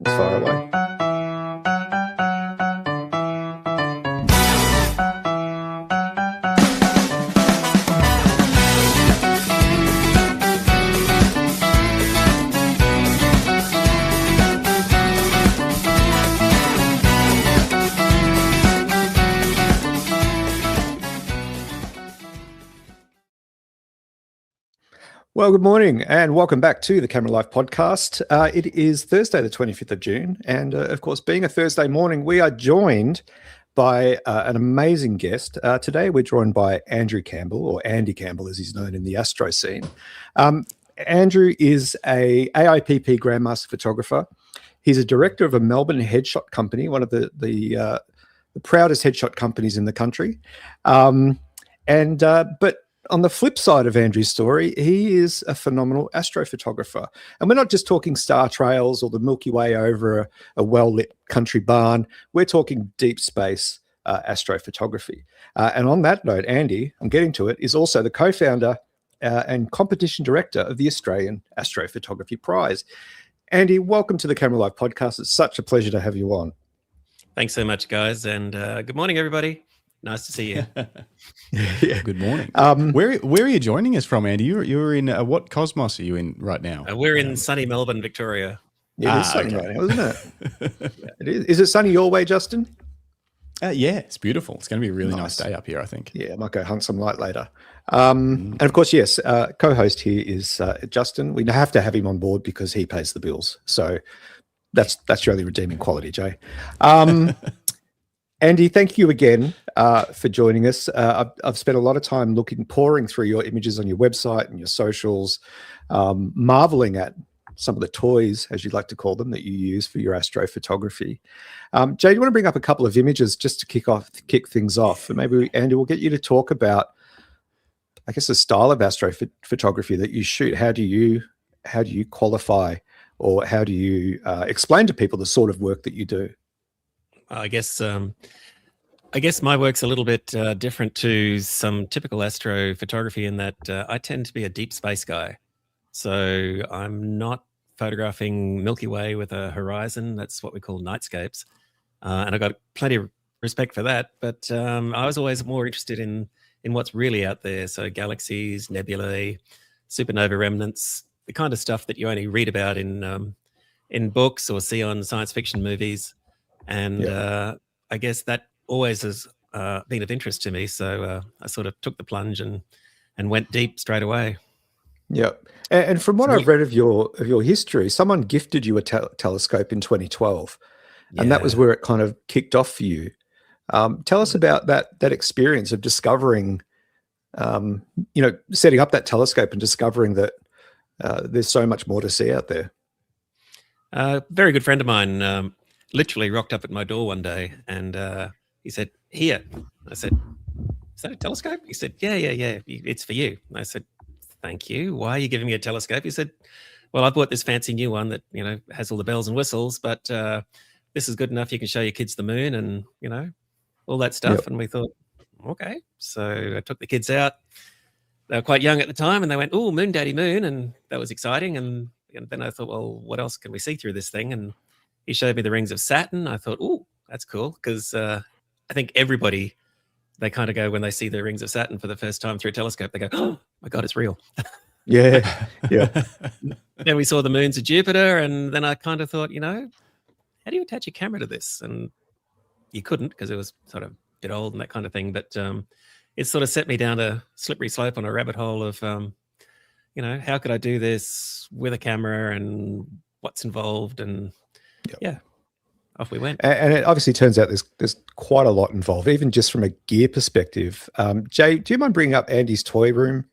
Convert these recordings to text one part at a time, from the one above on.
It's far away. Well, good morning and welcome back to the Camera Life podcast. It is Thursday, the 25th of June. And of course, being a Thursday morning, we are joined by an amazing guest. Today, we're joined by Andrew Campbell, or Andy Campbell, as he's known in the astro scene. Andrew is a AIPP Grandmaster photographer. He's a director of a Melbourne Headshot Company, one of the proudest headshot companies in the country. But on the flip side of Andrew's story, he is a phenomenal astrophotographer. And we're not just talking star trails or the Milky Way over a well-lit country barn. We're talking deep space astrophotography. And on that note, Andy, I'm getting to it, is also the co-founder and competition director of the Australian Astrophotography Prize. Andy, welcome to the Camera Life podcast. It's such a pleasure to have you on. Thanks so much, guys. And good morning, everybody. Nice to see you. Yeah, good morning. Where are you joining us from, Andy? You're in what cosmos are you in right now? We're in sunny Melbourne, Victoria. It is sunny right now, isn't it? It is. Is it sunny your way, Justin? Yeah, it's beautiful. It's going to be a really nice day up here, I think. Yeah, I might go hunt some light later. And of course, yes, co-host here is Justin. We have to have him on board because he pays the bills. So that's your only redeeming quality, Jay. Andy, thank you again for joining us. I've spent a lot of time poring through your images on your website and your socials, marveling at some of the toys, as you like to call them, that you use for your astrophotography. Jay, do you want to bring up a couple of images just to kick things off? And maybe, Andy, we'll get you to talk about, I guess, the style of astrophotography that you shoot. How do you qualify, or how do you explain to people the sort of work that you do? I guess my work's a little bit different to some typical astrophotography in that I tend to be a deep space guy. So I'm not photographing Milky Way with a horizon. That's what we call nightscapes. And I got plenty of respect for that. But I was always more interested in what's really out there. So galaxies, nebulae, supernova remnants, the kind of stuff that you only read about in books or see on science fiction movies. And I guess that always has been of interest to me. So I sort of took the plunge and went deep straight away. Yeah. And from what I've read of your history, someone gifted you a telescope in 2012. And that was where it kind of kicked off for you. Tell us about that experience of discovering, setting up that telescope and discovering that there's so much more to see out there. A very good friend of mine literally rocked up at my door one day and he said, "Here." I said, "Is that a telescope?" He said, Yeah, it's for you." I said, "Thank you. Why are you giving me a telescope?" He said, "Well, I bought this fancy new one that, has all the bells and whistles, but this is good enough. You can show your kids the moon and, all that stuff." Yep. And we thought, okay. So I took the kids out. They were quite young at the time and they went, "Oh, moon, daddy, moon." And that was exciting. And then I thought, well, what else can we see through this thing? And he showed me the rings of Saturn. I thought, oh, that's cool. Because I think everybody, they kind of go, when they see the rings of Saturn for the first time through a telescope, they go, "Oh my God, it's real." Yeah. Then we saw the moons of Jupiter. And then I kind of thought, how do you attach a camera to this? And you couldn't, because it was sort of a bit old and that kind of thing. But it sort of set me down a slippery slope on a rabbit hole of, how could I do this with a camera and what's involved? And off we went. And it obviously turns out there's quite a lot involved, even just from a gear perspective. Jay, do you mind bringing up Andy's toy room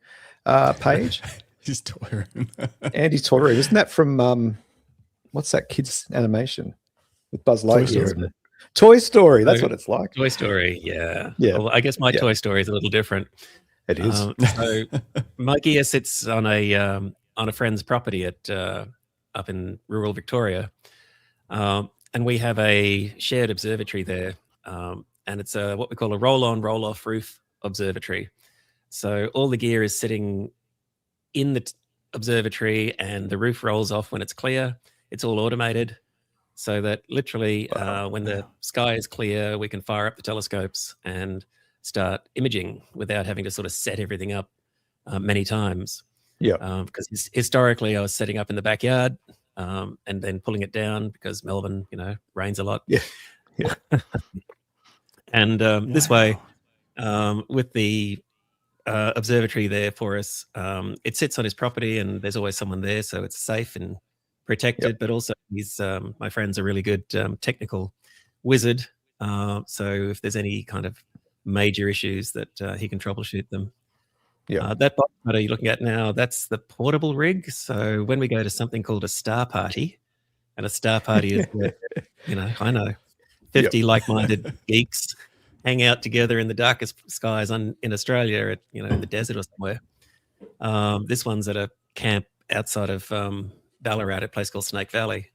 page? His toy room. Andy's toy room. Isn't that from, what's that kid's animation with Buzz Lightyear? Toy Story. That's what it's like. Toy Story, yeah. Well, I guess my Toy Story is a little different. It is. So my gear sits on a friend's property up in rural Victoria. And we have a shared observatory there. And it's what we call a roll-on, roll-off roof observatory. So all the gear is sitting in the observatory and the roof rolls off when it's clear. It's all automated. so that literally when the sky is clear, we can fire up the telescopes and start imaging without having to sort of set everything up many times. Yeah. Because historically I was setting up in the backyard and then pulling it down because Melbourne, rains a lot. Yeah. Yeah. And this way, with the observatory there for us, it sits on his property and there's always someone there, so it's safe and protected. But also, my friend's a really good technical wizard, so if there's any kind of major issues, that he can troubleshoot them. Yeah. That box photo you're looking at now, that's the portable rig. So when we go to something called a star party, and a star party is where, I know, 50 like-minded geeks hang out together in the darkest skies in Australia, in the desert or somewhere. This one's at a camp outside of Ballarat, at a place called Snake Valley.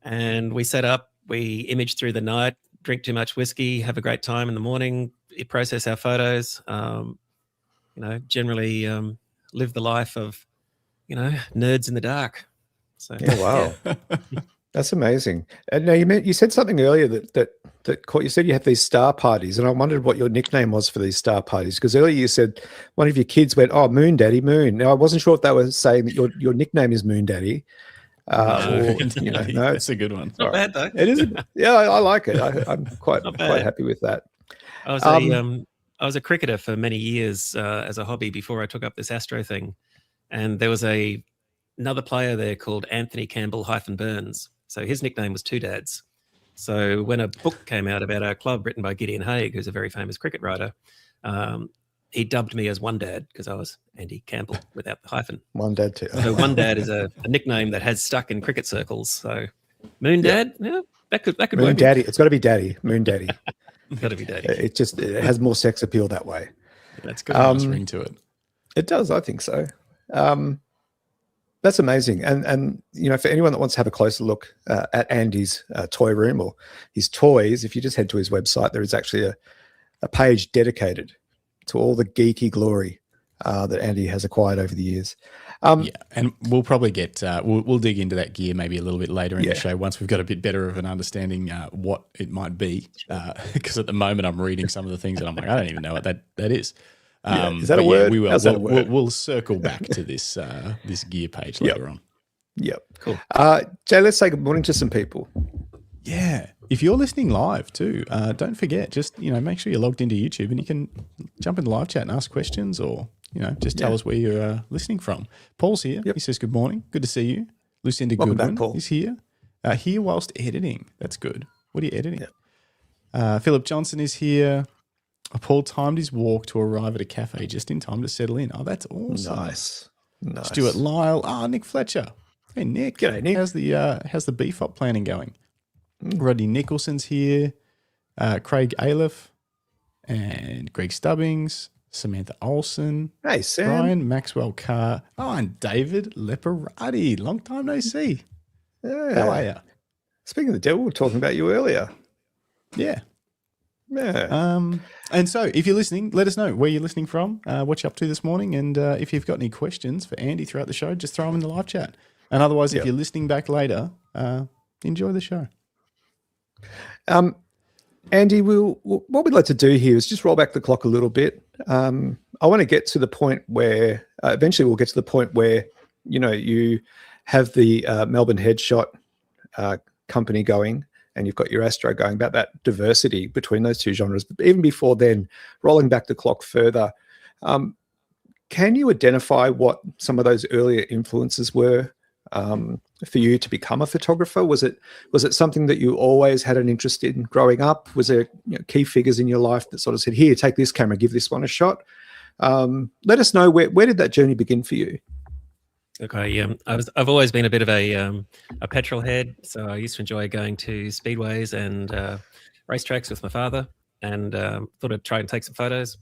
And we set up, we image through the night, drink too much whiskey, have a great time in the morning, process our photos, generally live the life of, nerds in the dark. So, oh, wow. That's amazing. And now you said something earlier that caught you. Said you have these star parties, and I wondered what your nickname was for these star parties, because earlier you said one of your kids went, "Oh, Moon Daddy, Moon." Now I wasn't sure if they were saying that your nickname is Moon Daddy. No, it's a good one. Not bad though. It is. Yeah, I like it. I'm quite happy with that. I was a cricketer for many years as a hobby before I took up this astro thing, and there was another player there called Anthony Campbell -Burns. So his nickname was Two Dads. So when a book came out about our club written by Gideon Haigh, who's a very famous cricket writer, he dubbed me as One Dad because I was Andy Campbell without the hyphen. One Dad too. So One Dad is a nickname that has stuck in cricket circles. So Moon Dad, yeah, that could Moon work. Daddy. It's got to be Daddy. Moon Daddy. It's got to be Daddy. It has more sex appeal that way. That's got a nice ring to it. It does. I think so. That's amazing. And for anyone that wants to have a closer look at Andy's toy room or his toys, if you just head to his website, there is actually a page dedicated to all the geeky glory that Andy has acquired over the years. And we'll probably get we'll dig into that gear maybe a little bit later in the show once we've got a bit better of an understanding what it might be. Because at the moment I'm reading some of the things and I'm like, I don't even know what that is. Is that a word? We will. How's that a word? We'll circle back to this this gear page later on. Yep. Cool. Jay, let's say good morning to some people. Yeah. If you're listening live too, don't forget, just make sure you're logged into YouTube and you can jump in the live chat and ask questions or just tell us where you're listening from. Paul's here. Yep. He says good morning. Good to see you. Lucinda Welcome Goodwin back, Paul. is here. Here whilst editing. That's good. What are you editing? Philip Johnson is here. Paul timed his walk to arrive at a cafe just in time to settle in. Oh, that's awesome. Nice. Stuart Lyle. Nick Fletcher. Hey, Nick. G'day, Nick. How's the BFOP planning going? Rodney Nicholson's here. Craig Aliff and Greg Stubbings. Samantha Olsen. Hey, Sam. Brian Maxwell Carr. Oh, and David Leperati. Long time no see. Yeah. How are you? Speaking of the devil, we were talking about you earlier. Yeah. Yeah. And so if you're listening, let us know where you're listening from, what you're up to this morning. And if you've got any questions for Andy throughout the show, just throw them in the live chat. And otherwise, if you're listening back later, enjoy the show. Andy, what we'd like to do here is just roll back the clock a little bit. I want to get to the point where eventually we'll get to the point where, you have the Melbourne Headshot Company going, and you've got your Astro going, about that diversity between those two genres. But even before then, rolling back the clock further, can you identify what some of those earlier influences were for you to become a photographer? Was it something that you always had an interest in growing up? Was there key figures in your life that sort of said, here, take this camera, give this one a shot? Let us know where did that journey begin for you? Okay, I've always been a bit of a petrol head, so I used to enjoy going to speedways and racetracks with my father, and thought I'd try and take some photos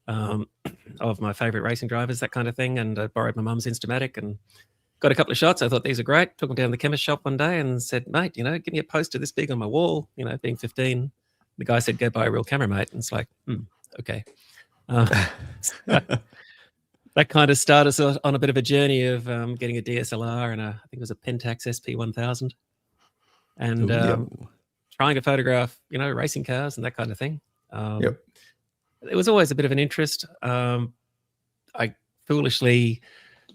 of my favourite racing drivers, that kind of thing. And I borrowed my mum's Instamatic and got a couple of shots. I thought these are great. Took them down to the chemist shop one day and said, mate, give me a poster this big on my wall. Being 15, the guy said, go buy a real camera, mate. And it's like, okay. That kind of started us on a bit of a journey of getting a DSLR and I think it was a Pentax SP1000. and trying to photograph, racing cars and that kind of thing. Yep. It was always a bit of an interest. I foolishly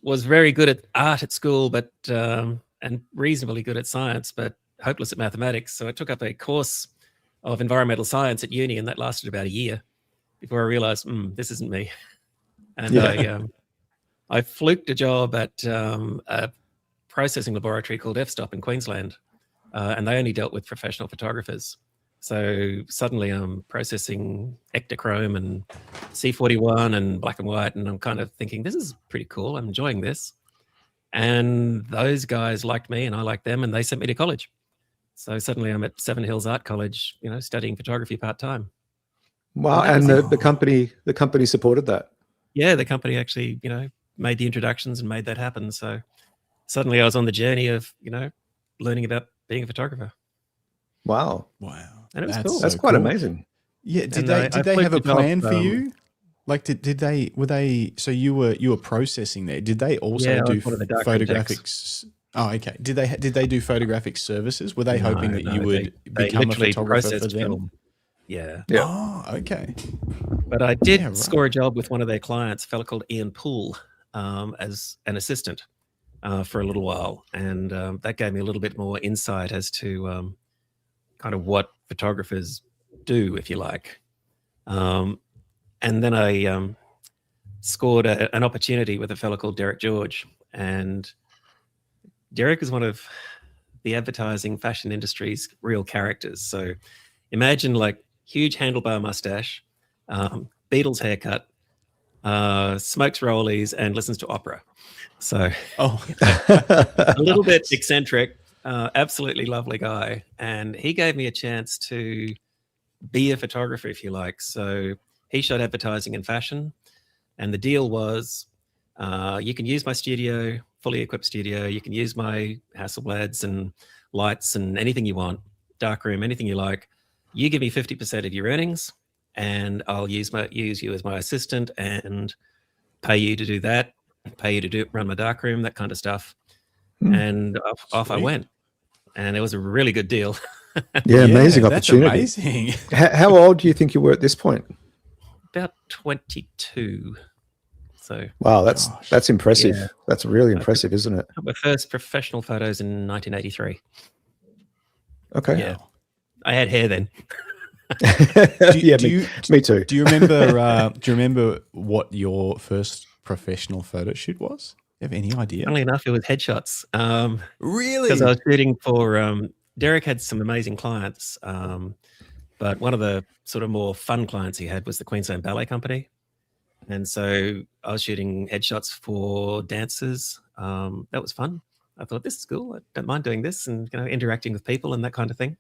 was very good at art at school, but and reasonably good at science, but hopeless at mathematics. So I took up a course of environmental science at uni, and that lasted about a year before I realized, this isn't me. And I fluked a job at a processing laboratory called f-stop in Queensland, and they only dealt with professional photographers. So suddenly I'm processing ectochrome and C41 and black and white, and I'm kind of thinking, this is pretty cool. I'm enjoying this. And those guys liked me and I liked them, and they sent me to college. So suddenly I'm at Seven Hills Art College, studying photography part-time. Wow. And the company supported that. Yeah, the company actually, made the introductions and made that happen. So suddenly I was on the journey of, learning about being a photographer. Wow. And it was cool. That's quite amazing. Yeah. Did they have a plan for you? Like, so you were processing there. Did they also do photographics? Oh, okay. Did they do photographic services? Were they hoping that you would become a photographer for them? Film. Yeah. Oh, okay. But I did score a job with one of their clients, a fellow called Ian Poole, as an assistant for a little while. And that gave me a little bit more insight as to kind of what photographers do, if you like. And then I scored an opportunity with a fellow called Derek George. And Derek is one of the advertising fashion industry's real characters. So imagine like huge handlebar mustache, Beatles haircut, smokes rollies, and listens to opera. So a little bit eccentric, absolutely lovely guy. And he gave me a chance to be a photographer, if you like. So he shot advertising and fashion. And the deal was, you can use my studio, fully equipped studio. You can use my Hasselblads and lights and anything you want, darkroom, anything you like. You give me 50% of your earnings, and I'll use you as my assistant and pay you to do that, pay you to run my darkroom, that kind of stuff. And off I went. And it was a really good deal. Yeah, amazing opportunity. That's amazing. How old do you think you were at this point? About 22. So wow, that's impressive. Yeah. That's really impressive, isn't it? My first professional photos in 1983. Okay. Yeah, I had hair then. Me too. Do you remember what your first professional photo shoot was? You have any idea? Funnily enough, it was headshots. Really? Because I was shooting for Derek had some amazing clients, but one of the sort of more fun clients he had was the Queensland Ballet Company. And so I was shooting headshots for dancers. That was fun. I thought, this is cool. I don't mind doing this and interacting with people and that kind of thing.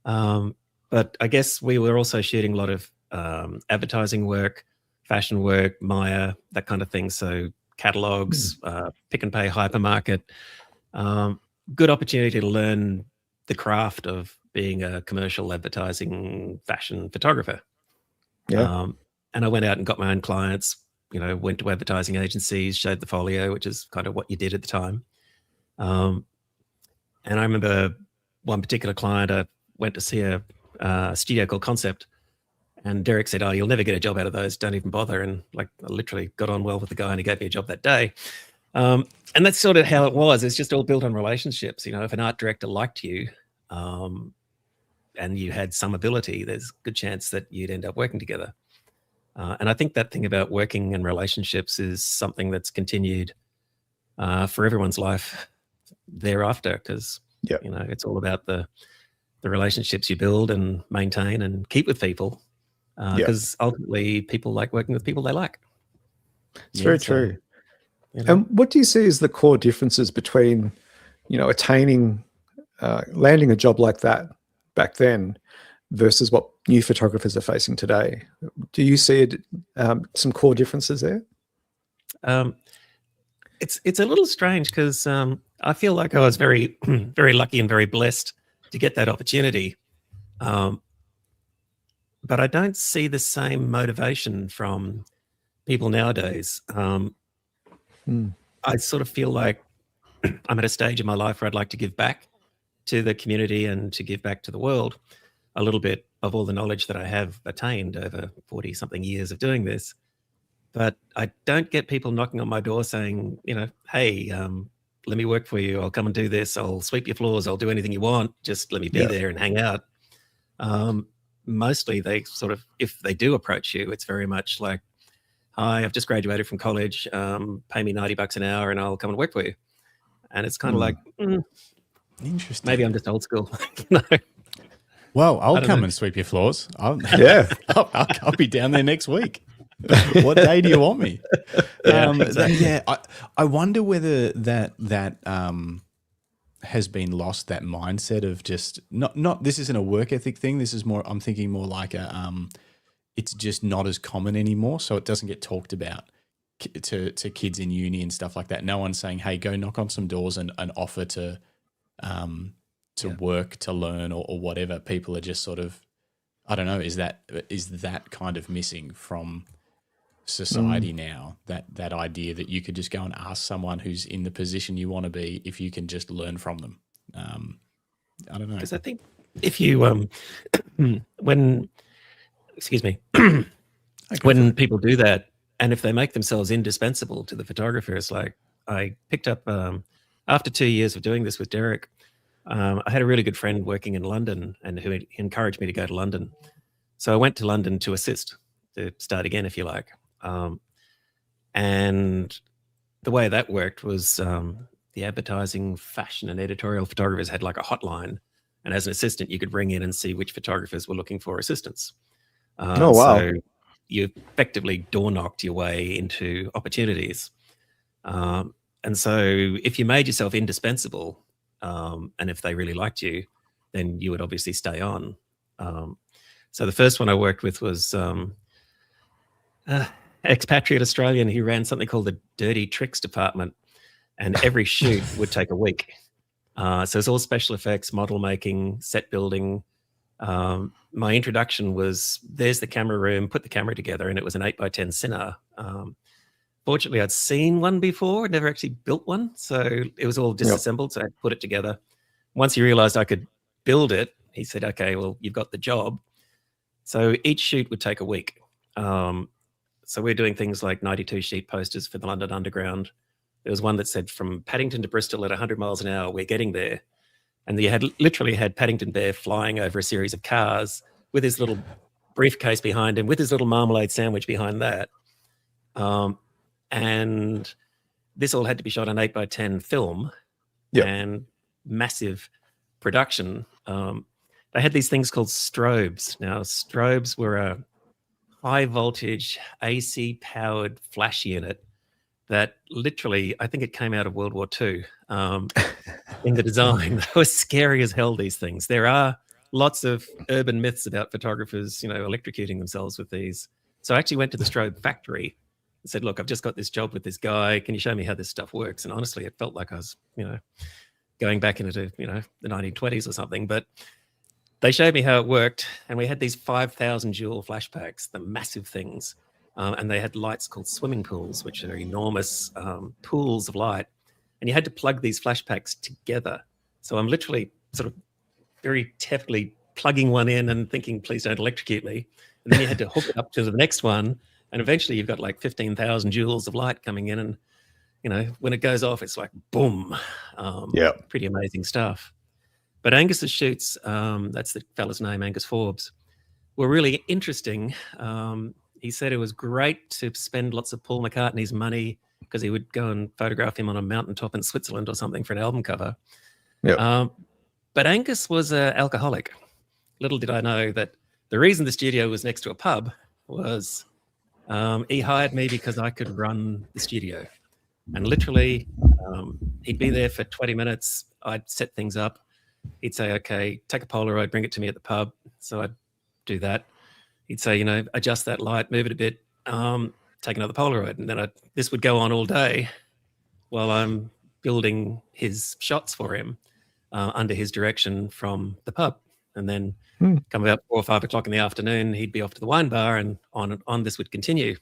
But I guess we were also shooting a lot of advertising work, fashion work, Maya, that kind of thing. So catalogs, Pick and Pay hypermarket. Good opportunity to learn the craft of being a commercial advertising fashion photographer. Yeah. And I went out and got my own clients, went to advertising agencies, showed the folio, which is kind of what you did at the time. And I remember one particular client, I went to see a studio called Concept, and Derek said, "Oh, you'll never get a job out of those. Don't even bother." And I literally got on well with the guy, and he gave me a job that day. And that's sort of how it was. It's just all built on relationships. If an art director liked you, and you had some ability, there's a good chance that you'd end up working together. And I think that thing about working and relationships is something that's continued for everyone's life thereafter, because it's all about the relationships you build and maintain and keep with people, because ultimately people like working with people they like. It's very true. And what do you see as the core differences between, attaining, landing a job like that back then versus what new photographers are facing today? Do you see some core differences there? It's a little strange because I feel like I was very, very lucky and very blessed to get that opportunity. But I don't see the same motivation from people nowadays. I sort of feel like I'm at a stage in my life where I'd like to give back to the community and to give back to the world a little bit of all the knowledge that I have attained over 40 something years of doing this. But I don't get people knocking on my door saying, hey, let me work for you. I'll come and do this. I'll sweep your floors. I'll do anything you want. Just let me be there and hang out. Mostly they sort of, if they do approach you, it's very much like, hi, I've just graduated from college. Pay me $90 an hour and I'll come and work for you. And it's kind of like, interesting. Maybe I'm just old school. Well, I'll come and sweep your floors. I'll be down there next week. What day do you want me? I wonder whether that has been lost, that mindset of just not this isn't a work ethic thing. This is more, I'm thinking more like it's just not as common anymore. So it doesn't get talked about to kids in uni and stuff like that. No one's saying, hey, go knock on some doors and offer to work, to learn or whatever. People are just sort of, I don't know, is that kind of missing from society now, that idea that you could just go and ask someone who's in the position you want to be if you can just learn from them. I don't know. Because I think if you, when people do that, and if they make themselves indispensable to the photographers, like I picked up, after 2 years of doing this with Derek, I had a really good friend working in London and who encouraged me to go to London. So I went to London to assist, to start again, if you like. And the way that worked was the advertising, fashion and editorial photographers had like a hotline. And as an assistant, you could ring in and see which photographers were looking for assistance. Oh, wow. So you effectively door knocked your way into opportunities. And so if you made yourself indispensable, and if they really liked you, then you would obviously stay on. So the first one I worked with was expatriate Australian who ran something called the Dirty Tricks Department, and every shoot would take a week. So it's all special effects, model making, set building. My introduction was, there's the camera room, put the camera together, and it was an 8x10 Cine. Fortunately, I'd seen one before, never actually built one. So it was all disassembled, so I put it together. Once he realized I could build it, he said, okay, well, you've got the job. So each shoot would take a week. So we're doing things like 92 sheet posters for the London Underground. There was one that said, from Paddington to Bristol at 100 miles an hour, we're getting there. And you had literally had Paddington Bear flying over a series of cars with his little briefcase behind him, with his little marmalade sandwich behind that. And this all had to be shot on 8x10 film and massive production. They had these things called strobes. Now, strobes were a high voltage AC powered flash unit that literally, I think it came out of World War II in the design. They were scary as hell, these things. There are lots of urban myths about photographers, electrocuting themselves with these. So I actually went to the strobe factory and said, look, I've just got this job with this guy. Can you show me how this stuff works? And honestly, it felt like I was, going back into, the 1920s or something. But they showed me how it worked. And we had these 5,000 joule flash packs, the massive things. And they had lights called swimming pools, which are enormous pools of light. And you had to plug these flash packs together. So I'm literally sort of very tepidly plugging one in and thinking, please don't electrocute me. And then you had to hook it up to the next one. And eventually you've got like 15,000 joules of light coming in. And, when it goes off, it's like, boom. Pretty amazing stuff. But Angus's shoots, that's the fella's name, Angus Forbes, were really interesting. He said it was great to spend lots of Paul McCartney's money because he would go and photograph him on a mountaintop in Switzerland or something for an album cover. But Angus was an alcoholic. Little did I know that the reason the studio was next to a pub was he hired me because I could run the studio. And literally, he'd be there for 20 minutes. I'd set things up. He'd say, okay, take a Polaroid, bring it to me at the pub. So I'd do that. He'd say, adjust that light, move it a bit, take another Polaroid. And then this would go on all day while I'm building his shots for him under his direction from the pub. And then come about 4 or 5 o'clock in the afternoon, he'd be off to the wine bar, and on this would continue.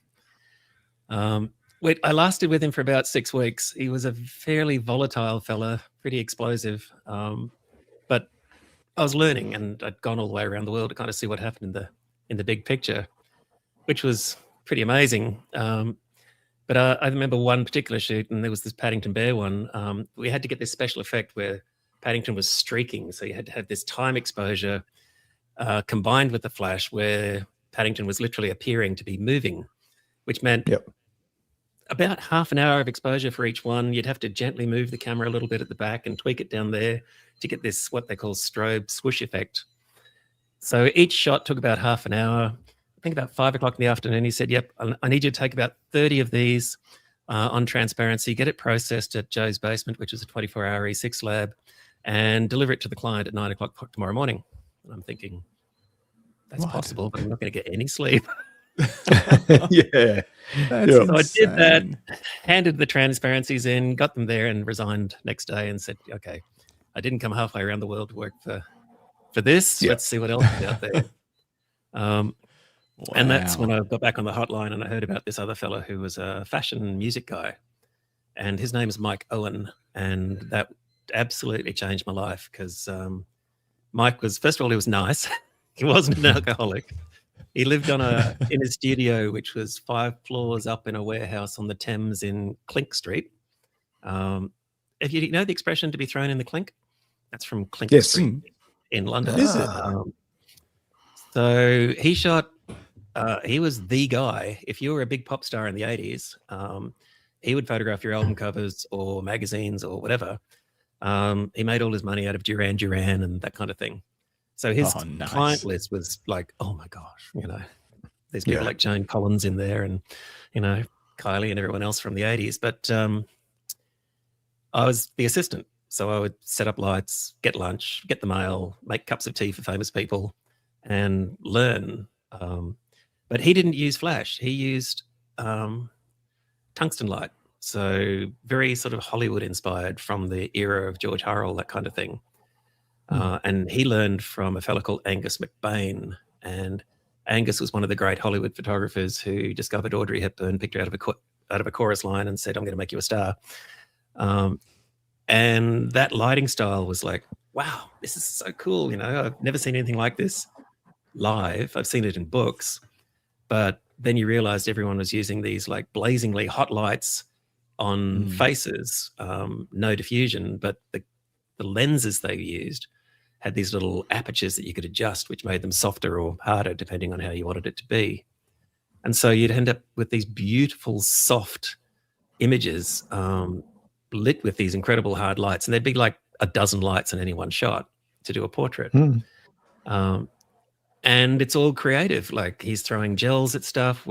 I lasted with him for about 6 weeks. He was a fairly volatile fella, pretty explosive. But I was learning, and I'd gone all the way around the world to kind of see what happened in the big picture, which was pretty amazing. But I remember one particular shoot, and there was this Paddington Bear one. We had to get this special effect where Paddington was streaking, so you had to have this time exposure combined with the flash where Paddington was literally appearing to be moving, which meant about half an hour of exposure for each one. You'd have to gently move the camera a little bit at the back and tweak it down there to get this, what they call strobe swoosh effect. So each shot took about half an hour. I think about 5 o'clock in the afternoon, he said, yep, I need you to take about 30 of these on transparency, get it processed at Joe's basement, which is a 24-hour E6 lab, and deliver it to the client at 9 o'clock tomorrow morning. And I'm thinking, that's possible, but I'm not going to get any sleep. Yeah. So I did that, handed the transparencies in, got them there, and resigned next day and said, okay, I didn't come halfway around the world to work for this. Let's see what else is out there. And that's when I got back on the hotline and I heard about this other fellow who was a fashion music guy. And his name is Mike Owen. And that absolutely changed my life because Mike was, first of all, he was nice. He wasn't an alcoholic. He lived in a studio, which was 5 floors up in a warehouse on the Thames in Clink Street. If you know the expression to be thrown in the clink, that's from Clink Street in London. Is it? So he shot, he was the guy. If you were a big pop star in the 80s, he would photograph your album covers or magazines or whatever. He made all his money out of Duran Duran and that kind of thing. So his client list was like, oh my gosh, there's people like Joan Collins in there and, Kylie and everyone else from the 80s. But I was the assistant. So I would set up lights, get lunch, get the mail, make cups of tea for famous people and learn. But he didn't use flash. He used tungsten light. So very sort of Hollywood inspired from the era of George Hurrell, that kind of thing. And he learned from a fellow called Angus McBain. And Angus was one of the great Hollywood photographers who discovered Audrey Hepburn, picked her out of a chorus line and said, I'm going to make you a star. And that lighting style was like, wow, this is so cool. I've never seen anything like this live. I've seen it in books. But then you realized everyone was using these like blazingly hot lights on faces, no diffusion, but the lenses they used had these little apertures that you could adjust, which made them softer or harder, depending on how you wanted it to be. And so you'd end up with these beautiful, soft images lit with these incredible hard lights. And there'd be like a dozen lights in any one shot to do a portrait. And it's all creative. Like he's throwing gels at stuff.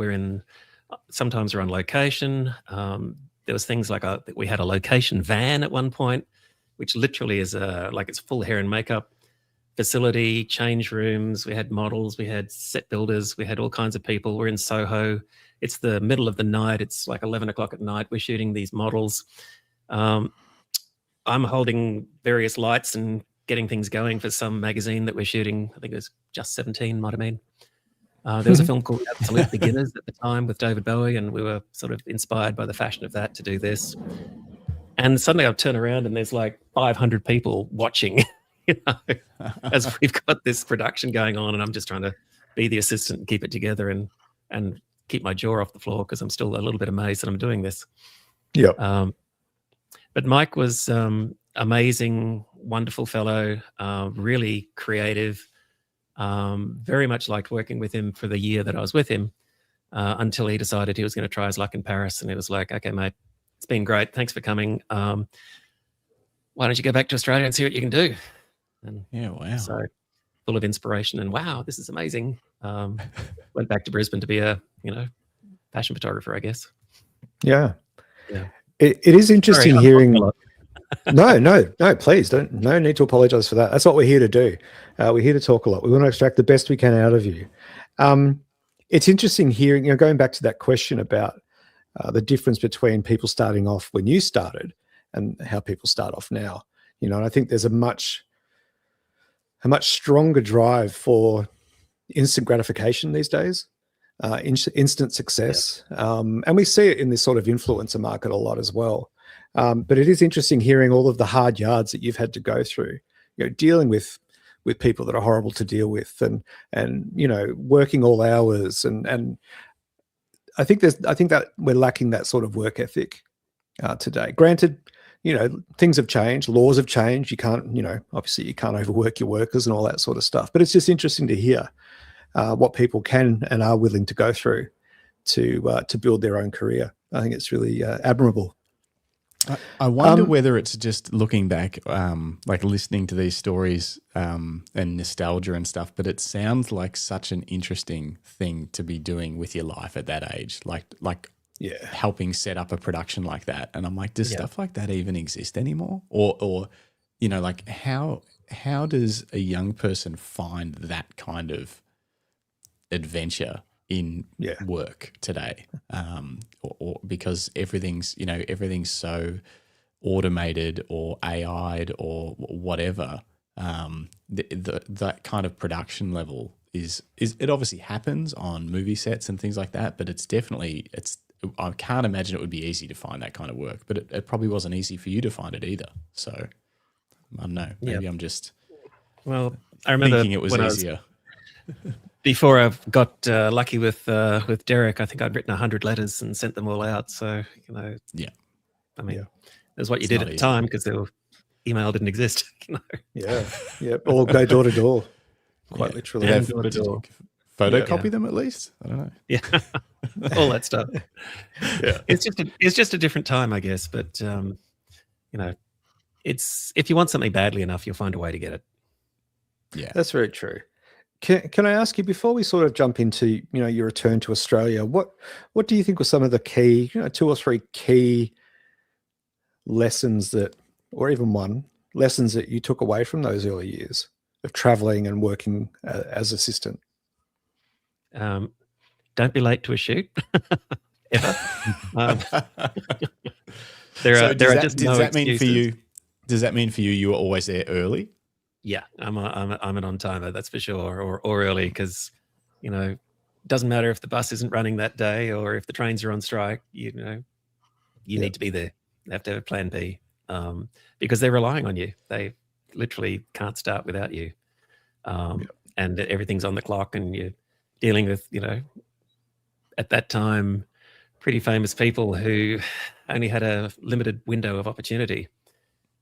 Sometimes we're on location. There was things like we had a location van at one point, which literally is it's full hair and makeup facility, change rooms. We had models, we had set builders, we had all kinds of people. We're in Soho. It's the middle of the night. It's like 11 o'clock at night. We're shooting these models. I'm holding various lights and getting things going for some magazine that we're shooting. I think it was Just 17, might have been. There was a film called Absolute Beginners at the time with David Bowie, and we were sort of inspired by the fashion of that to do this. And suddenly I turn around and there's like 500 people watching, as we've got this production going on, and I'm just trying to be the assistant and keep it together and keep my jaw off the floor because I'm still a little bit amazed that I'm doing this. But Mike was amazing, wonderful fellow, really creative. Very much liked working with him for the year that I was with him until he decided he was going to try his luck in Paris. And it was like, okay, mate, it's been great. Thanks for coming. Why don't you go back to Australia and see what you can do? And wow. So full of inspiration and wow, this is amazing. Went back to Brisbane to be a, fashion photographer, I guess. Yeah. It is interesting hearing. No, please don't. No need to apologize for that. That's what we're here to do. We're here to talk a lot. We want to extract the best we can out of you. It's interesting hearing, going back to that question about the difference between people starting off when you started and how people start off now. And I think there's a much stronger drive for instant gratification these days, instant success. And we see it in this sort of influencer market a lot as well. But it is interesting hearing all of the hard yards that you've had to go through, dealing with with people that are horrible to deal with, and you know, working all hours, and I think that we're lacking that sort of work ethic today. Granted, you know, things have changed, laws have changed. You can't, you know, obviously you can't overwork your workers and all that sort of stuff. But it's just interesting to hear what people can and are willing to go through to build their own career. I think it's really admirable. I wonder whether it's just looking back, like listening to these stories and nostalgia and stuff, but it sounds like such an interesting thing to be doing with your life at that age, like helping set up a production like that. And I'm like, does stuff like that even exist anymore? Or you know, like how does a young person find that kind of adventure in work today, or because everything's so automated or AI'd or whatever, that kind of production level is it obviously happens on movie sets and things like that, but I can't imagine it would be easy to find that kind of work, but it probably wasn't easy for you to find it either. So I don't know, maybe I'm just I remember thinking it was easier. Before I got lucky with Derek, I think I'd written 100 letters and sent them all out. So, you know, I mean, that's what you did at the time, because email didn't exist. You know? Or go door to door, quite literally. Door to door. Photocopy them at least. I don't know. Yeah, all that stuff. It's just a different time, I guess. But you know, it's if you want something badly enough, you'll find a way to get it. Yeah, that's very true. Can I ask you, before we sort of jump into, you know, your return to Australia, what do you think were some of the key, you know, 2 or 3 key lessons or even lessons that you took away from those early years of traveling and working as assistant? Don't be late to a shoot ever. Does that mean for you you were always there early? Yeah, I'm an on timer, that's for sure, or early, because, you know, it doesn't matter if the bus isn't running that day or if the trains are on strike. You know, you need to be there. You have to have a plan B, because they're relying on you. They literally can't start without you, and everything's on the clock, and you're dealing with, you know, at that time, pretty famous people who only had a limited window of opportunity.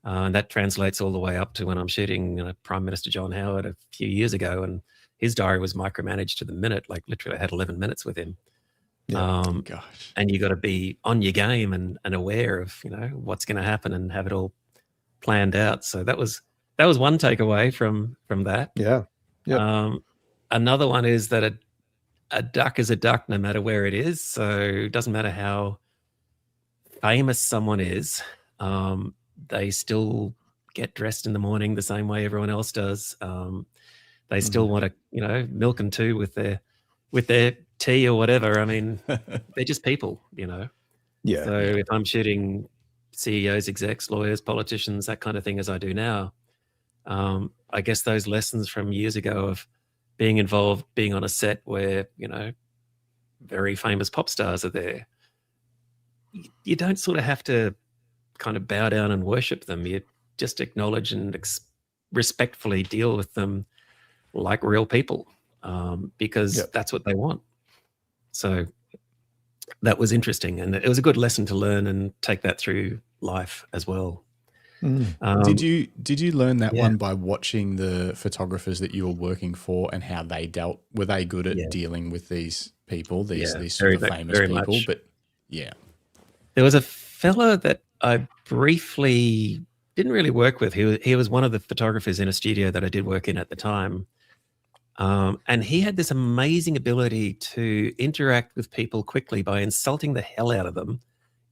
And that translates all the way up to when I'm shooting Prime Minister John Howard a few years ago, and his diary was micromanaged to the minute. Like literally I had 11 minutes with him. Gosh. And you got to be on your game and aware of, you know, what's going to happen and have it all planned out. So that was one takeaway from that. Yeah. Another one is that a duck is a duck no matter where it is. So it doesn't matter how famous someone is. They still get dressed in the morning the same way everyone else does. They still want to, you know, milk and two with their tea or whatever. I mean, they're just people, you know. Yeah. So if I'm shooting CEOs, execs, lawyers, politicians, that kind of thing, as I do now, I guess those lessons from years ago of being involved, being on a set where, you know, very famous pop stars are there, you don't sort of have to kind of bow down and worship them. You just acknowledge and respectfully deal with them like real people, because that's what they want. So that was interesting, and it was a good lesson to learn and take that through life as well. Did you learn that one by watching the photographers that you were working for and how they dealt? Were they good at dealing with these people, these super famous people? Much. But there was a fella that I briefly didn't really work with. He was one of the photographers in a studio that I did work in at the time. And he had this amazing ability to interact with people quickly by insulting the hell out of them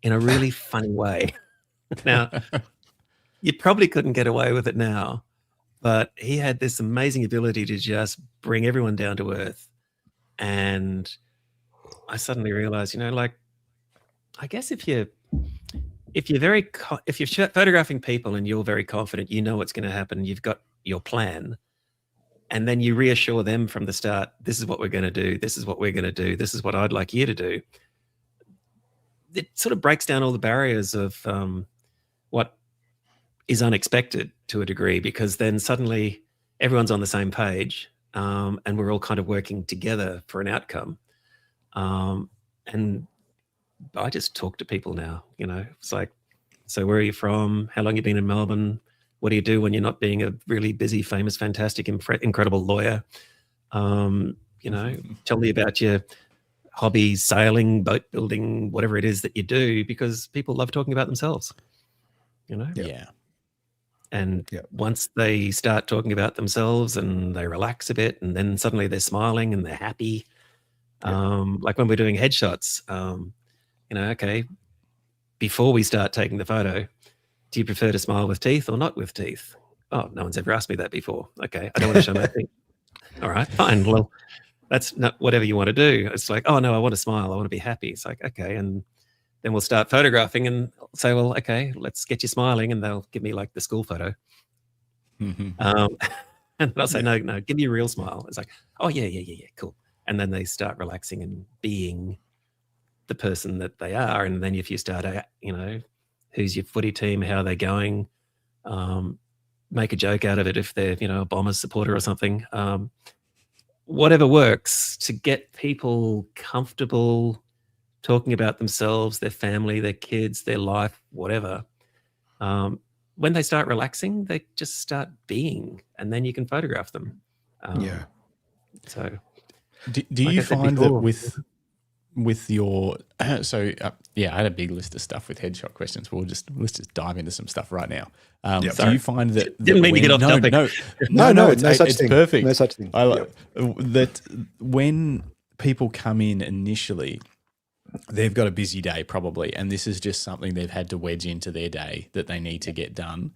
in a really funny way. Now, you probably couldn't get away with it now, but he had this amazing ability to just bring everyone down to earth. And I suddenly realized, you know, like, I guess if you're photographing people and you're very confident, you know what's going to happen, you've got your plan, and then you reassure them from the start, this is what we're going to do, this is what we're going to do, this is what I'd like you to do. It sort of breaks down all the barriers of what is unexpected to a degree, because then suddenly everyone's on the same page, and we're all kind of working together for an outcome. And I just talk to people now, it's like, so where are you from? How long you been in Melbourne? What do you do when you're not being a really busy, famous, fantastic, incredible lawyer? Tell me about your hobby, sailing, boat building, whatever it is that you do, because people love talking about themselves, Yeah. And once they start talking about themselves and they relax a bit, and then suddenly they're smiling and they're happy. Like when we're doing headshots, okay, before we start taking the photo, do you prefer to smile with teeth or not with teeth? Oh, no one's ever asked me that before. Okay, I don't want to show my teeth. All right, fine. Well, that's not whatever you want to do. It's like, oh, no, I want to smile. I want to be happy. It's like, okay. And then we'll start photographing and say, well, okay, let's get you smiling. And they'll give me like the school photo. And I'll say, no, give me a real smile. It's like, oh, yeah, cool. And then they start relaxing and being the person that they are. And then if you start, who's your footy team, how are they going, make a joke out of it if they're, a Bombers supporter or something. Whatever works to get people comfortable talking about themselves, their family, their kids, their life, whatever. When they start relaxing, they just start being, and then you can photograph them. So do you find that with your I had a big list of stuff with headshot questions. Let's just dive into some stuff right now. Do you find that didn't mean to get off topic? No, it's perfect. No such thing. That when people come in initially, they've got a busy day probably, and this is just something they've had to wedge into their day that they need to get done.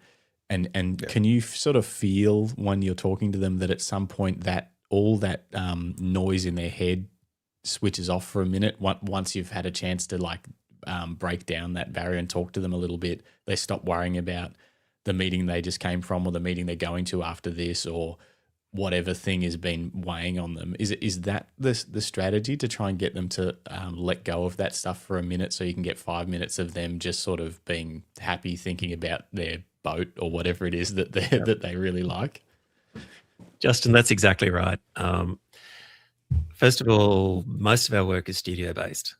And can you sort of feel when you're talking to them that at some point that all that noise in their head switches off for a minute once you've had a chance to break down that barrier and talk to them a little bit? They stop worrying about the meeting they just came from or the meeting they're going to after this or whatever thing has been weighing on them. Is that the strategy to try and get them to let go of that stuff for a minute so you can get 5 minutes of them just sort of being happy thinking about their boat or whatever it is that they really like? Justin, that's exactly right. First of all, most of our work is studio based.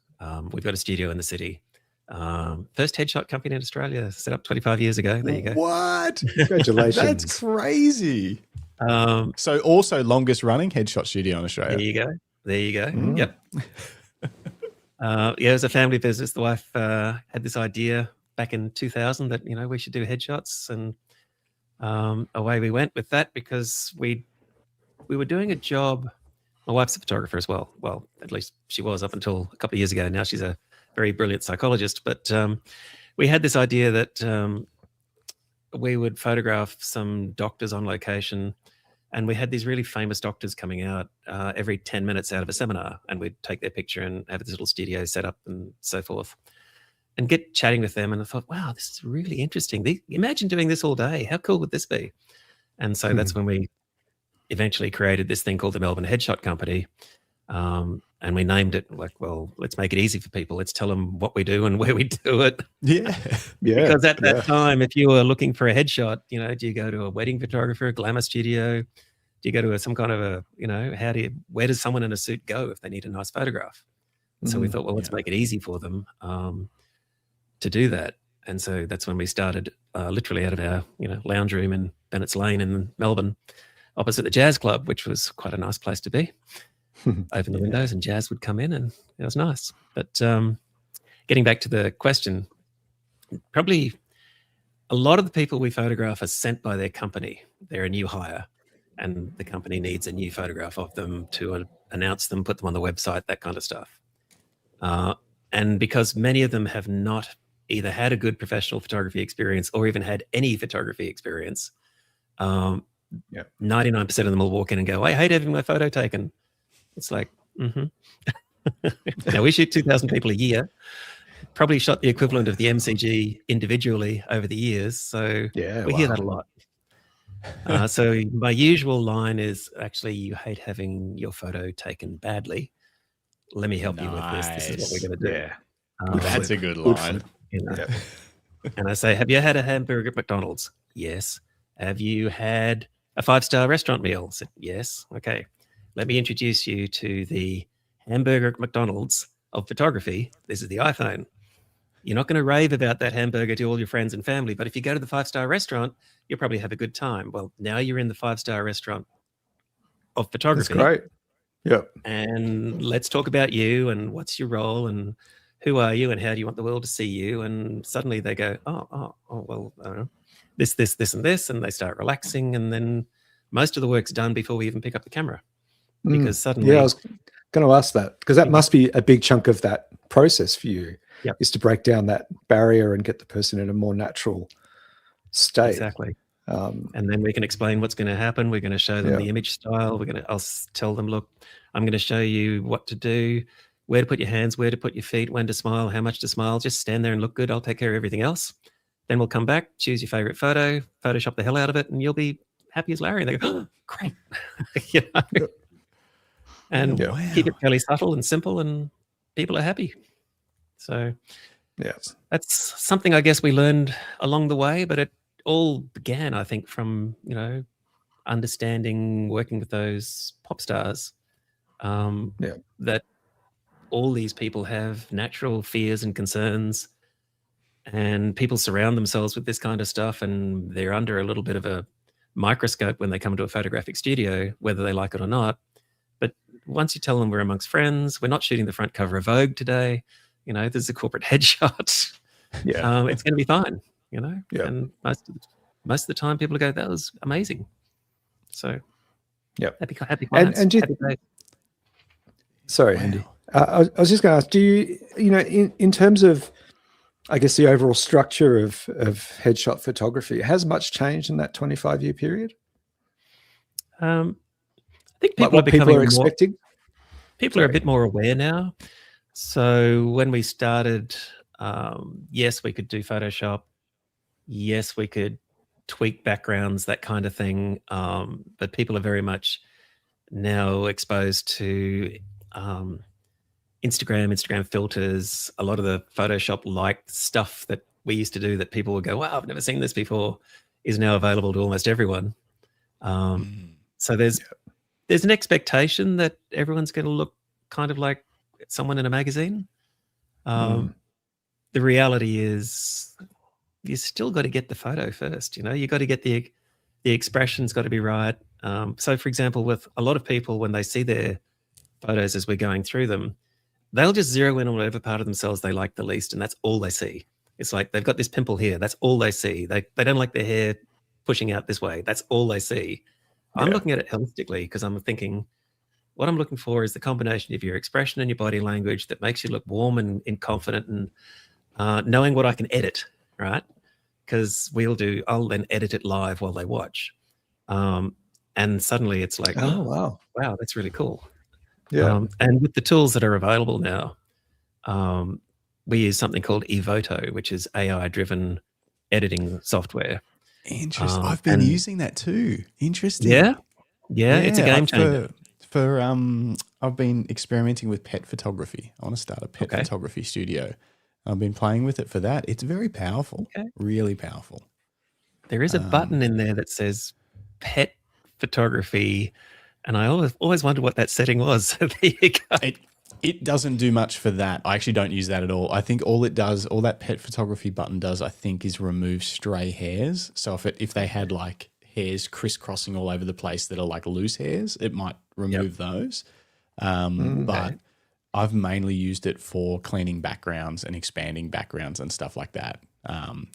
We've got a studio in the city. First headshot company in Australia, set up 25 years ago. There you go. What? Congratulations. That's crazy. So also longest running headshot studio in Australia. There you go. Yep. It was a family business. The wife had this idea back in 2000 that, we should do headshots, and away we went with that because we were doing a job. My wife's a photographer as well. Well, at least she was up until a couple of years ago. Now she's a very brilliant psychologist. But we had this idea that we would photograph some doctors on location, and we had these really famous doctors coming out every 10 minutes out of a seminar, and we'd take their picture and have this little studio set up and so forth, and get chatting with them. And I thought, wow, this is really interesting. Imagine doing this all day. How cool would this be? And so that's when we eventually created this thing called the Melbourne Headshot Company. And we named it let's make it easy for people. Let's tell them what we do and where we do it. Yeah. Because at that time, if you were looking for a headshot, do you go to a wedding photographer, a glamour studio? Do you go to some kind of where does someone in a suit go if they need a nice photograph? And so we thought, let's make it easy for them to do that. And so that's when we started literally out of our, lounge room in Bennett's Lane in Melbourne, opposite the Jazz Club, which was quite a nice place to be. Open the windows and jazz would come in, and it was nice. But getting back to the question, probably a lot of the people we photograph are sent by their company. They're a new hire, and the company needs a new photograph of them to announce them, put them on the website, that kind of stuff. And because many of them have not either had a good professional photography experience or even had any photography experience, 99% of them will walk in and go, I hate having my photo taken. It's like, Now, we shoot 2,000 people a year, probably shot the equivalent of the MCG individually over the years. So we hear that a lot. So my usual line is actually, you hate having your photo taken badly. Let me help you with this. This is what we're going to do. Yeah. That's a good line. And I say, have you had a hamburger at McDonald's? Yes. Have you had a 5-star restaurant meal? I said, yes. Okay. Let me introduce you to the hamburger at McDonald's of photography. This is the iPhone. You're not going to rave about that hamburger to all your friends and family, but if you go to the 5-star restaurant, you'll probably have a good time. Well, now you're in the 5-star restaurant of photography. That's great. Yep. And let's talk about you and what's your role and who are you and how do you want the world to see you? And suddenly they go, well, I don't know, this, and this, and they start relaxing, and then most of the work's done before we even pick up the camera, because suddenly. Yeah, I was going to ask that, because that must be a big chunk of that process for you. Yep. Is to break down that barrier and get the person in a more natural state. Exactly. And then we can explain what's going to happen. We're going to show them the image style. I'll tell them, look, I'm going to show you what to do, where to put your hands, where to put your feet, when to smile, how much to smile. Just stand there and look good. I'll take care of everything else. Then we'll come back, choose your favorite photo, Photoshop the hell out of it, and you'll be happy as Larry. And they go, oh, great. You know? And keep it fairly subtle and simple, and people are happy. So that's something I guess we learned along the way, but it all began, I think, from, understanding, working with those pop stars, that all these people have natural fears and concerns, and people surround themselves with this kind of stuff, and they're under a little bit of a microscope when they come to a photographic studio, whether they like it or not. But once you tell them we're amongst friends, we're not shooting the front cover of Vogue today, there's a corporate headshot. It's going to be fine, And most of the time people go, that was amazing. So happy clients, and happy days. Sorry, Andy. I was just going to ask, do you, in terms of, I guess, the overall structure of headshot photography, has much changed in that 25-year period? I think people are expecting. People are a bit more aware now. So when we started, yes, we could do Photoshop. Yes, we could tweak backgrounds, that kind of thing. But people are very much now exposed to Instagram filters, a lot of the Photoshop-like stuff that we used to do that people would go, wow, I've never seen this before, is now available to almost everyone. So there's an expectation that everyone's going to look kind of like someone in a magazine. The reality is you still got to get the photo first. You got to get the expression's got to be right. So for example, with a lot of people, when they see their photos as we're going through them, they'll just zero in on whatever part of themselves they like the least, and that's all they see. It's like they've got this pimple here. That's all they see. They don't like their hair pushing out this way. That's all they see. I'm looking at it holistically, because I'm thinking, what I'm looking for is the combination of your expression and your body language that makes you look warm and confident, and knowing what I can edit, right? Because I'll then edit it live while they watch. And suddenly it's like, wow, that's really cool. Yeah. And with the tools that are available now, we use something called Evoto, which is AI-driven editing software. Interesting. I've been using that too. Interesting. Yeah, it's a game changer. I've been experimenting with pet photography. I want to start a pet photography studio. I've been playing with it for that. It's very powerful, really powerful. There is a button in there that says pet photography, and I always wondered what that setting was. So there you go. It doesn't do much for that. I actually don't use that at all. I think all that pet photography button does, I think, is remove stray hairs. So if they had like hairs crisscrossing all over the place that are like loose hairs, it might remove those. But I've mainly used it for cleaning backgrounds and expanding backgrounds and stuff like that.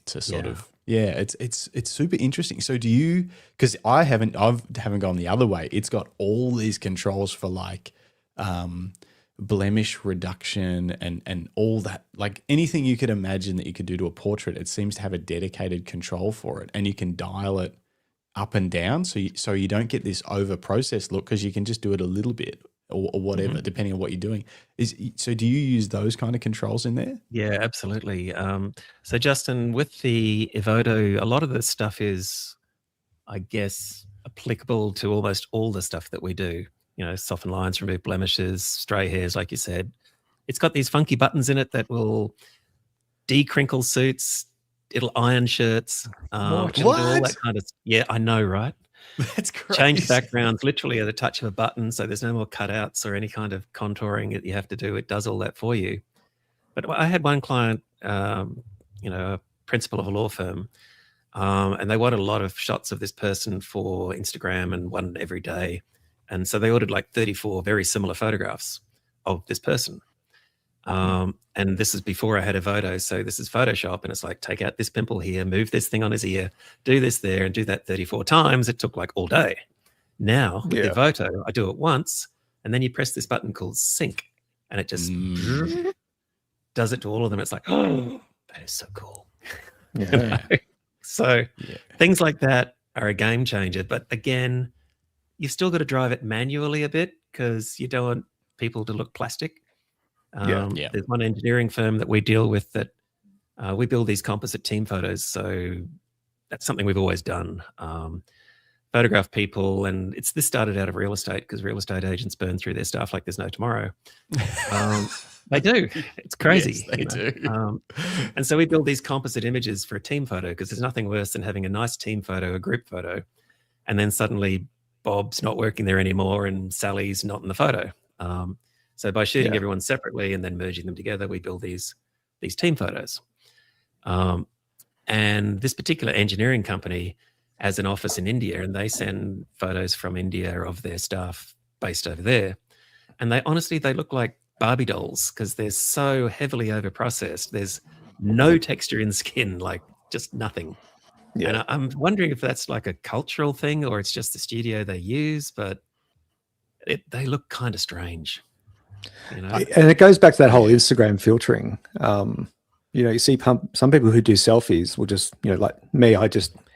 To sort of it's super interesting. So do you? Because I haven't gone the other way. It's got all these controls for like blemish reduction and all that, like anything you could imagine that you could do to a portrait. It seems to have a dedicated control for it, and you can dial it up and down so you don't get this over processed look, because you can just do it a little bit or whatever, depending on what you're doing. So do you use those kind of controls in there? Yeah, absolutely. So Justin, with the Evoto, a lot of this stuff is, I guess, applicable to almost all the stuff that we do. Soften lines, remove blemishes, stray hairs, like you said. It's got these funky buttons in it that will decrinkle suits. It'll iron shirts. It'll do all that kind of. Yeah, I know, right? That's crazy. Change backgrounds literally at the touch of a button, so there's no more cutouts or any kind of contouring that you have to do. It does all that for you. But I had one client, a principal of a law firm, and they wanted a lot of shots of this person for Instagram and one every day. And so they ordered like 34 very similar photographs of this person. And this is before I had Evoto. So this is Photoshop, and it's like, take out this pimple here, move this thing on his ear, do this there, and do that 34 times. It took like all day. Now with Evoto, I do it once, and then you press this button called sync, and it just does it to all of them. It's like, oh, that is so cool. Yeah. So things like that are a game changer. But again, you've still got to drive it manually a bit because you don't want people to look plastic. There's one engineering firm that we deal with that we build these composite team photos. So that's something we've always done. Photograph people, and this started out of real estate because real estate agents burn through their stuff like there's no tomorrow. They do. It's crazy. Yes, they do. And so we build these composite images for a team photo because there's nothing worse than having a nice team photo, a group photo, and then suddenly Bob's not working there anymore and Sally's not in the photo. So by shooting everyone separately and then merging them together, we build these team photos. And this particular engineering company has an office in India, and they send photos from India of their staff based over there. And they look like Barbie dolls because they're so heavily overprocessed. There's no texture in the skin, like just nothing. Yeah. And I'm wondering if that's like a cultural thing or it's just the studio they use, but they look kind of strange. And it goes back to that whole Instagram filtering. You see some people who do selfies will just, like me,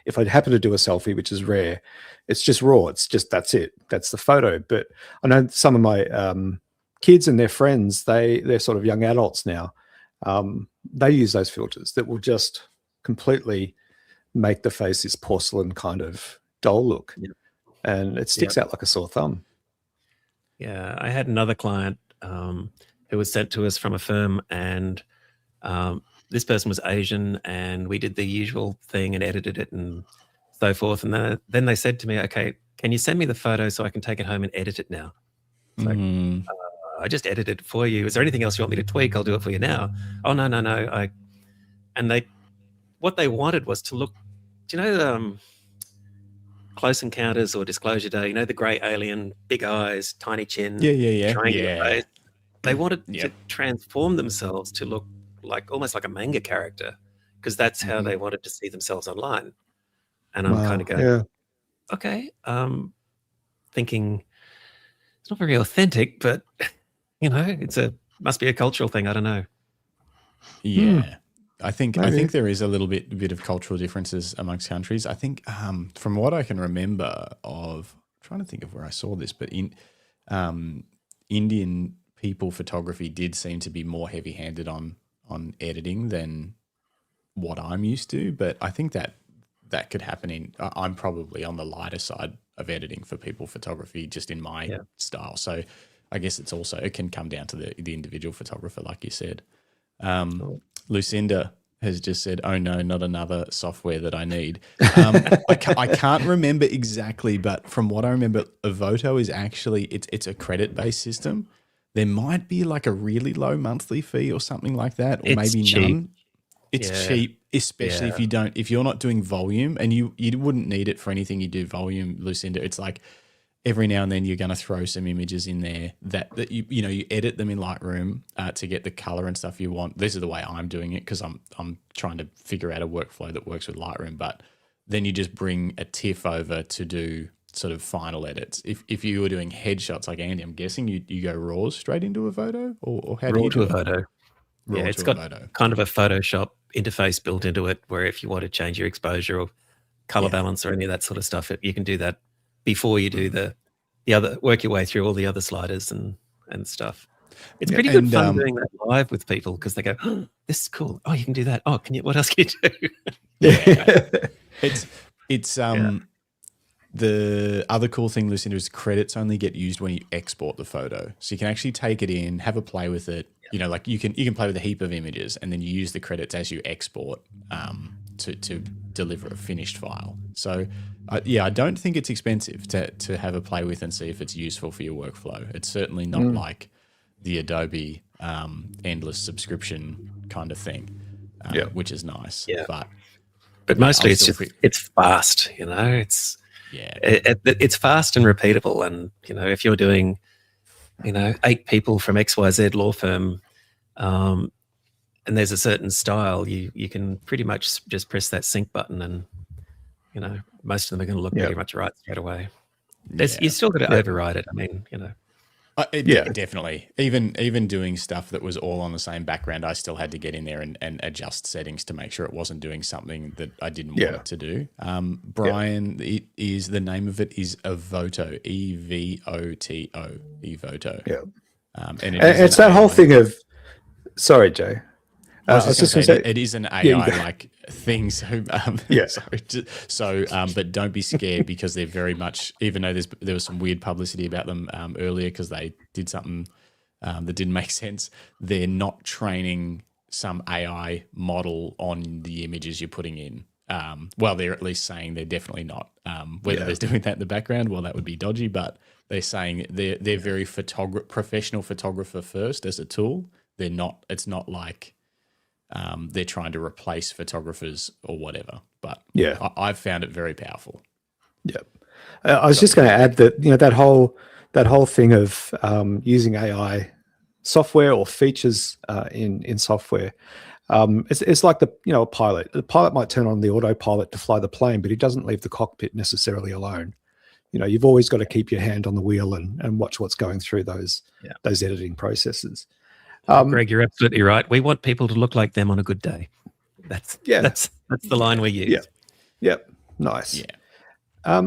if I happen to do a selfie, which is rare, it's just raw. It's just, that's it. That's the photo. But I know some of my kids and their friends, they're sort of young adults now. They use those filters that will just completely make the face this porcelain kind of doll look. Yeah. And it sticks out like a sore thumb. Yeah. I had another client who was sent to us from a firm, and this person was Asian, and we did the usual thing and edited it and so forth. And then they said to me, okay, can you send me the photo so I can take it home and edit it now? It's like, I just edited it for you. Is there anything else you want me to tweak? I'll do it for you now. Oh, no. What they wanted was to look, do you know Close Encounters or Disclosure Day, the gray alien, big eyes, tiny chin, triangular face. They wanted to transform themselves to look like almost like a manga character because that's how they wanted to see themselves online. And I'm kind of going, okay, thinking it's not very authentic, but must be a cultural thing. I don't know. Yeah. I think there is a little bit of cultural differences amongst countries. I think from what I can remember I'm trying to think of where I saw this, but in Indian people photography did seem to be more heavy-handed on editing than what I'm used to. But I think that could happen I'm probably on the lighter side of editing for people photography just in my style. So I guess it can come down to the individual photographer, like you said. Lucinda has just said, oh no, not another software that I need. I can't remember exactly, but from what I remember, Evoto is actually, it's a credit-based system. There might be like a really low monthly fee or something like that, or maybe cheap. None. It's cheap, especially if you're not doing volume, and you wouldn't need it for anything you do volume, Lucinda. It's like every now and then you're going to throw some images in there that you edit them in Lightroom to get the color and stuff you want. This is the way I'm doing it because I'm trying to figure out a workflow that works with Lightroom. But then you just bring a TIFF over to do sort of final edits. If you were doing headshots like Andy, I'm guessing you go RAWs straight into Evoto, or how do you do it? Evoto. Yeah, it's got kind of a Photoshop interface built into it where if you want to change your exposure or color balance or any of that sort of stuff, you can do that before you do the other, work your way through all the other sliders and stuff. It's pretty good fun doing that live with people because they go, oh, this is cool. Oh, you can do that. Oh, what else can you do? It's the other cool thing, Lucinda, is credits only get used when you export the photo. So you can actually take it in, have a play with it. Like you can play with a heap of images and then you use the credits as you export. to deliver a finished file. So, I don't think it's expensive to have a play with and see if it's useful for your workflow. It's certainly not like the Adobe endless subscription kind of thing, which is nice. Yeah. But mostly it's fast. It's fast and repeatable. And if you're doing 8 people from XYZ law firm, and there's a certain style, you can pretty much just press that sync button, and most of them are going to look pretty much right straight away. You still got to override it. I mean, definitely. Even doing stuff that was all on the same background, I still had to get in there and adjust settings to make sure it wasn't doing something that I didn't want it to do. Brian, the name of it is Evoto, Evoto, Evoto. Yeah. And it's that whole thing of, sorry, Jay. I was just going to say, it is an AI thing. So, but don't be scared, because they're very much, even though there was some weird publicity about them earlier because they did something that didn't make sense, they're not training some AI model on the images you're putting in. Well, they're at least saying they're definitely not. Whether they're doing that in the background, well, that would be dodgy, but they're saying they're very professional photographer first as a tool. They're not, it's not like they're trying to replace photographers or whatever. But I've found it very powerful. Yeah. I was just going to add that, that whole thing of using AI software or features in software. It's like a pilot. The pilot might turn on the autopilot to fly the plane, but he doesn't leave the cockpit necessarily alone. You've always got to keep your hand on the wheel and watch what's going through those editing processes. Greg, you're absolutely right. We want people to look like them on a good day. That's the line we use. Yep. Nice. Yeah.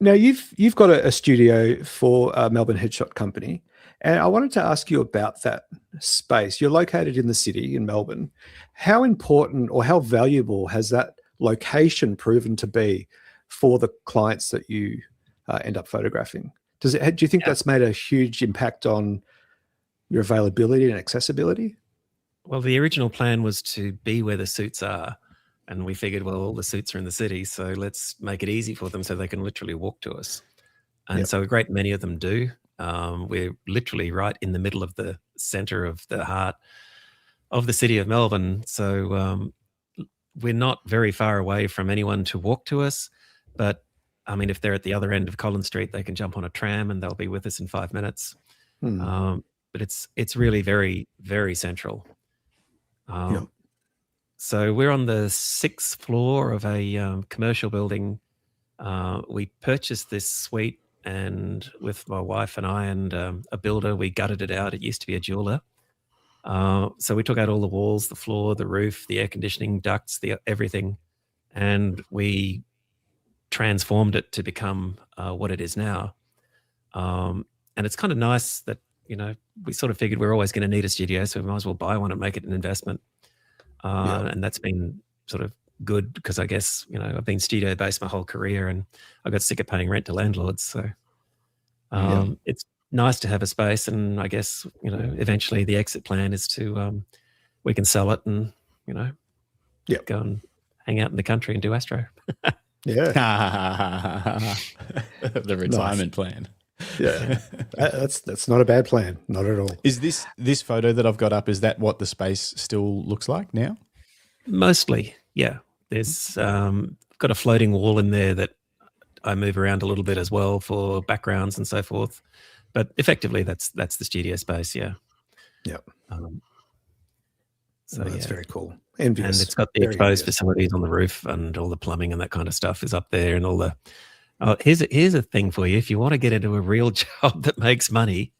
Now you've got a studio for Melbourne Headshot Company, and I wanted to ask you about that space. You're located in the city in Melbourne. How important or how valuable has that location proven to be for the clients that you end up photographing? Do you think that's made a huge impact on your availability and accessibility? Well, the original plan was to be where the suits are. And we figured, well, all the suits are in the city, so let's make it easy for them so they can literally walk to us. And so a great many of them do. We're literally right in the middle of the center of the heart of the city of Melbourne. So we're not very far away from anyone to walk to us. But I mean, if they're at the other end of Collins Street, they can jump on a tram and they'll be with us in 5 minutes. But it's really very, very central. So we're on the 6th floor of a commercial building. We purchased this suite, and with my wife and I and a builder, we gutted it out. It used to be a jeweler. So we took out all the walls, the floor, the roof, the air conditioning ducts, everything, and we transformed it to become what it is now. And it's kind of nice that, we sort of figured we're always going to need a studio, so we might as well buy one and make it an investment. And that's been sort of good because I guess, I've been studio based my whole career and I got sick of paying rent to landlords. So it's nice to have a space, and I guess, eventually the exit plan is to, we can sell it and, go and hang out in the country and do astro. The retirement plan. Yeah, that's not a bad plan, not at all. Is this photo that I've got up, is that what the space still looks like now? Mostly, yeah. There's got a floating wall in there that I move around a little bit as well for backgrounds and so forth. But effectively, that's the studio space, yeah. Yeah. So that's very cool. Envious. And it's got the exposed facilities on the roof, and all the plumbing and that kind of stuff is up there, and all the. Here's a thing for you. If you want to get into a real job that makes money,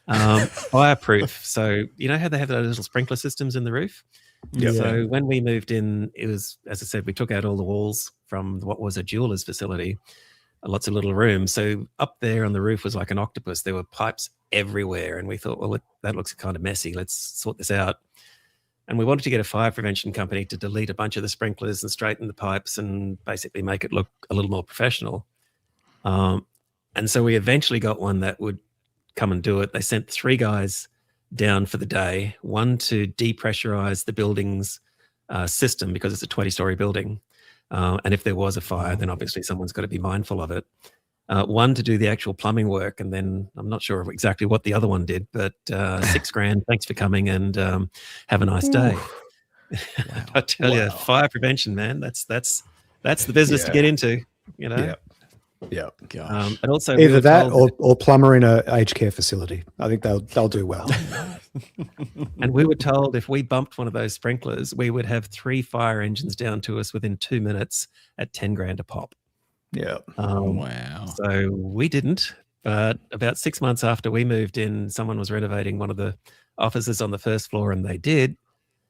fireproof. So how they have those little sprinkler systems in the roof? Yeah. So when we moved in, it was, as I said, we took out all the walls from what was a jeweler's facility, lots of little rooms. So up there on the roof was like an octopus. There were pipes everywhere. And we thought, well, that looks kind of messy. Let's sort this out. And we wanted to get a fire prevention company to delete a bunch of the sprinklers and straighten the pipes and basically make it look a little more professional. And so we eventually got one that would come and do it. They sent 3 guys down for the day, one to depressurize the buildings system because it's a 20-story building. And if there was a fire, then obviously someone's got to be mindful of it. One to do the actual plumbing work, and then I'm not sure exactly what the other one did, but $6,000. Thanks for coming, and have a nice day. Wow. I tell you, fire prevention, man, that's the business to get into. You know. Yeah. Gosh. And also Either that or plumber in a aged care facility. I think they'll do well. And we were told if we bumped one of those sprinklers, we would have 3 fire engines down to us within 2 minutes at $10,000 a pop. Yeah. Wow. So we didn't, but about 6 months after we moved in, someone was renovating one of the offices on the first floor, and they did.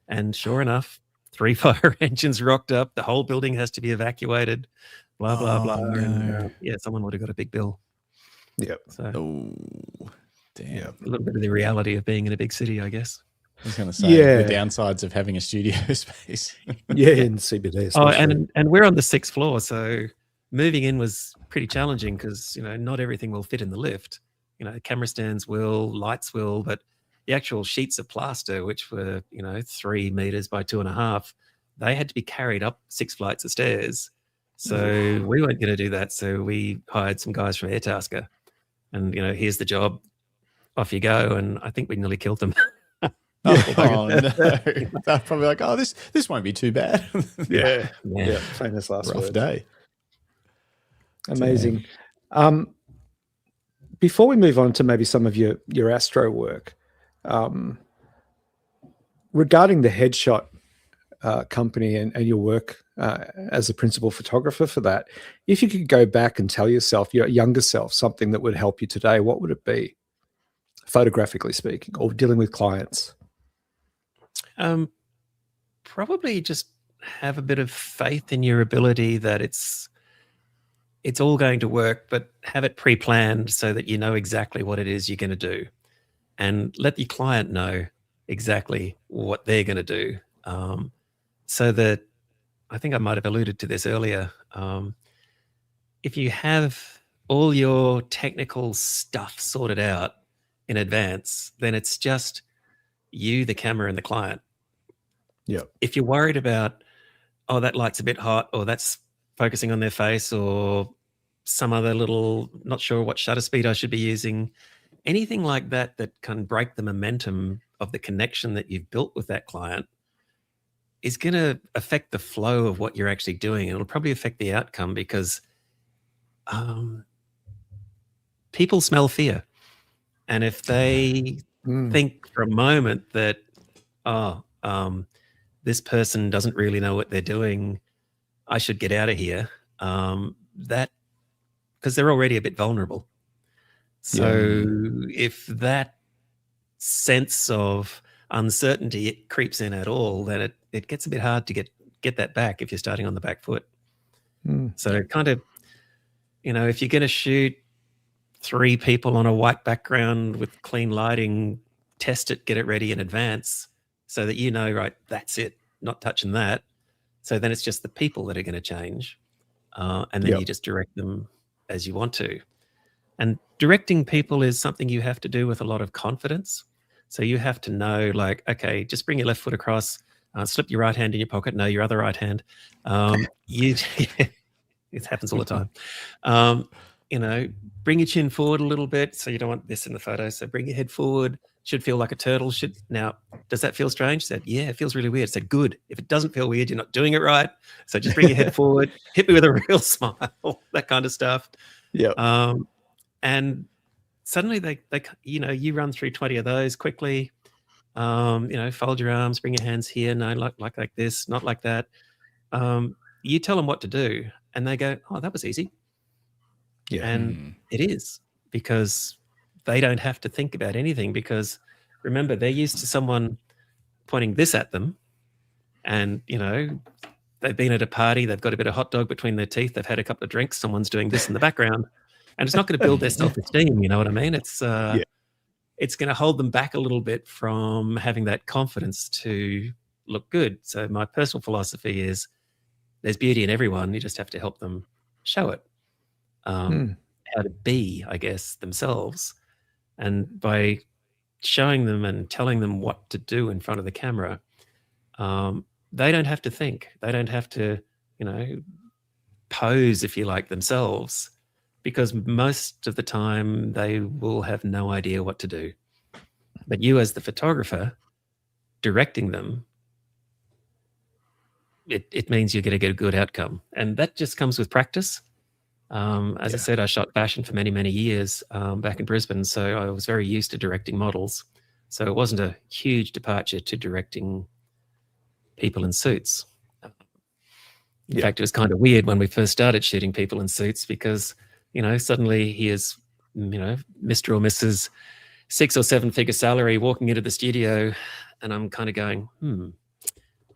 And sure enough, 3 fire engines rocked up. The whole building has to be evacuated. Blah, blah, blah. No. And, someone would have got a big bill. Yeah. So Damn. a little bit of the reality of being in a big city, I guess. I was going to say the downsides of having a studio space. In CBD. Oh, especially. and we're on the 6th floor, so moving in was pretty challenging because, not everything will fit in the lift. Camera stands will, lights will, but the actual sheets of plaster, which were, 3 meters by 2.5, they had to be carried up 6 flights of stairs. So we weren't going to do that. So we hired some guys from Airtasker, and, here's the job, off you go. And I think we nearly killed them. No. They're probably like, this won't be too bad. Yeah. Famous last Rough word. day. Amazing. Before we move on to maybe some of your astro work, regarding the Headshot Company and your work as a principal photographer for that, if you could go back and tell yourself, your younger self, something that would help you today, what would it be, photographically speaking, or dealing with clients? Probably just have a bit of faith in your ability that it's all going to work, but have it pre-planned so that you know exactly what it is you're going to do, and let your client know exactly what they're going to do. So that, I think I might have alluded to this earlier. If you have all your technical stuff sorted out in advance, then it's just you, the camera, and the client. Yeah. If you're worried about, that light's a bit hot, or that's focusing on their face, or some other little, not sure what shutter speed I should be using, anything like that can break the momentum of the connection that you've built with that client, is going to affect the flow of what you're actually doing. It'll probably affect the outcome because people smell fear. And if they think for a moment that, this person doesn't really know what they're doing, I should get out of here, because they're already a bit vulnerable. So if that sense of uncertainty it creeps in at all, then it gets a bit hard to get that back if you're starting on the back foot. So kind of, if you're going to shoot 3 people on a white background with clean lighting, test it, get it ready in advance so that right, that's it, not touching that. So then it's just the people that are going to change, and then you just direct them as you want to. And directing people is something you have to do with a lot of confidence. So you have to know, like, okay, just bring your left foot across, slip your right hand in your pocket. No, your other right hand. It happens all the time. Bring your chin forward a little bit. So you don't want this in the photo. So bring your head forward. Should feel like a turtle. Now, does that feel strange? Said, yeah, it feels really weird. Said, good. If it doesn't feel weird, you're not doing it right. So just bring your head forward. Hit me with a real smile. That kind of stuff. Yeah. And suddenly they you run through 20 of those quickly. Fold your arms, bring your hands here. No, like this, not like that. You tell them what to do, and they go, oh, that was easy. Yeah. And it is, because they don't have to think about anything, because remember, they're used to someone pointing this at them, and they've been at a party, they've got a bit of hot dog between their teeth, they've had a couple of drinks, someone's doing this in the background, and it's not going to build their self-esteem. You know what I mean? It's it's going to hold them back a little bit from having that confidence to look good. So my personal philosophy is there's beauty in everyone. You just have to help them show it, how to be, I guess, themselves. And by showing them and telling them what to do in front of the camera, they don't have to think. They don't have to, pose, if you like, themselves, because most of the time they will have no idea what to do. But you, as the photographer, directing them, it means you're going to get a good outcome. And that just comes with practice. As I said, I shot fashion for many, many years back in Brisbane, so I was very used to directing models. So it wasn't a huge departure to directing people in suits. In fact, it was kind of weird when we first started shooting people in suits because, suddenly here's, Mr. or Mrs. 6 or 7 figure salary walking into the studio, and I'm kind of going,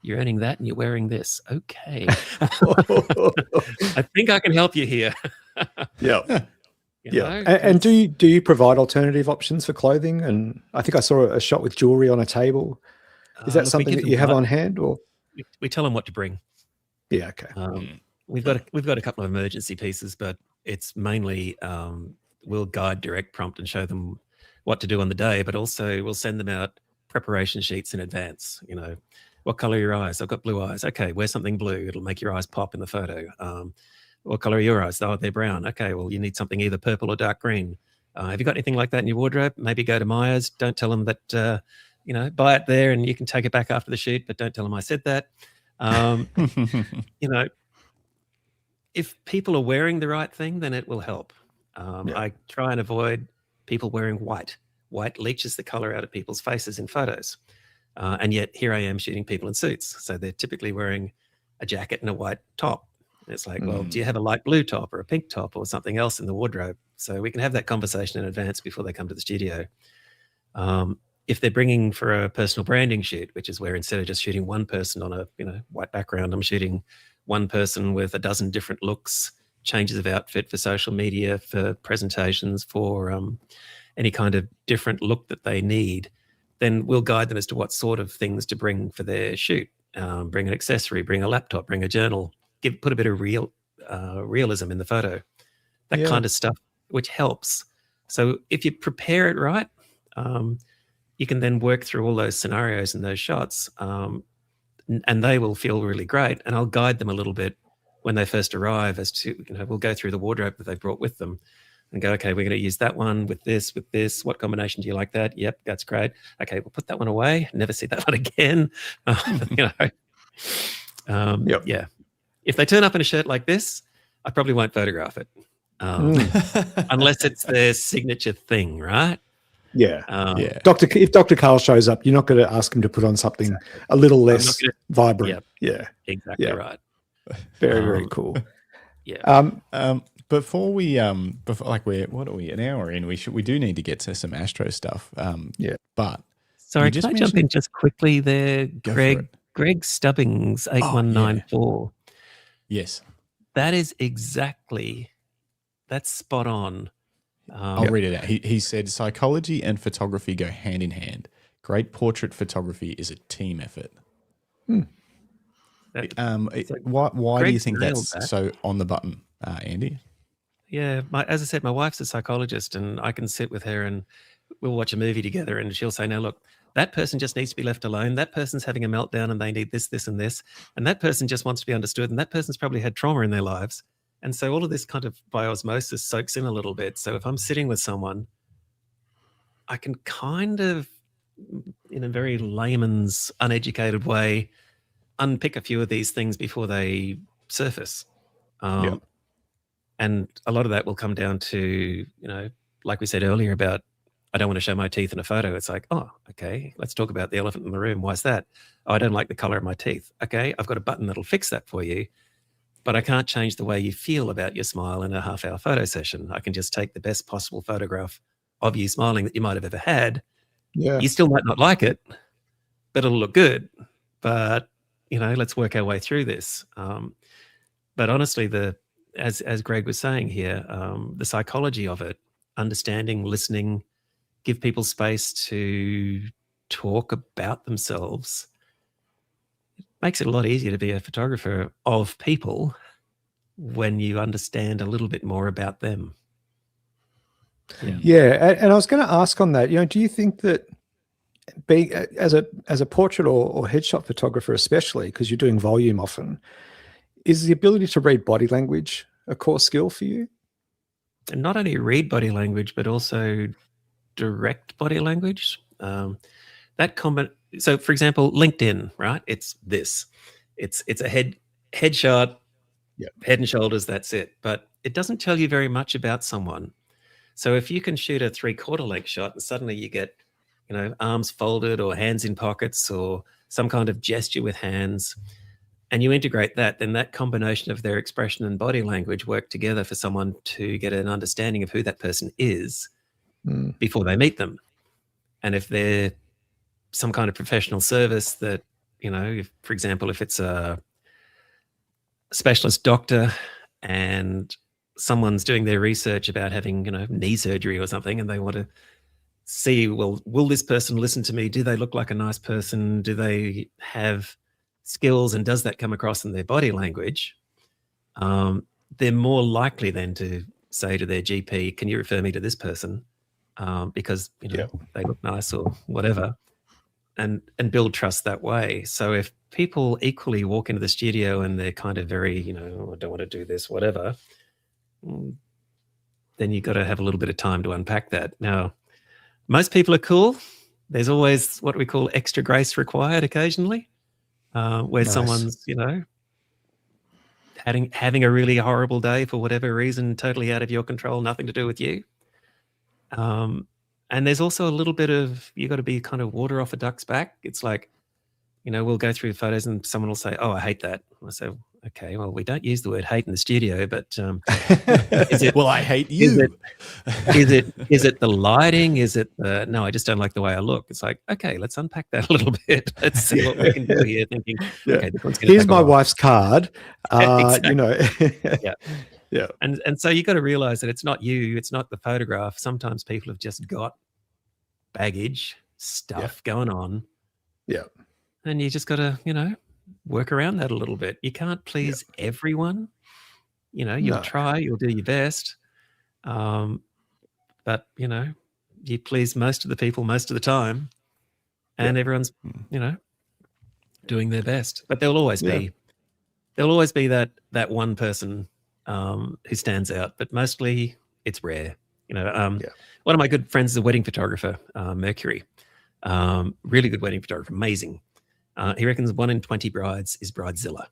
you're earning that and you're wearing this. Okay. I think I can help you here. Yeah. And do you provide alternative options for clothing? And I think I saw a shot with jewelry on a table. Is that something that you have on hand, or we tell them what to bring? Yeah. Okay. We've got a couple of emergency pieces, but it's mainly we'll guide, direct, prompt, and show them what to do on the day. But also we'll send them out preparation sheets in advance. What color are your eyes? I've got blue eyes. Okay, wear something blue. It'll make your eyes pop in the photo. What color are your eyes? Oh, they're brown. Okay, well, you need something either purple or dark green. Have you got anything like that in your wardrobe? Maybe go to Myers. Don't tell them that, buy it there and you can take it back after the shoot, but don't tell them I said that. If people are wearing the right thing, then it will help. I try and avoid people wearing white. White leaches the color out of people's faces in photos. And yet here I am shooting people in suits. So they're typically wearing a jacket and a white top. And it's like, well, do you have a light blue top or a pink top or something else in the wardrobe? So we can have that conversation in advance before they come to the studio. If they're bringing for a personal branding shoot, which is where instead of just shooting one person on a white background, I'm shooting one person with a dozen different looks, changes of outfit for social media, for presentations, for any kind of different look that they need, then we'll guide them as to what sort of things to bring for their shoot. Bring an accessory, bring a laptop, bring a journal, put a bit of realism in the photo, that kind of stuff, which helps. So if you prepare it right, you can then work through all those scenarios and those shots, and they will feel really great. And I'll guide them a little bit when they first arrive as to, we'll go through the wardrobe that they've brought with them and go, okay, we're going to use that one with this. What combination do you like that? Yep, that's great. Okay, we'll put that one away. Never see that one again. Yeah. If they turn up in a shirt like this, I probably won't photograph it unless it's their signature thing, right? Yeah. If Dr. Carl shows up, you're not going to ask him to put on something a little less vibrant. Yeah. Exactly right. Very, very cool. Yeah. Before we what are we, an hour in? We do need to get to some astro stuff. But sorry, can I jump in just quickly there, Greg? Greg Stubbings 8194. Yes. That is that's spot on. I'll read it out. He said, psychology and photography go hand in hand. Great portrait photography is a team effort. Why do you think that's so on the button, Andy? Yeah, as I said, my wife's a psychologist, and I can sit with her and we'll watch a movie together, and she'll say, "No, look, that person just needs to be left alone. That person's having a meltdown, and they need this, this, and this, and that person just wants to be understood, and that person's probably had trauma in their lives." And so all of this kind of by osmosis soaks in a little bit. So if I'm sitting with someone, I can kind of, in a very layman's, uneducated way, unpick a few of these things before they surface. And a lot of that will come down to, like we said earlier about, I don't want to show my teeth in a photo. It's like, oh, okay, let's talk about the elephant in the room. Why's that? Oh, I don't like the color of my teeth. Okay, I've got a button that'll fix that for you. But I can't change the way you feel about your smile in a half-hour photo session. I can just take the best possible photograph of you smiling that you might have ever had. Yeah. You still might not like it, but it'll look good. But, let's work our way through this. But honestly, as Greg was saying here, the psychology of it, understanding, listening, give people space to talk about themselves, makes it a lot easier to be a photographer of people when you understand a little bit more about them. Yeah. And I was going to ask on that, do you think that being as a portrait or headshot photographer, especially because you're doing volume often, is the ability to read body language a core skill for you? And not only read body language, but also direct body language. So, for example, LinkedIn, right? It's this. It's a headshot, head and shoulders. That's it. But it doesn't tell you very much about someone. So if you can shoot a 3/4 length shot and suddenly you get, arms folded or hands in pockets or some kind of gesture with hands, and you integrate that, then that combination of their expression and body language work together for someone to get an understanding of who that person is before they meet them. And if they're some kind of professional service that, for example, if it's a specialist doctor and someone's doing their research about having, knee surgery or something, and they want to see, well, will this person listen to me? Do they look like a nice person? Do they have skills? And does that come across in their body language? They're more likely then to say to their GP, can you refer me to this person? Because, they look nice or whatever, and build trust that way. So if people equally walk into the studio and they're kind of very, I don't want to do this, whatever, then you've got to have a little bit of time to unpack that. Now, most people are cool. There's always what we call extra grace required occasionally, where someone's, having a really horrible day for whatever reason, totally out of your control, nothing to do with you. And there's also a little bit of, you got to be kind of water off a duck's back. It's like, we'll go through photos and someone will say, oh, I hate that. I say, okay, well, we don't use the word hate in the studio, but is it? Well, I hate you. Is it the lighting? Is it the, no, I just don't like the way I look. It's like, okay, let's unpack that a little bit. Let's see what we can do here. Thinking, okay, this one's gonna here's take my a while. wife's card. Yeah. Yeah. And so you got to realize that it's not you, it's not the photograph. Sometimes people have just got baggage, stuff going on. Yeah. And you just got to, work around that a little bit. You can't please everyone. You'll try, you'll do your best. But, you please most of the people most of the time. And everyone's, doing their best. But there'll always be that one person who stands out, but mostly it's rare. One of my good friends is a wedding photographer, Mercury, really good wedding photographer, amazing. He reckons 1 in 20 brides is bridezilla.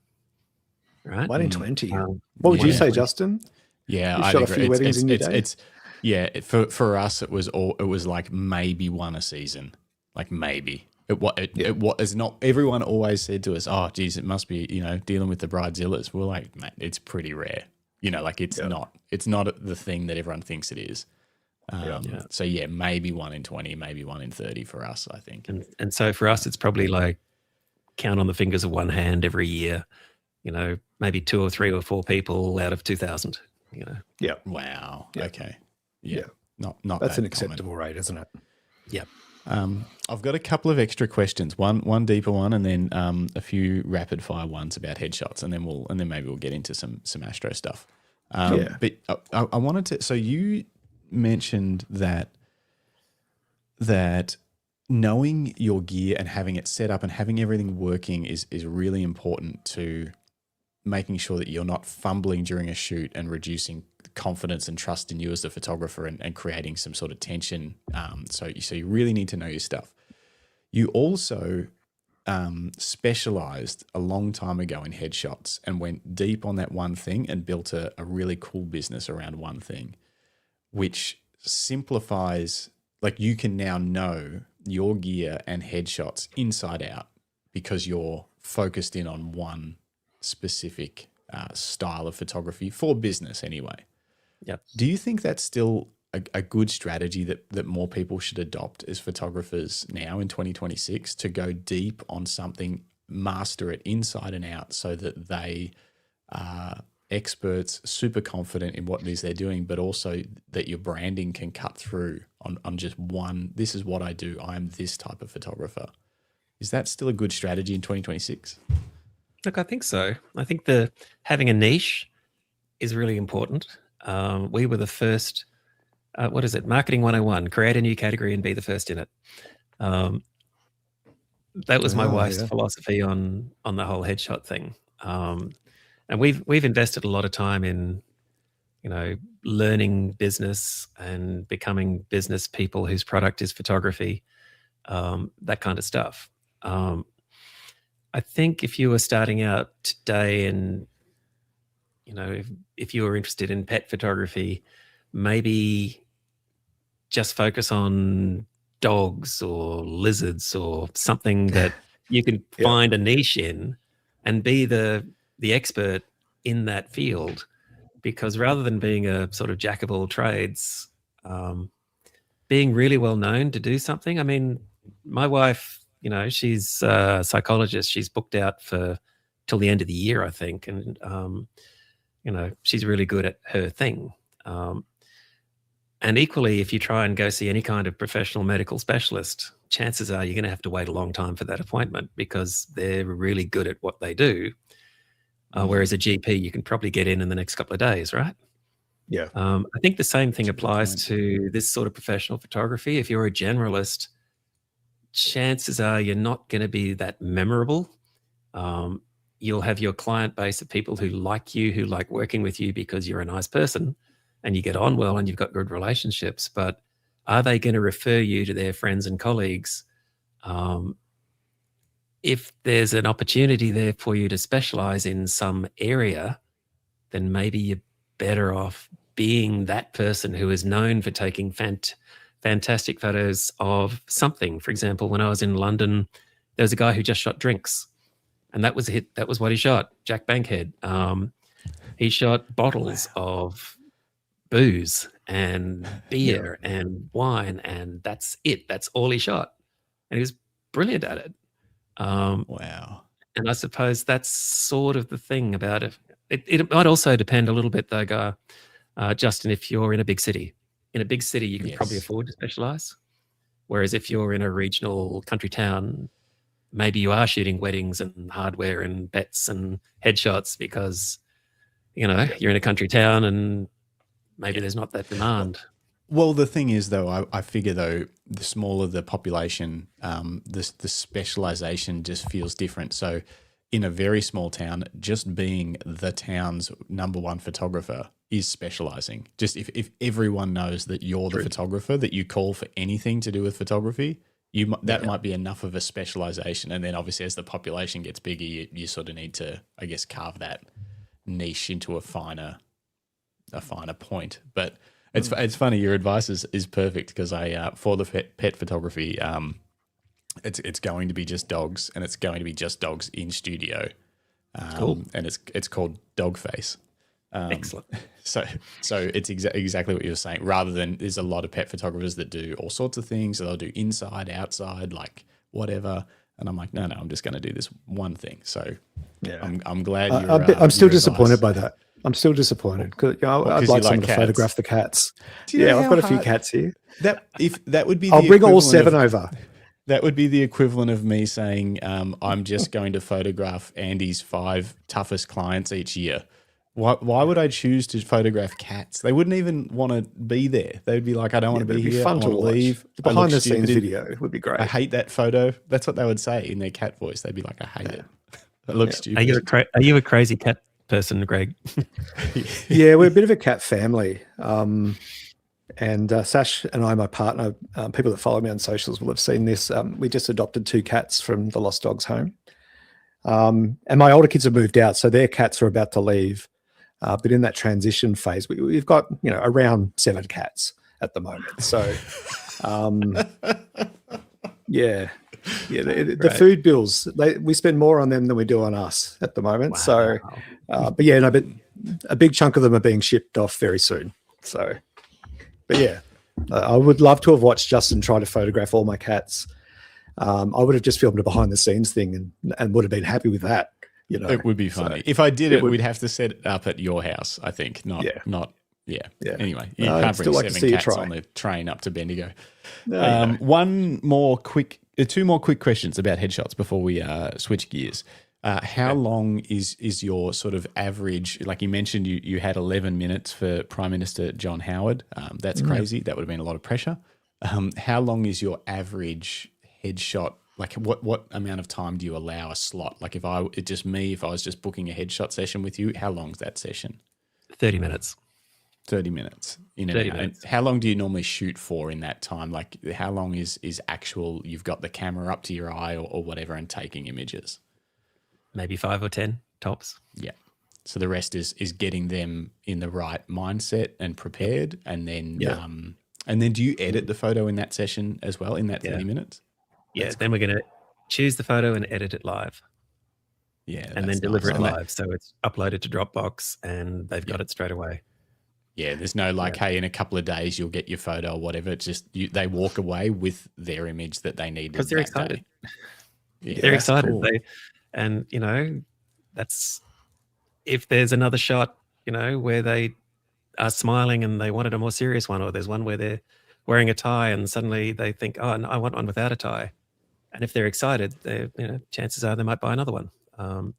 Right? 1 in 20. What would you say, Justin? Yeah, you I shot agree. a few weddings in your day. For us, it was like maybe one a season, like maybe. It was not. Everyone always said to us, "Oh, geez, it must be dealing with the bridezillas." We're like, mate, it's pretty rare. Like it's not. It's not the thing that everyone thinks it is. So maybe 1 in 20, maybe 1 in 30 for us, I think. And so for us, it's probably like count on the fingers of one hand every year. Maybe 2 or 3 or 4 people out of 2,000. Yeah. Wow. Yeah. Okay. Yeah. Not That's that an acceptable rate, isn't it? Yeah. I've got a couple of extra questions. One deeper one, and then a few rapid fire ones about headshots, and then maybe we'll get into some astro stuff. But I wanted to. So you mentioned that knowing your gear and having it set up and having everything working is really important to making sure that you're not fumbling during a shoot and reducing confidence and trust in you as the photographer and creating some sort of tension. So you really need to know your stuff. You also specialized a long time ago in headshots and went deep on that one thing and built a really cool business around one thing, which simplifies, like you can now know your gear and headshots inside out because you're focused in on one specific style of photography for business anyway. Yep. Do you think that's still a good strategy that more people should adopt as photographers now in 2026 to go deep on something, master it inside and out so that they are experts, super confident in what it is they're doing, but also that your branding can cut through on just one, this is what I do, I am this type of photographer. Is that still a good strategy in 2026? Look, I think so. I think having a niche is really important. We were the first, Marketing 101, create a new category and be the first in it. That was my Oh, wife's yeah. philosophy on the whole headshot thing. And we've invested a lot of time in, learning business and becoming business people whose product is photography, that kind of stuff. I think if you were starting out today and, if you were interested in pet photography, maybe just focus on dogs or lizards or something that you can Yeah. find a niche in and be the expert in that field. Because rather than being a sort of jack of all trades, being really well known to do something. I mean, my wife, she's a psychologist. She's booked out till the end of the year, I think. And, she's really good at her thing. And equally, if you try and go see any kind of professional medical specialist, chances are you're going to have to wait a long time for that appointment because they're really good at what they do. Whereas a GP, you can probably get in the next couple of days, right? Yeah. I think the same thing applies point. to this sort of professional photography. If you're a generalist, chances are you're not going to be that memorable. You'll have your client base of people who like you, who like working with you because you're a nice person and you get on well and you've got good relationships. But are they going to refer you to their friends and colleagues? If there's an opportunity there for you to specialize in some area, then maybe you're better off being that person who is known for taking fantastic photos of something. For example, when I was in London, there was a guy who just shot drinks, and that was a hit. That was what he shot, Jack Bankhead. He shot bottles of booze and beer and wine, and that's it. That's all he shot, and he was brilliant at it. Wow. And I suppose that's sort of the thing about it. It might also depend a little bit, though, Justin, if you're in a big city. In a big city, you can probably afford to specialize. Whereas if you're in a regional country town, maybe you are shooting weddings and hardware and bets and headshots because, you're in a country town and maybe there's not that demand. Well, the thing is, though, I figure, though, the smaller the population, the specialization just feels different. So in a very small town, just being the town's number one photographer is specializing. Just if everyone knows that you're the photographer, that you call for anything to do with photography, that might be enough of a specialization. And then obviously as the population gets bigger, you sort of need to, I guess, carve that niche into a finer point. But it's funny. Your advice is perfect because for the pet photography, it's going to be just dogs, and it's going to be just dogs in studio. Cool. And it's called Dog Face. Excellent. So it's exactly what you were saying. Rather than there's a lot of pet photographers that do all sorts of things. So they'll do inside, outside, like whatever. And I'm like, no, I'm just going to do this one thing. So I'm glad I'm still disappointed by that. I'm still disappointed because I'd like someone to photograph the cats. I've got a few cats here. That would be. I'll bring all 7 over. That would be the equivalent of me saying, I'm just going to photograph Andy's 5 toughest clients each year. Why would I choose to photograph cats? They wouldn't even want to be there. They'd be like, I don't want to be here. Fun I want to leave. The behind the scenes video would be great. I hate that photo. That's what they would say in their cat voice. They'd be like, I hate it. It looks stupid. Are you a crazy cat person, Greg? Yeah, we're a bit of a cat family. And Sash and I, my partner, people that follow me on socials will have seen this. We just adopted 2 cats from the Lost Dogs home. And my older kids have moved out, so their cats are about to leave. But in that transition phase, we've got, around 7 cats at the moment. So, the food bills, we spend more on them than we do on us at the moment. Wow. So, but a big chunk of them are being shipped off very soon. So, but I would love to have watched Justin try to photograph all my cats. I would have just filmed a behind the scenes thing and would have been happy with that. It would be funny. So, if I did it, we'd have to set it up at your house, I think. Anyway, you can't bring 7 cats on the train up to Bendigo. Two more quick questions about headshots before we switch gears. How long is your sort of average? Like you mentioned, you had 11 minutes for Prime Minister John Howard. That's crazy. That would have been a lot of pressure. How long is your average headshot like what amount of time do you allow a slot? Like if I was just booking a headshot session with you, how long's that session? 30 minutes. 30 minutes. 30 minutes. And how long do you normally shoot for in that time? Like how long is actual, you've got the camera up to your eye or whatever and taking images? Maybe 5 or 10 tops. Yeah. So the rest is getting them in the right mindset and prepared. And then, do you edit the photo in that session as well in that 30 minutes? Yeah. Then we're going to choose the photo and edit it live. Yeah. And then deliver it live. So it's uploaded to Dropbox and they've got it straight away. Yeah. There's no hey, in a couple of days, you'll get your photo or whatever. It's just they walk away with their image that they need. Because they're excited. Yeah, they're excited. Cool. And, that's if there's another shot, where they are smiling and they wanted a more serious one, or there's one where they're wearing a tie and suddenly they think, oh, no, I want one without a tie. And if they're excited, chances are they might buy another one. And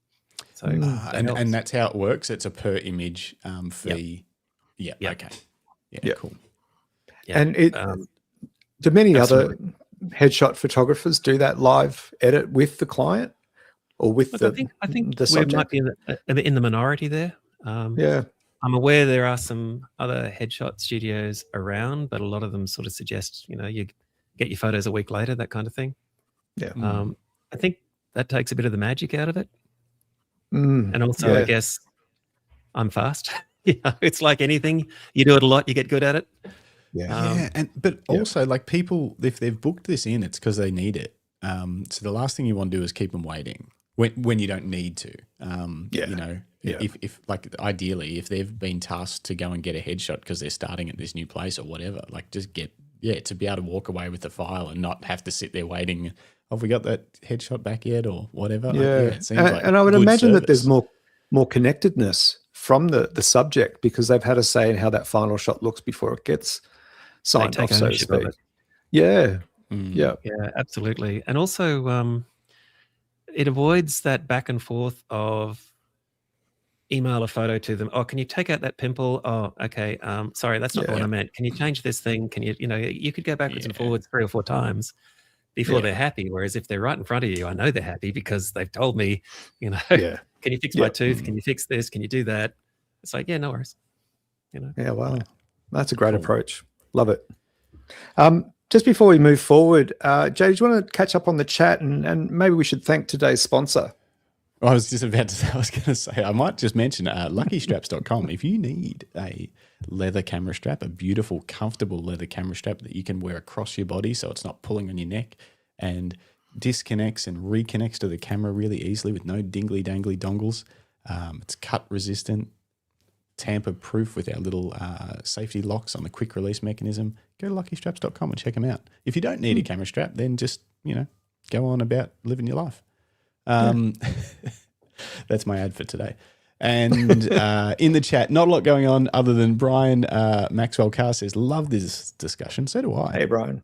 that's how it works. It's a per image fee. Yep. Yeah. Okay. Yeah. Cool. Yeah. And do many absolutely. other headshot photographers do that live edit with the client or with I think the we subject? might be in the minority there. I'm aware there are some other headshot studios around, but a lot of them sort of suggest, you get your photos a week later, that kind of thing. Yeah. I think that takes a bit of the magic out of it. And also, I guess I'm fast. It's like anything. You do it a lot, you get good at it. But also like people, if they've booked this in, it's because they need it. So the last thing you want to do is keep them waiting when you don't need to. If like ideally, if they've been tasked to go and get a headshot because they're starting at this new place or whatever, like just to be able to walk away with the file and not have to sit there waiting. Have we got that headshot back yet or whatever? It seems like and I would imagine that there's service. more connectedness from the subject because they've had a say in how that final shot looks before it gets signed off, so to speak. Yeah, absolutely. And also, it avoids that back and forth of email a photo to them. Oh, can you take out that pimple? Oh, okay. Sorry, that's not the one I meant. Can you change this thing? Can you, you could go backwards and forwards 3 or 4 times before they're happy. Whereas if they're right in front of you, I know they're happy because they've told me, can you fix my tooth? Can you fix this? Can you do that? It's like, no worries. Yeah, wow. That's a great approach. Love it. Just before we move forward, Jay, do you want to catch up on the chat and maybe we should thank today's sponsor? I was going to say, I might just mention luckystraps.com. If you need a leather camera strap, a beautiful, comfortable leather camera strap that you can wear across your body so it's not pulling on your neck and disconnects and reconnects to the camera really easily with no dingly dangly dongles. It's cut resistant, tamper proof with our little safety locks on the quick release mechanism. Go to luckystraps.com and check them out. If you don't need a camera strap, then just, go on about living your life. That's my ad for today. And in the chat, not a lot going on other than Brian Maxwell Carr says, love this discussion. So do I. Hey, Brian.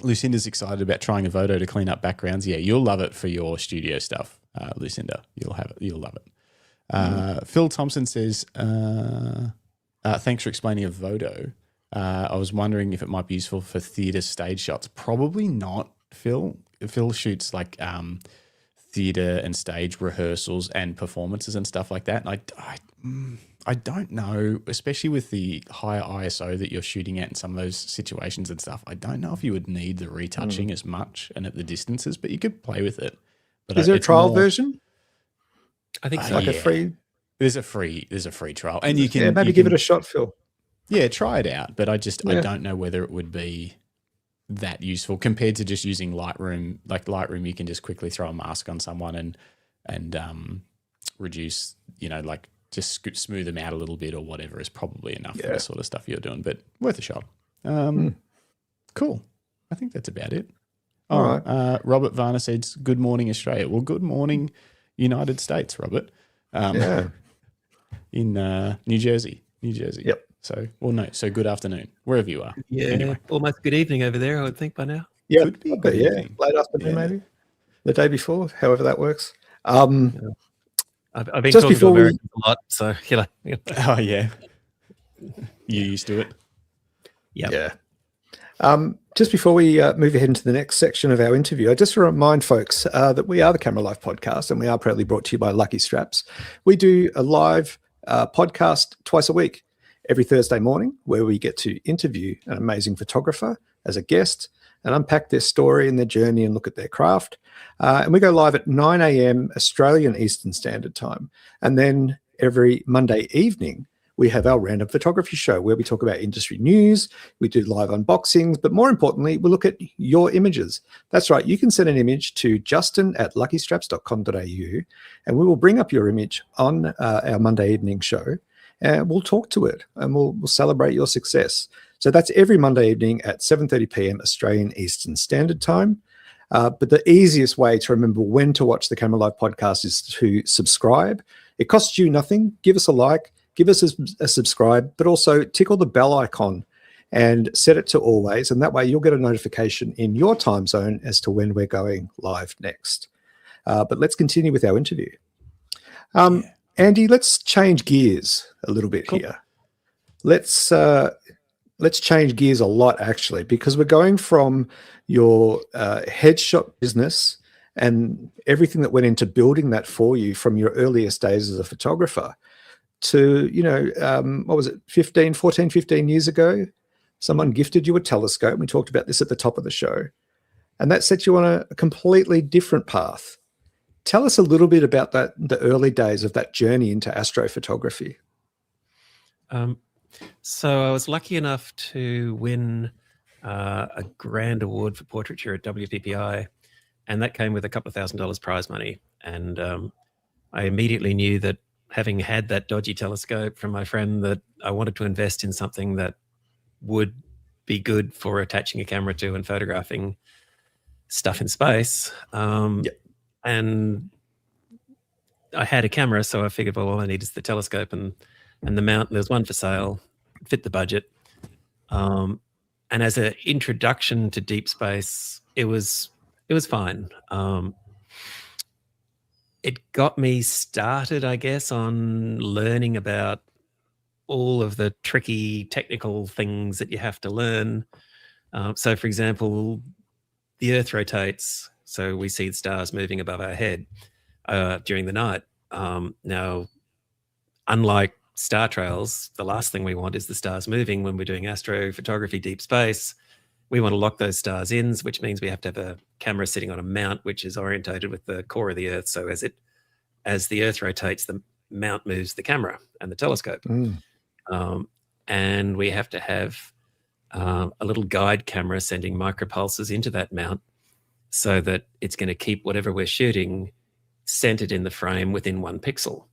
Lucinda's excited about trying Evoto to clean up backgrounds. Yeah, you'll love it for your studio stuff, Lucinda. You'll have it. You'll love it. Phil Thompson says, thanks for explaining Evoto. I was wondering if it might be useful for theatre stage shots. Probably not, Phil. Phil shoots like theatre and stage rehearsals and performances and stuff like that. And I don't know, especially with the higher ISO that you're shooting at in some of those situations and stuff, I don't know if you would need the retouching as much and at the distances, but you could play with it. But is there a trial version? I think so. Like a free? There's a free trial. And you can maybe give it a shot, Phil. Yeah, try it out. But I don't know whether it would be that useful compared to just using Lightroom. Like Lightroom, you can just quickly throw a mask on someone and reduce, just smooth them out a little bit or whatever is probably enough for the sort of stuff you're doing, but worth a shot. Cool. I think that's about it. All right. Robert Varner says, good morning, Australia. Well, good morning, United States, Robert. In New Jersey. Yep. So, so good afternoon, wherever you are. Yeah, anyway. Almost good evening over there, I would think by now. Yeah, could be good evening. Late afternoon maybe, the day before, however that works. I've been just talking to Americans a lot, so Oh yeah, you used to it. Yep. Yeah. Just before we move ahead into the next section of our interview, I just remind folks that we are the Camera Life podcast, and we are proudly brought to you by Lucky Straps. We do a live podcast twice a week, every Thursday morning, where we get to interview an amazing photographer as a guest and unpack their story and their journey and look at their craft. And we go live at 9 a.m. Australian Eastern Standard Time. And then every Monday evening, we have our random photography show where we talk about industry news, we do live unboxings, but more importantly, we look at your images. That's right, you can send an image to justin@luckystraps.com.au and we will bring up your image on our Monday evening show and we'll talk to it and we'll celebrate your success. So that's every Monday evening at 7:30 p.m. Australian Eastern Standard Time. But the easiest way to remember when to watch the Camera Live podcast is to subscribe. It costs you nothing. Give us a like, give us a subscribe, but also tickle the bell icon and set it to always. And that way you'll get a notification in your time zone as to when we're going live next. But let's continue with our interview. Andy, let's change gears a little bit here. Let's change gears a lot, actually, because we're going from your headshot business and everything that went into building that for you from your earliest days as a photographer to, what was it, 15 years ago, someone gifted you a telescope. We talked about this at the top of the show. And that set you on a completely different path. Tell us a little bit about that, the early days of that journey into astrophotography. So I was lucky enough to win a grand award for portraiture at WPPI, and that came with a couple of $1,000 prize money. And I immediately knew that having had that dodgy telescope from my friend, that I wanted to invest in something that would be good for attaching a camera to and photographing stuff in space. And I had a camera, so I figured, well, all I need is the telescope and the mount. There's one for sale, fit the budget. And as an introduction to deep space, it was fine. It got me started, I guess, on learning about all of the tricky technical things that you have to learn. So, for example, the Earth rotates, so we see the stars moving above our head during the night. Now, unlike star trails, the last thing we want is the stars moving when we're doing astrophotography deep space. We want to lock those stars in, which means we have to have a camera sitting on a mount which is orientated with the core of the Earth. So as the Earth rotates, the mount moves the camera and the telescope. And we have to have a little guide camera sending micropulses into that mount so that it's going to keep whatever we're shooting centered in the frame within 1 pixel.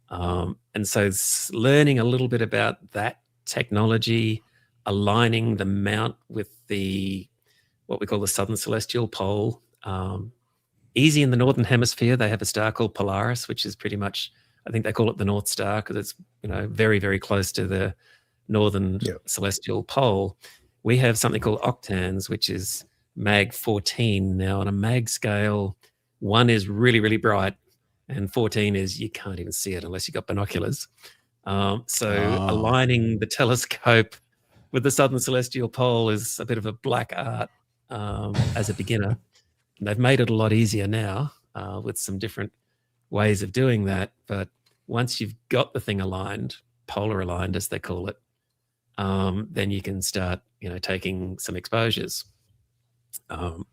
And so learning a little bit about that technology, aligning the mount with what we call the southern celestial pole. Easy in the northern hemisphere, they have a star called Polaris, which is pretty much, I think they call it the North Star because it's very, very close to the northern celestial pole. We have something called octans, which is mag 14. Now on a mag scale, 1 is really, really bright, and 14 is you can't even see it unless you've got binoculars. Aligning the telescope with the southern celestial pole is a bit of a black art as a beginner. And they've made it a lot easier now with some different ways of doing that. But once you've got the thing aligned, polar aligned as they call it, then you can start, taking some exposures. So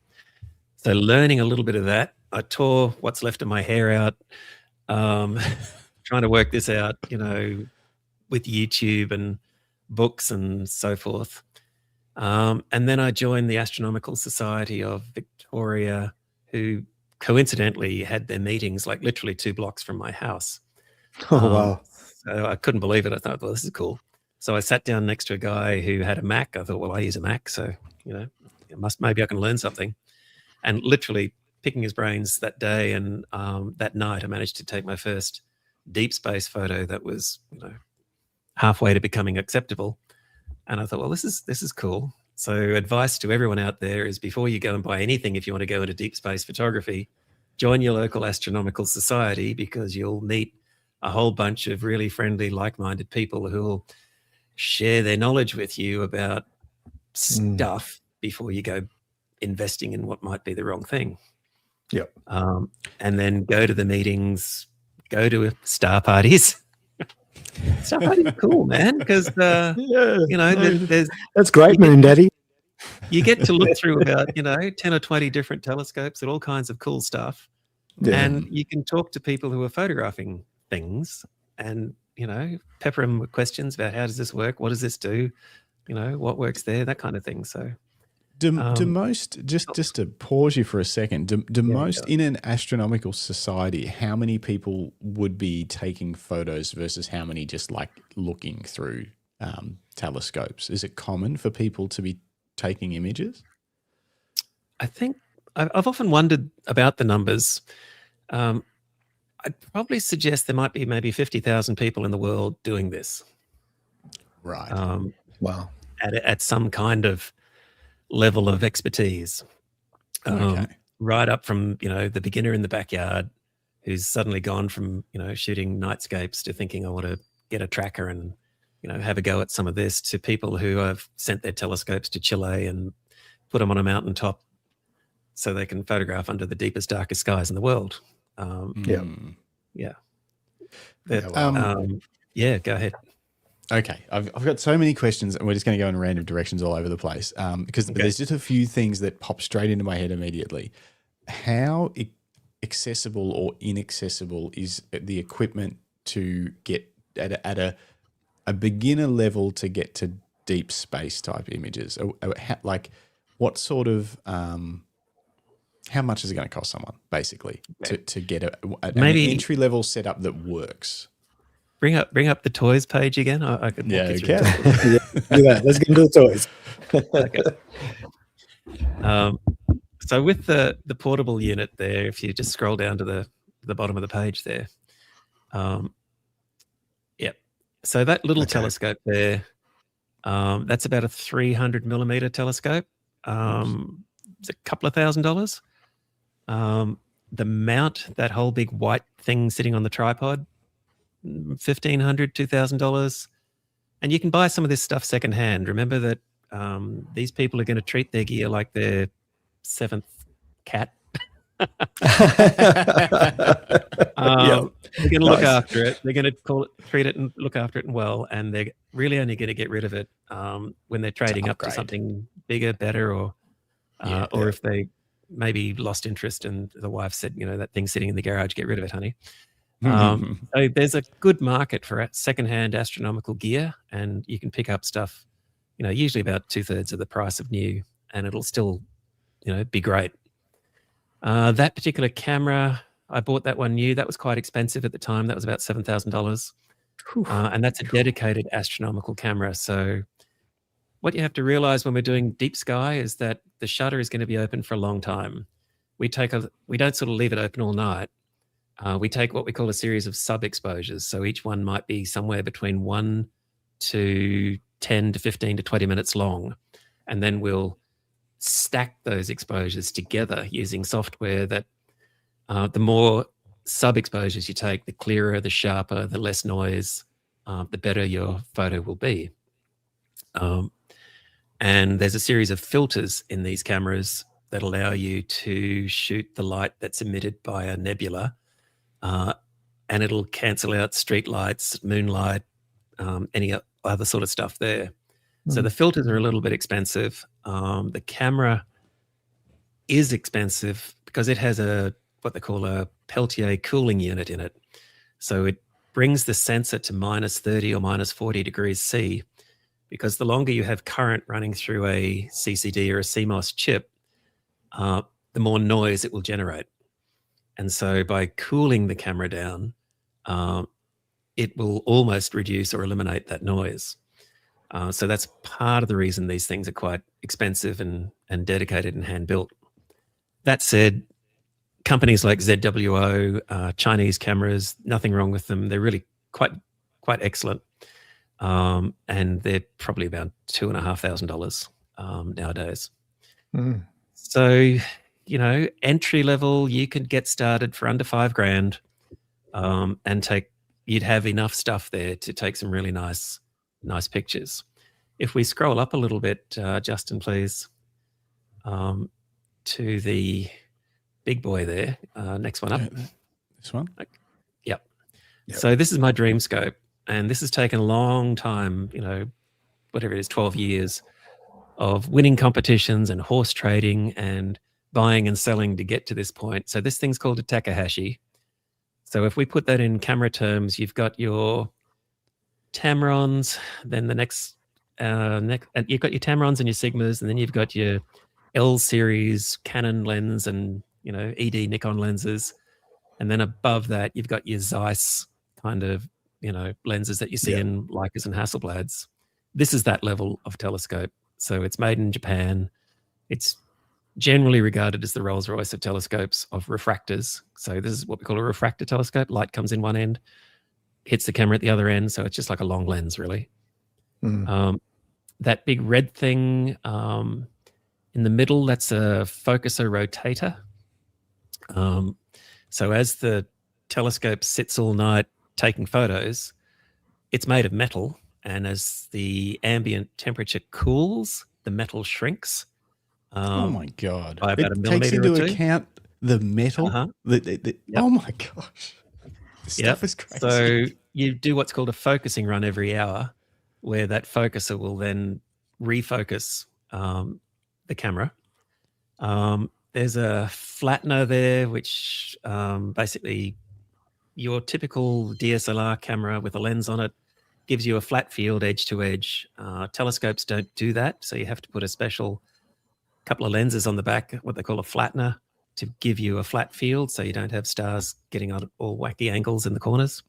learning a little bit of that. I tore what's left of my hair out, trying to work this out, with YouTube and books and so forth. And then I joined the Astronomical Society of Victoria, who coincidentally had their meetings like literally 2 blocks from my house. Oh, wow. So I couldn't believe it. I thought, well, this is cool. So I sat down next to a guy who had a Mac. I thought, well, I use a Mac, so, maybe I can learn something. And literally picking his brains that day and that night, I managed to take my first deep space photo that was, halfway to becoming acceptable. And I thought, well, this is cool. So advice to everyone out there is before you go and buy anything, if you want to go into deep space photography, join your local astronomical society because you'll meet a whole bunch of really friendly, like-minded people who will share their knowledge with you about stuff before you go investing in what might be the wrong thing. Yep. And then go to the meetings, go to star parties. Star parties are cool, man, because that's great, Moon Daddy. You get to look through about 10 or 20 different telescopes and all kinds of cool stuff, and you can talk to people who are photographing things, and pepper them with questions about how does this work, what does this do, what works there, that kind of thing. So. Do most, just to pause you for a second, do most in an astronomical society, how many people would be taking photos versus how many just like looking through telescopes? Is it common for people to be taking images? I think I've often wondered about the numbers. I'd probably suggest there might be maybe 50,000 people in the world doing this. Right. Wow. At some kind of level of expertise, right up from the beginner in the backyard who's suddenly gone from shooting nightscapes to thinking I want to get a tracker and have a go at some of this, to people who have sent their telescopes to Chile and put them on a mountaintop so they can photograph under the deepest, darkest skies in the world. Go ahead. Okay, I've got so many questions, and we're just going to go in random directions all over the place because there's just a few things that pop straight into my head immediately. How accessible or inaccessible is the equipment to get at a beginner level to get to deep space type images? Like, what sort of how much is it going to cost someone basically to get an entry level setup that works? Bring up the toys page again. I could walk you through it. Let's get into the toys. Okay. So with the portable unit there, if you just scroll down to the bottom of the page there, so that little telescope there, that's about a 300 millimeter telescope. It's a couple of $1,000s. The mount, that whole big white thing sitting on the tripod, $1,500, $2,000, and you can buy some of this stuff secondhand. Remember that these people are going to treat their gear like their seventh cat. They're going to look after it. They're going to treat it and look after it well, and they're really only going to get rid of it when they're trading up to something bigger, better, or if they maybe lost interest and the wife said, that thing's sitting in the garage, get rid of it, honey. So there's a good market for secondhand astronomical gear, and you can pick up stuff, usually about 2/3 of the price of new, and it'll still, be great. That particular camera, I bought that one new. That was quite expensive at the time. That was about $7,000. And that's a dedicated astronomical camera. So what you have to realize when we're doing deep sky is that the shutter is going to be open for a long time. We don't sort of leave it open all night. We take what we call a series of sub-exposures. So each one might be somewhere between 1 to 10 to 15 to 20 minutes long. And then we'll stack those exposures together using software that the more sub-exposures you take, the clearer, the sharper, the less noise, the better your photo will be. And there's a series of filters in these cameras that allow you to shoot the light that's emitted by a nebula, and it'll cancel out street lights, moonlight, any other sort of stuff there. So the filters are a little bit expensive. The camera is expensive because it has what they call a Peltier cooling unit in it. So it brings the sensor to -30 or -40 degrees C, because the longer you have current running through a CCD or a CMOS chip, the more noise it will generate. And so by cooling the camera down, it will almost reduce or eliminate that noise. So that's part of the reason these things are quite expensive and dedicated and hand-built. That said, companies like ZWO, Chinese cameras, nothing wrong with them. They're really quite excellent. And they're probably about $2,500 nowadays. So, entry level, you could get started for under $5,000 and you'd have enough stuff there to take some really nice pictures. if we scroll up a little bit, Justin, please, to the big boy there, next one up. This one? Yep. Yep. So this is my dream scope, and this has taken a long time, whatever it is, 12 years of winning competitions and horse trading and buying and selling to get to this point. So this thing's called a Takahashi. So if we put that in camera terms, you've got your Tamrons, then the next, and you've got your Tamrons and your Sigmas, and then you've got your L series Canon lens and, ED Nikon lenses. And then above that, you've got your Zeiss kind of, lenses that you see in Leicas and Hasselblads. This is that level of telescope. So it's made in Japan. It's generally regarded as the Rolls-Royce of telescopes, of refractors. So this is what we call a refractor telescope. Light comes in one end, hits the camera at the other end. So it's just like a long lens, really. That big red thing in the middle, that's a focuser rotator. So as the telescope sits all night taking photos, it's made of metal. And as the ambient temperature cools, the metal shrinks. Oh my God. By about it a millimeter takes into or two. account the metal. Yep. Oh my gosh. This stuff is crazy. So you do what's called a focusing run every hour, where that focuser will then refocus the camera. There's a flattener there, which basically your typical DSLR camera with a lens on it gives you a flat field edge to edge. Telescopes don't do that. So you have to put a special couple of lenses on the back, what they call a flattener, to give you a flat field so you don't have stars getting on all wacky angles in the corners.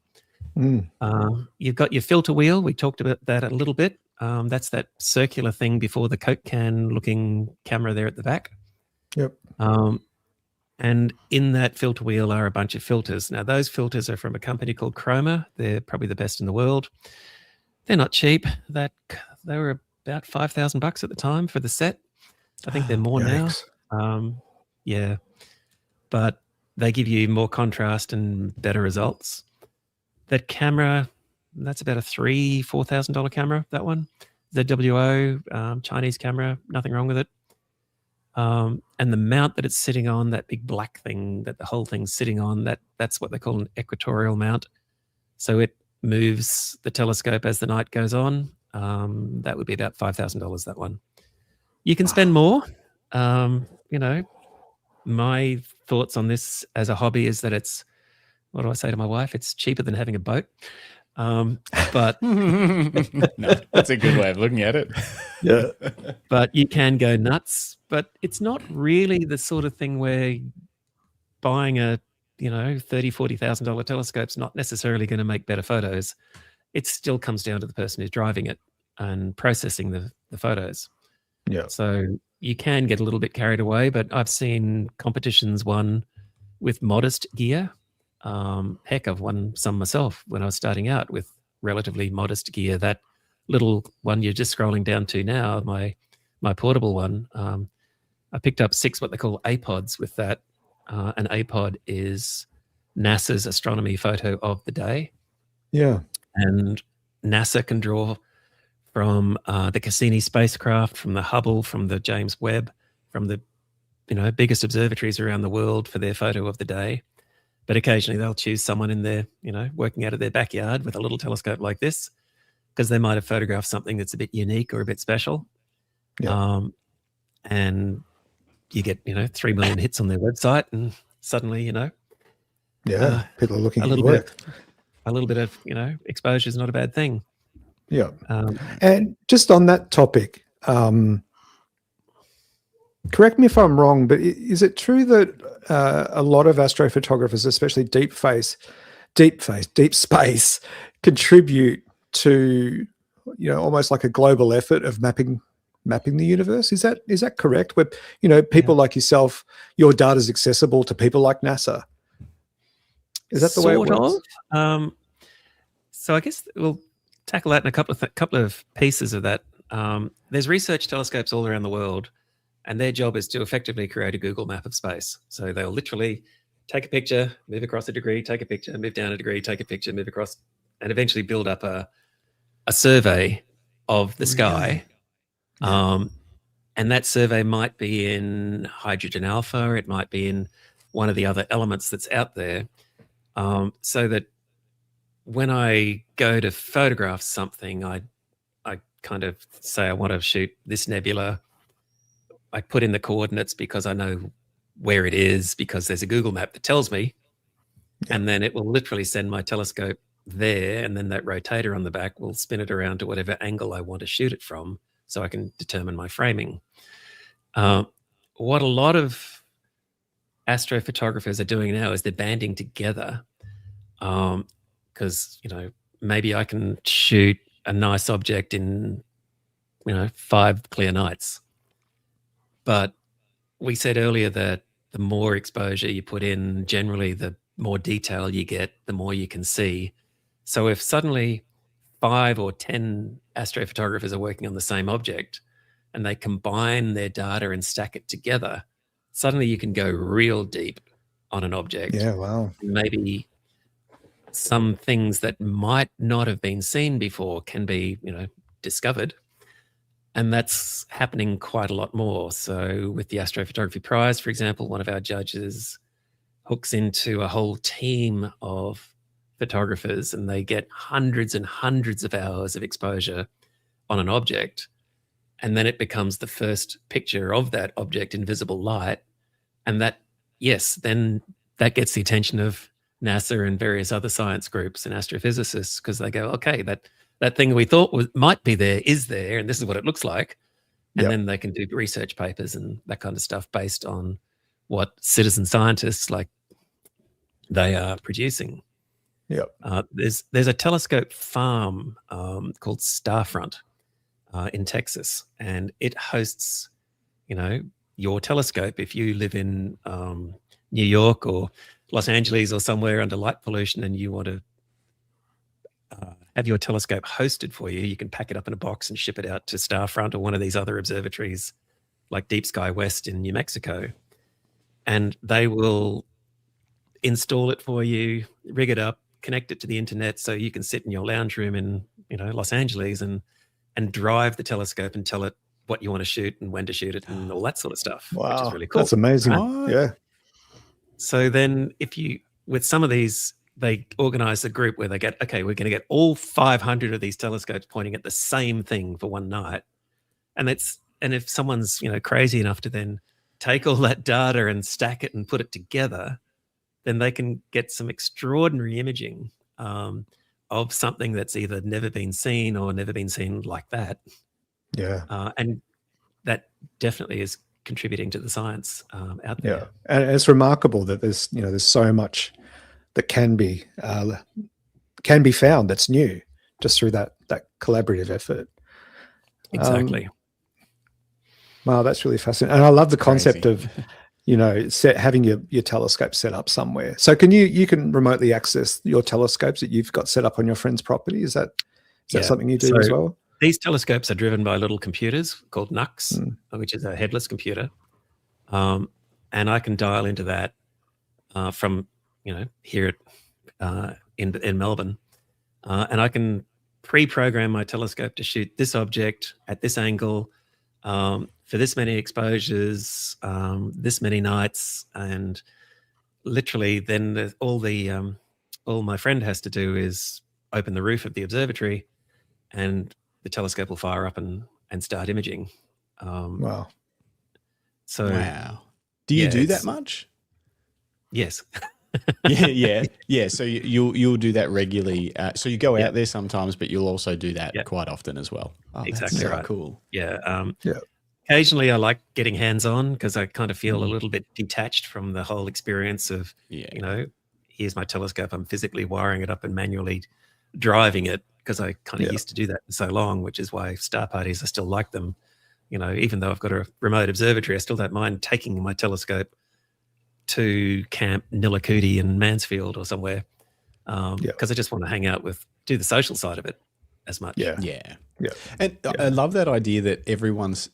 You've got your filter wheel. We talked about that a little bit. That's that circular thing before the Coke can looking camera there at the back. Yep. And in that filter wheel are a bunch of filters. Now, those filters are from a company called Chroma. They're probably the best in the world. They're not cheap. They were about $5,000 at the time for the set. I think they're more now. Yeah. But they give you more contrast and better results. That camera, that's about a $4,000 camera, that one. ZWO, Chinese camera, nothing wrong with it. And the mount that it's sitting on, that big black thing that the whole thing's sitting on, that's what they call an equatorial mount. So it moves the telescope as the night goes on. That would be about $5,000, that one. You can spend more. My thoughts on this as a hobby is that it's, what do I say to my wife? It's cheaper than having a boat. But no, that's a good way of looking at it. Yeah. But you can go nuts. But it's not really the sort of thing where buying a, $30,000-$40,000 telescope's not necessarily going to make better photos. It still comes down to the person who's driving it and processing the photos. Yeah. So you can get a little bit carried away, but I've seen competitions won with modest gear. Heck, I've won some myself when I was starting out with relatively modest gear. That little one you're just scrolling down to now, my portable one, I picked up 6 what they call APODs with that. An APOD is NASA's astronomy photo of the day. Yeah. And NASA can draw from the Cassini spacecraft, from the Hubble, from the James Webb, from the biggest observatories around the world for their photo of the day. But occasionally they'll choose someone in their, working out of their backyard with a little telescope like this, because they might have photographed something that's a bit unique or a bit special. Yeah. And you get, 3 million hits on their website, and suddenly, people are looking a at little your work. a little bit of, exposure is not a bad thing. Yeah. And just on that topic, correct me if I'm wrong, but is it true that a lot of astrophotographers, especially deep space, contribute to, almost like a global effort of mapping the universe? Is that correct? Where, people like yourself, your data is accessible to people like NASA. Is that the way it works? So I guess we'll tackle that in a couple of pieces of that. There's research telescopes all around the world, and their job is to effectively create a Google map of space. So they'll literally take a picture, move across a degree, take a picture, move down a degree, take a picture, move across, and eventually build up a survey of the sky. Really? And that survey might be in hydrogen alpha, it might be in one of the other elements that's out there. So that when I go to photograph something, I kind of say I want to shoot this nebula. I put in the coordinates because I know where it is, because there's a Google map that tells me. And then it will literally send my telescope there, and then that rotator on the back will spin it around to whatever angle I want to shoot it from, so I can determine my framing. What a lot of astrophotographers are doing now is they're banding together, because maybe I can shoot a nice object in 5 clear nights. But we said earlier that the more exposure you put in, generally the more detail you get, the more you can see. So if suddenly 5 or 10 astrophotographers are working on the same object and they combine their data and stack it together, suddenly you can go real deep on an object. Yeah, wow. Maybe some things that might not have been seen before can be, discovered. And that's happening quite a lot more. So with the Astrophotography Prize, for example, one of our judges hooks into a whole team of photographers, and they get hundreds and hundreds of hours of exposure on an object. And then it becomes the first picture of that object in visible light. And that, yes, then that gets the attention of NASA and various other science groups and astrophysicists, because they go, okay, that thing we thought might be there is there, and this is what it looks like. And then they can do research papers and that kind of stuff based on what citizen scientists like they are producing. There's a telescope farm called Starfront in Texas, and it hosts, your telescope. If you live in New York or Los Angeles or somewhere under light pollution and you want to have your telescope hosted for you, you can pack it up in a box and ship it out to Starfront or one of these other observatories like Deep Sky West in New Mexico. And they will install it for you, rig it up, connect it to the internet so you can sit in your lounge room in, Los Angeles and drive the telescope and tell it what you want to shoot and when to shoot it and all that sort of stuff. Wow, which is really cool. That's amazing. Yeah. So then with some of these, they organize a group where they get, okay, we're going to get all 500 of these telescopes pointing at the same thing for one night. And if someone's, crazy enough to then take all that data and stack it and put it together, then they can get some extraordinary imaging of something that's either never been seen or never been seen like that. Yeah. And that definitely is contributing to the science out there. Yeah. And it's remarkable that there's so much that can be found that's new just through that collaborative effort. Exactly. Wow, that's really fascinating. And I love the concept Crazy. of having your telescope set up somewhere. So you can remotely access your telescopes that you've got set up on your friend's property? Is that something you do as well? These telescopes are driven by little computers called NUCs, which is a headless computer. And I can dial into that from, here in Melbourne. And I can pre-program my telescope to shoot this object at this angle for this many exposures, this many nights. And literally then all my friend has to do is open the roof of the observatory and the telescope will fire up and start imaging. Wow. So wow. Do you do that much? Yes. Yeah. So you'll do that regularly. So you go out there sometimes, but you'll also do that quite often as well. Oh, exactly that's so right. Cool. Yeah. Yeah. Occasionally I like getting hands-on because I kind of feel a little bit detached from the whole experience of, here's my telescope. I'm physically wiring it up and manually driving it because I kind of used to do that for so long, which is why star parties, I still like them. Even though I've got a remote observatory, I still don't mind taking my telescope to Camp Nilakudi in Mansfield or somewhere because I just want to hang out do the social side of it as much. Yeah. And I love that idea that everyone's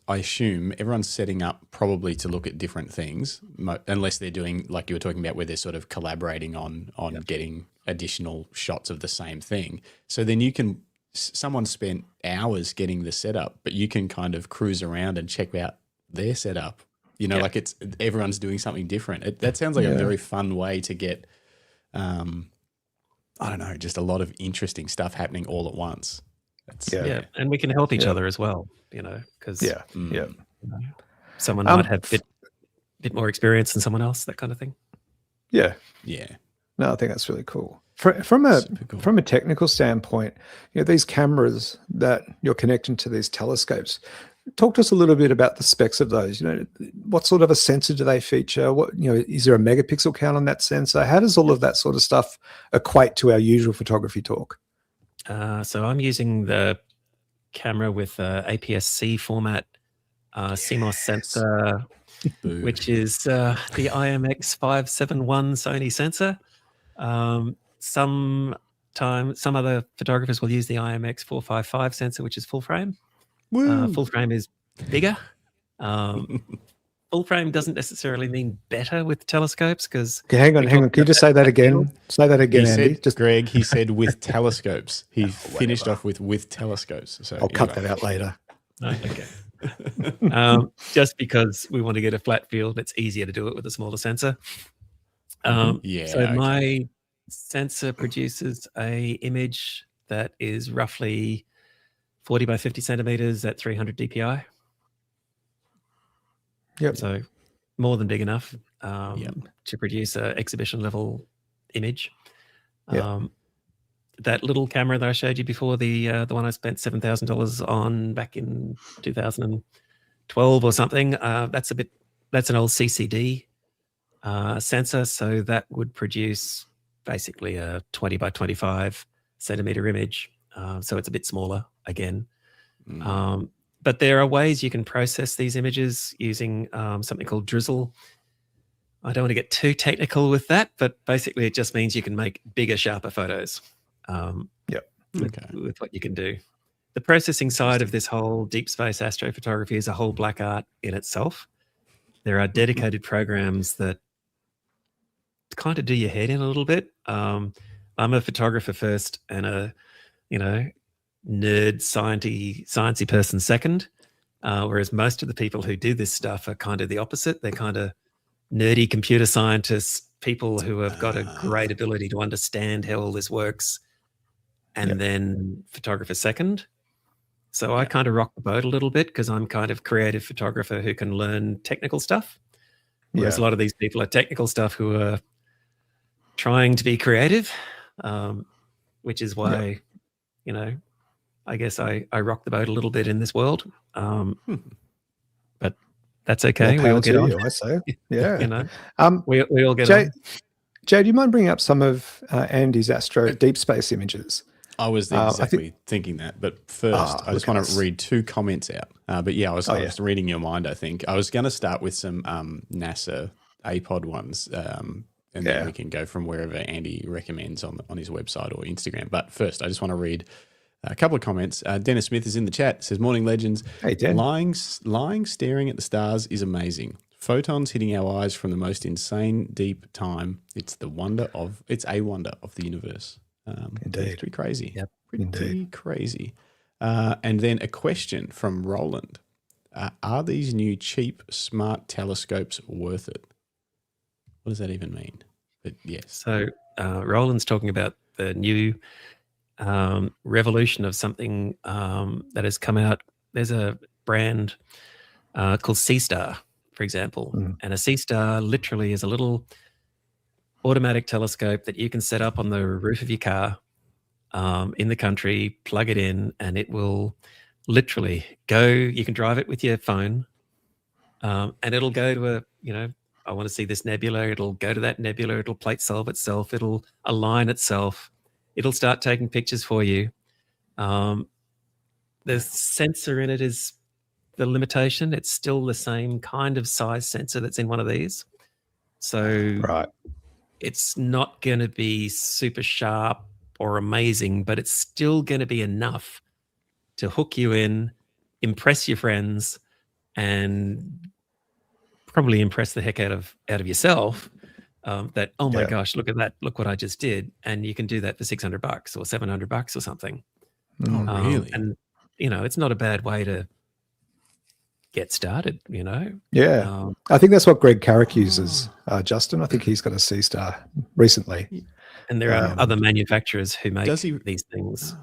setting up probably to look at different things, unless they're doing, like you were talking about, where they're sort of collaborating on getting additional shots of the same thing. So then you can someone spent hours getting the setup, but you can kind of cruise around and check out their setup. You know, like everyone's doing something different. That sounds like a very fun way to get, I don't know, just a lot of interesting stuff happening all at once. And we can help each other as well, you know, because someone might have a bit more experience than someone else, that kind of thing. Yeah. No, I think that's really cool. From a technical standpoint, you know, these cameras that you're connecting to these telescopes, talk to us a little bit about the specs of those. You know, what sort of a sensor do they feature? What, you know, is there a megapixel count on that sensor? How does all of that sort of stuff equate to our usual photography talk? So I'm using the camera with APS-C format CMOS sensor, which is the IMX571 Sony sensor. Some other photographers will use the IMX455 sensor, which is full frame. Full frame is bigger. Full frame doesn't necessarily mean better with telescopes because. Okay, hang on. Can you just say that again? Say that again, Andy. Greg, he said with telescopes. He finished off with telescopes. So I'll cut that out later. Okay. Just because we want to get a flat field, it's easier to do it with a smaller sensor. My sensor produces a image that is roughly 40 by 50 centimeters at 300 dpi. Yep. So more than big enough to produce an exhibition level image. That little camera that I showed you before, the one I spent $7,000 on back in 2012 or something, that's an old CCD sensor. So that would produce basically a 20 by 25 centimeter image. So it's a bit smaller again. But there are ways you can process these images using something called drizzle. I don't want to get too technical with that, but basically it just means you can make bigger, sharper photos with what you can do. The processing side of this whole deep space astrophotography is a whole black art in itself. There are dedicated programs that kind of do your head in a little bit. I'm a photographer first and a, nerd sciencey person second, whereas most of the people who do this stuff are kind of the opposite. They're kind of nerdy computer scientists, people who have got a great ability to understand how all this works, and then photographer second. So I kind of rock the boat a little bit because I'm kind of creative photographer who can learn technical stuff, whereas a lot of these people are technical stuff who are trying to be creative, which is why, I guess I rock the boat a little bit in this world. But that's okay. We all get on. I say. Yeah. We all get on. Jay, do you mind bringing up some of Andy's astro deep space images? I was exactly thinking that. But first, I just want to read two comments out. I was reading your mind, I think. I was going to start with some NASA APOD ones, and then we can go from wherever Andy recommends on his website or Instagram. But first, I just want to read a couple of comments. Dennis Smith is in the chat. Says, "Morning, legends. Hey, Den. Lying staring at the stars is amazing. Photons hitting our eyes from the most insane deep time. It's a wonder of the universe." Indeed. It's pretty crazy. Yep. Pretty crazy. And then a question from Roland. Are these new cheap smart telescopes worth it? What does that even mean? But yes. So Roland's talking about the new revolution of something that has come out. There's a brand called C-Star, for example. And a C-Star literally is a little automatic telescope that you can set up on the roof of your car in the country, plug it in, and it will literally go. You can drive it with your phone, and it'll go to I want to see this nebula. It'll go to that nebula. It'll plate solve itself. It'll align itself. It'll start taking pictures for you. The sensor in it is the limitation. It's still the same kind of size sensor that's in one of these. So it's not going to be super sharp or amazing, but it's still going to be enough to hook you in, impress your friends, and probably impress the heck out of yourself. That, oh my gosh, look at that, look what I just did. And you can do that for $600 or $700 or something. Oh, really? And, it's not a bad way to get started, Yeah. I think that's what Greg Carrick uses, Justin. I think he's got a C-star recently. And there are other manufacturers who make Does he- these things.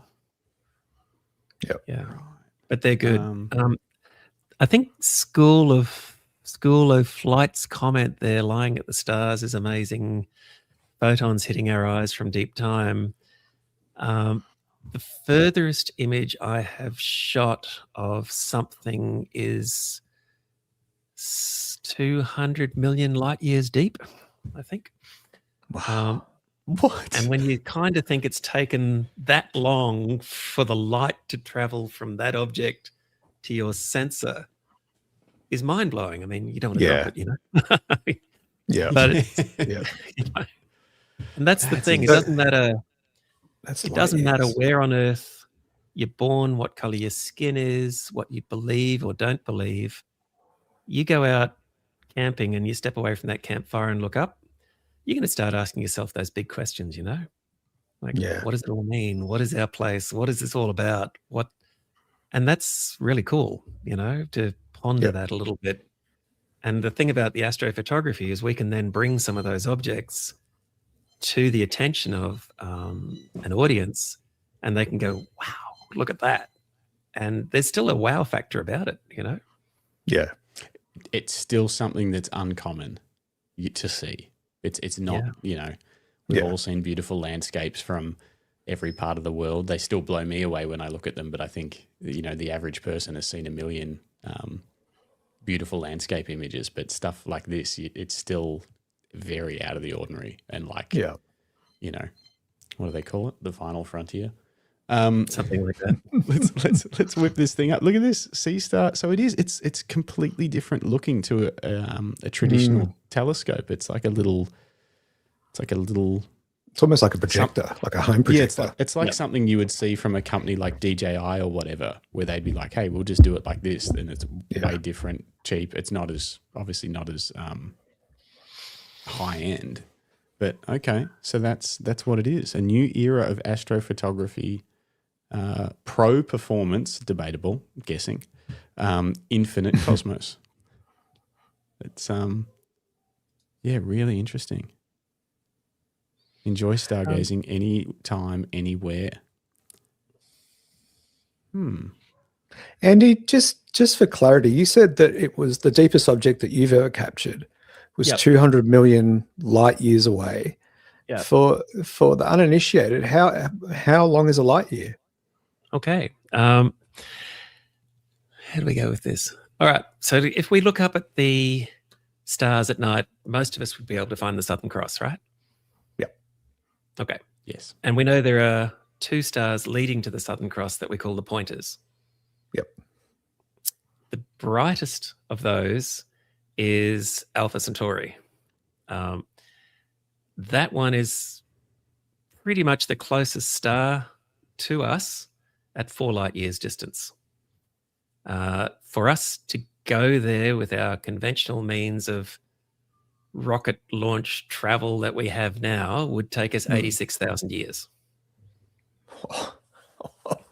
Yep. Yeah. But they're good. I think School of Flight's comment there, lying at the stars, is amazing. Photons hitting our eyes from deep time. The furthest image I have shot of something is 200 million light years deep, I think. Wow. What? And when you kind of think it's taken that long for the light to travel from that object to your sensor is mind-blowing. I mean, you don't want to drop it, Yeah. But Yeah. and that's the thing. It doesn't matter where on Earth you're born, what color your skin is, what you believe or don't believe. You go out camping and you step away from that campfire and look up, you're going to start asking yourself those big questions, Like, what does it all mean? What is our place? What is this all about? And that's really cool, to ponder that a little bit. And the thing about the astrophotography is we can then bring some of those objects to the attention of an audience, and they can go, wow, look at that. And there's still a wow factor about it, Yeah. It's still something that's uncommon to see. It's not, we've all seen beautiful landscapes from every part of the world. They still blow me away when I look at them, but I think, the average person has seen a million beautiful landscape images, but stuff like this, it's still very out of the ordinary. And like, what do they call it? The final frontier. Something like that. Let's whip this thing up. Look at this C-star. So it's completely different looking to a traditional telescope. It's like a little. It's almost like a projector, like a home projector. Yeah, it's like something you would see from a company like DJI or whatever, where they'd be like, "Hey, we'll just do it like this," and it's way different, cheap. It's not as high end, but okay. So that's what it is. A new era of astrophotography. Pro performance, debatable, I'm guessing. Infinite cosmos. It's really interesting. Enjoy stargazing anytime, anywhere. Andy, just for clarity, you said that it was the deepest object that you've ever captured was 200 million light years away. Yeah. For the uninitiated, how long is a light year? Okay. How do we go with this? All right. So if we look up at the stars at night, most of us would be able to find the Southern Cross, right? Yep. Okay. Yes. And we know there are two stars leading to the Southern Cross that we call the pointers. Yep. The brightest of those is Alpha Centauri. That one is pretty much the closest star to us at 4 light years distance. For us to go there with our conventional means of rocket launch travel that we have now would take us 86,000 years.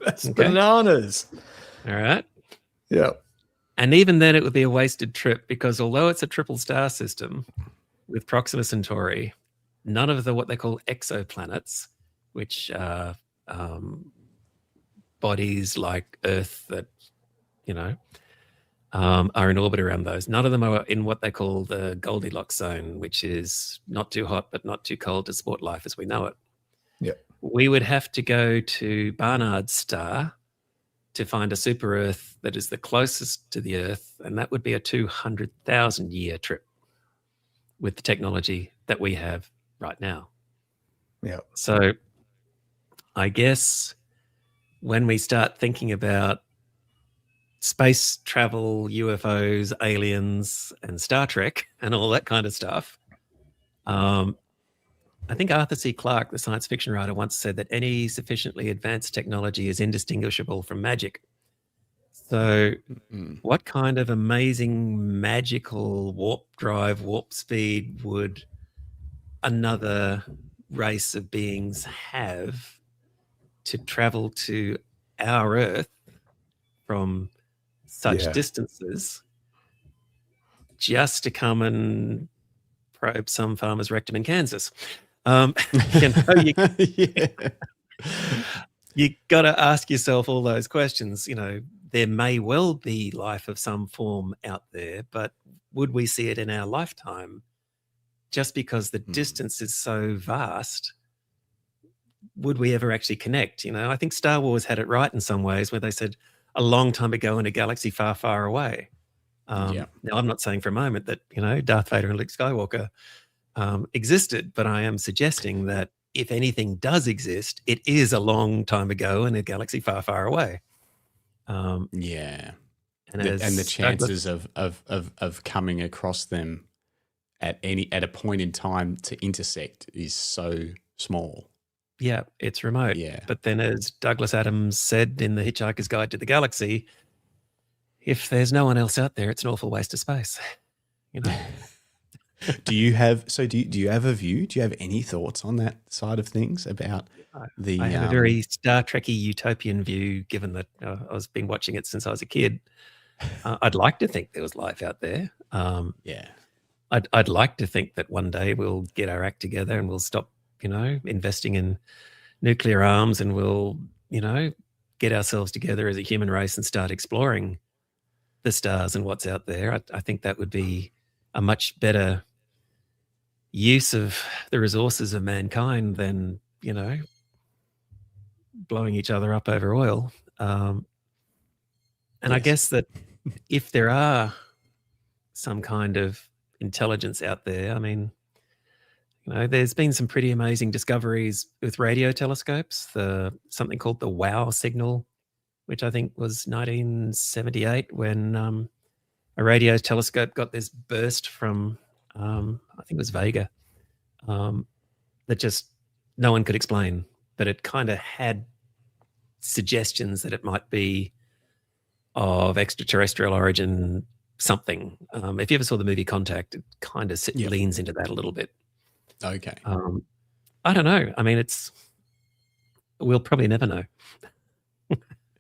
That's bananas. All right. Yeah. And even then it would be a wasted trip, because although it's a triple star system with Proxima Centauri, none of the what they call exoplanets, which are bodies like Earth that, are in orbit around those. None of them are in what they call the Goldilocks zone, which is not too hot but not too cold to support life as we know it. Yeah. We would have to go to Barnard's star to find a super Earth that is the closest to the Earth, and that would be a 200,000 year trip with the technology that we have right now. Yeah. So I guess when we start thinking about space travel, UFOs, aliens, and Star Trek and all that kind of stuff, I think Arthur C. Clarke, the science fiction writer, once said that any sufficiently advanced technology is indistinguishable from magic. So what kind of amazing magical warp drive, warp speed would another race of beings have to travel to our Earth from such Yeah. distances just to come and probe some farmer's rectum in Kansas. You know, you got to ask yourself all those questions. You know, there may well be life of some form out there, but would we see it in our lifetime? Just because the distance is so vast, would we ever actually connect? You know, I think Star Wars had it right in some ways, where they said a long time ago in a galaxy far, far away. Now, I'm not saying for a moment that, you know, Darth Vader and Luke Skywalker existed, but I am suggesting that if anything does exist, it is a long time ago in a galaxy far, far away. And the chances of coming across them at a point in time to intersect is so small. Yeah, it's remote. Yeah. But then, as Douglas Adams said in The Hitchhiker's Guide to the Galaxy, if there's no one else out there, it's an awful waste of space. You know. Do you have a view? Do you have any thoughts on that side of things about the? I have a very Star Trek-y utopian view, given that I've been watching it since I was a kid. I'd like to think there was life out there. I'd like to think that one day we'll get our act together and we'll stop, you know, investing in nuclear arms, and we'll, you know, get ourselves together as a human race and start exploring the stars and what's out there. I think that would be a much better use of the resources of mankind than, you know, blowing each other up over oil. And I guess that if there are some kind of intelligence out there, I mean, you know, there's been some pretty amazing discoveries with radio telescopes. Something called the WOW signal, which I think was 1978, when a radio telescope got this burst from, I think it was Vega, that just no one could explain, but it kind of had suggestions that it might be of extraterrestrial origin, something. If you ever saw the movie Contact, it kind of leans into that a little bit. Okay. I don't know. I mean, we'll probably never know.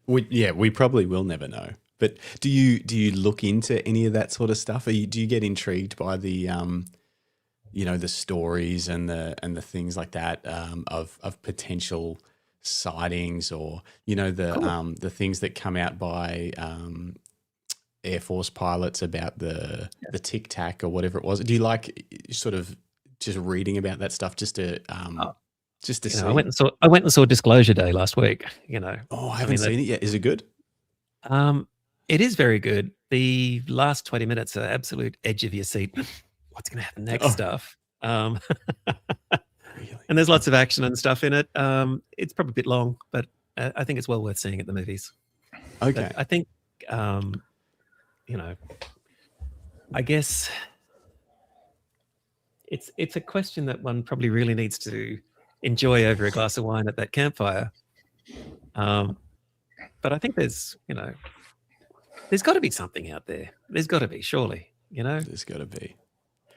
We probably will never know. But do you look into any of that sort of stuff? Do you get intrigued by the you know, the stories and the things like that of potential sightings, or, you know, the things that come out by Air Force pilots about the Tic Tac or whatever it was? Do you like sort of just reading about that stuff just to see? I went and saw Disclosure Day last week. You know, I haven't seen it yet. Is it good? It is very good. The last 20 minutes are absolute edge of your seat. What's going to happen next? Stuff. Really? And there's lots of action and stuff in it. It's probably a bit long, but I think it's well worth seeing at the movies. Okay. But I think, you know, I guess it's a question that one probably really needs to enjoy over a glass of wine at that campfire. But I think there's got to be something out there. There's got to be, surely, you know? There's got to be.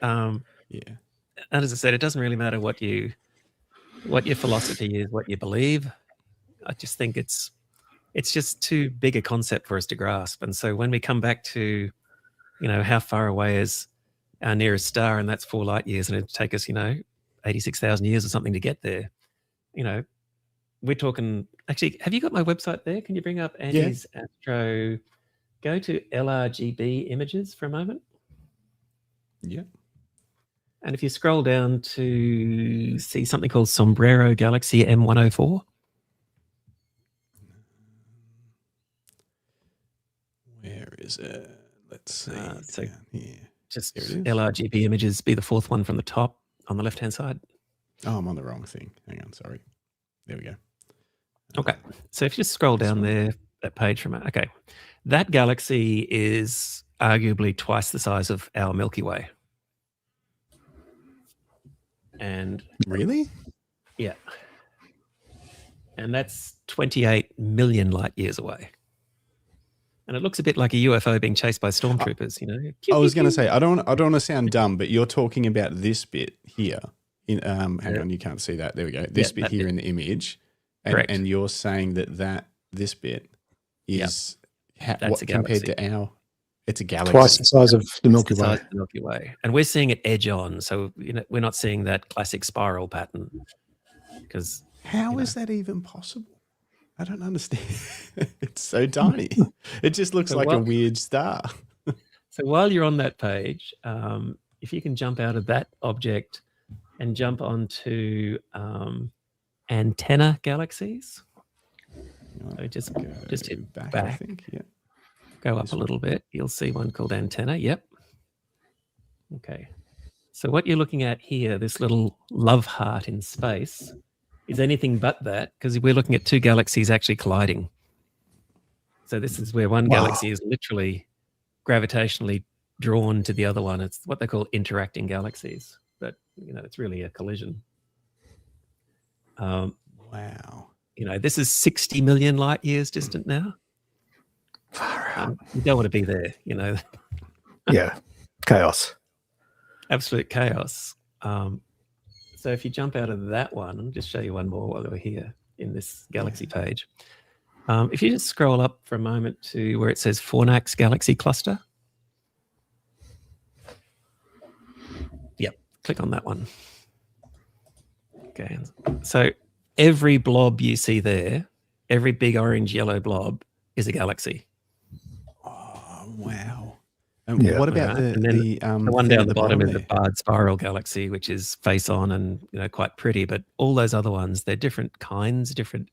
Yeah. And as I said, it doesn't really matter what your philosophy is, what you believe. I just think it's just too big a concept for us to grasp. And so when we come back to, you know, how far away is our nearest star, and that's 4 light years, and it'd take us, you know, 86,000 years or something to get there. You know, we're talking. Actually, have you got my website there? Can you bring up Andy's Astro? Go to LRGB images for a moment. Yeah. And if you scroll down to see something called Sombrero Galaxy M104. Where is it? Let's see. So here. Just LRGB images, be the 4th one from the top on the left-hand side. Oh, I'm on the wrong thing. Hang on, sorry. There we go. Okay. So if you just scroll down there, that page from it. Okay. That galaxy is arguably twice the size of our Milky Way. And really? Yeah. And that's 28 million light years away. And it looks a bit like a UFO being chased by stormtroopers, you know. I was going to say, I don't want to sound dumb, but you're talking about this bit here. Hang on, you can't see that. There we go. This bit here in the image. And, Correct. And you're saying that this bit is That's what a compared galaxy. to our. It's a galaxy. Twice the size of the Milky It's the Way. size of the Milky Way, and we're seeing it edge on. So we're not seeing that classic spiral pattern. Because how is that even possible? I don't understand. It's so tiny. It just looks like a weird star. So while you're on that page, if you can jump out of that object and jump onto antenna galaxies. So just hit back. I think, yeah. Go up a little bit. You'll see one called antenna. Yep. Okay. So what you're looking at here, this little love heart in space, is anything but that, because we're looking at two galaxies actually colliding. So this is where one galaxy is literally gravitationally drawn to the other one. It's what they call interacting galaxies, but it's really a collision. Wow. This is 60 million light years distant now. Far out. You don't want to be there, Yeah, chaos. Absolute chaos. So if you jump out of that one, I'll just show you one more while we're here in this galaxy page. If you just scroll up for a moment to where it says Fornax Galaxy Cluster. Yep, click on that one. Okay, so every blob you see there, every big orange yellow blob is a galaxy. Oh, wow. And what about the one down the bottom is the barred spiral galaxy, which is face on and quite pretty, but all those other ones, they're different kinds, different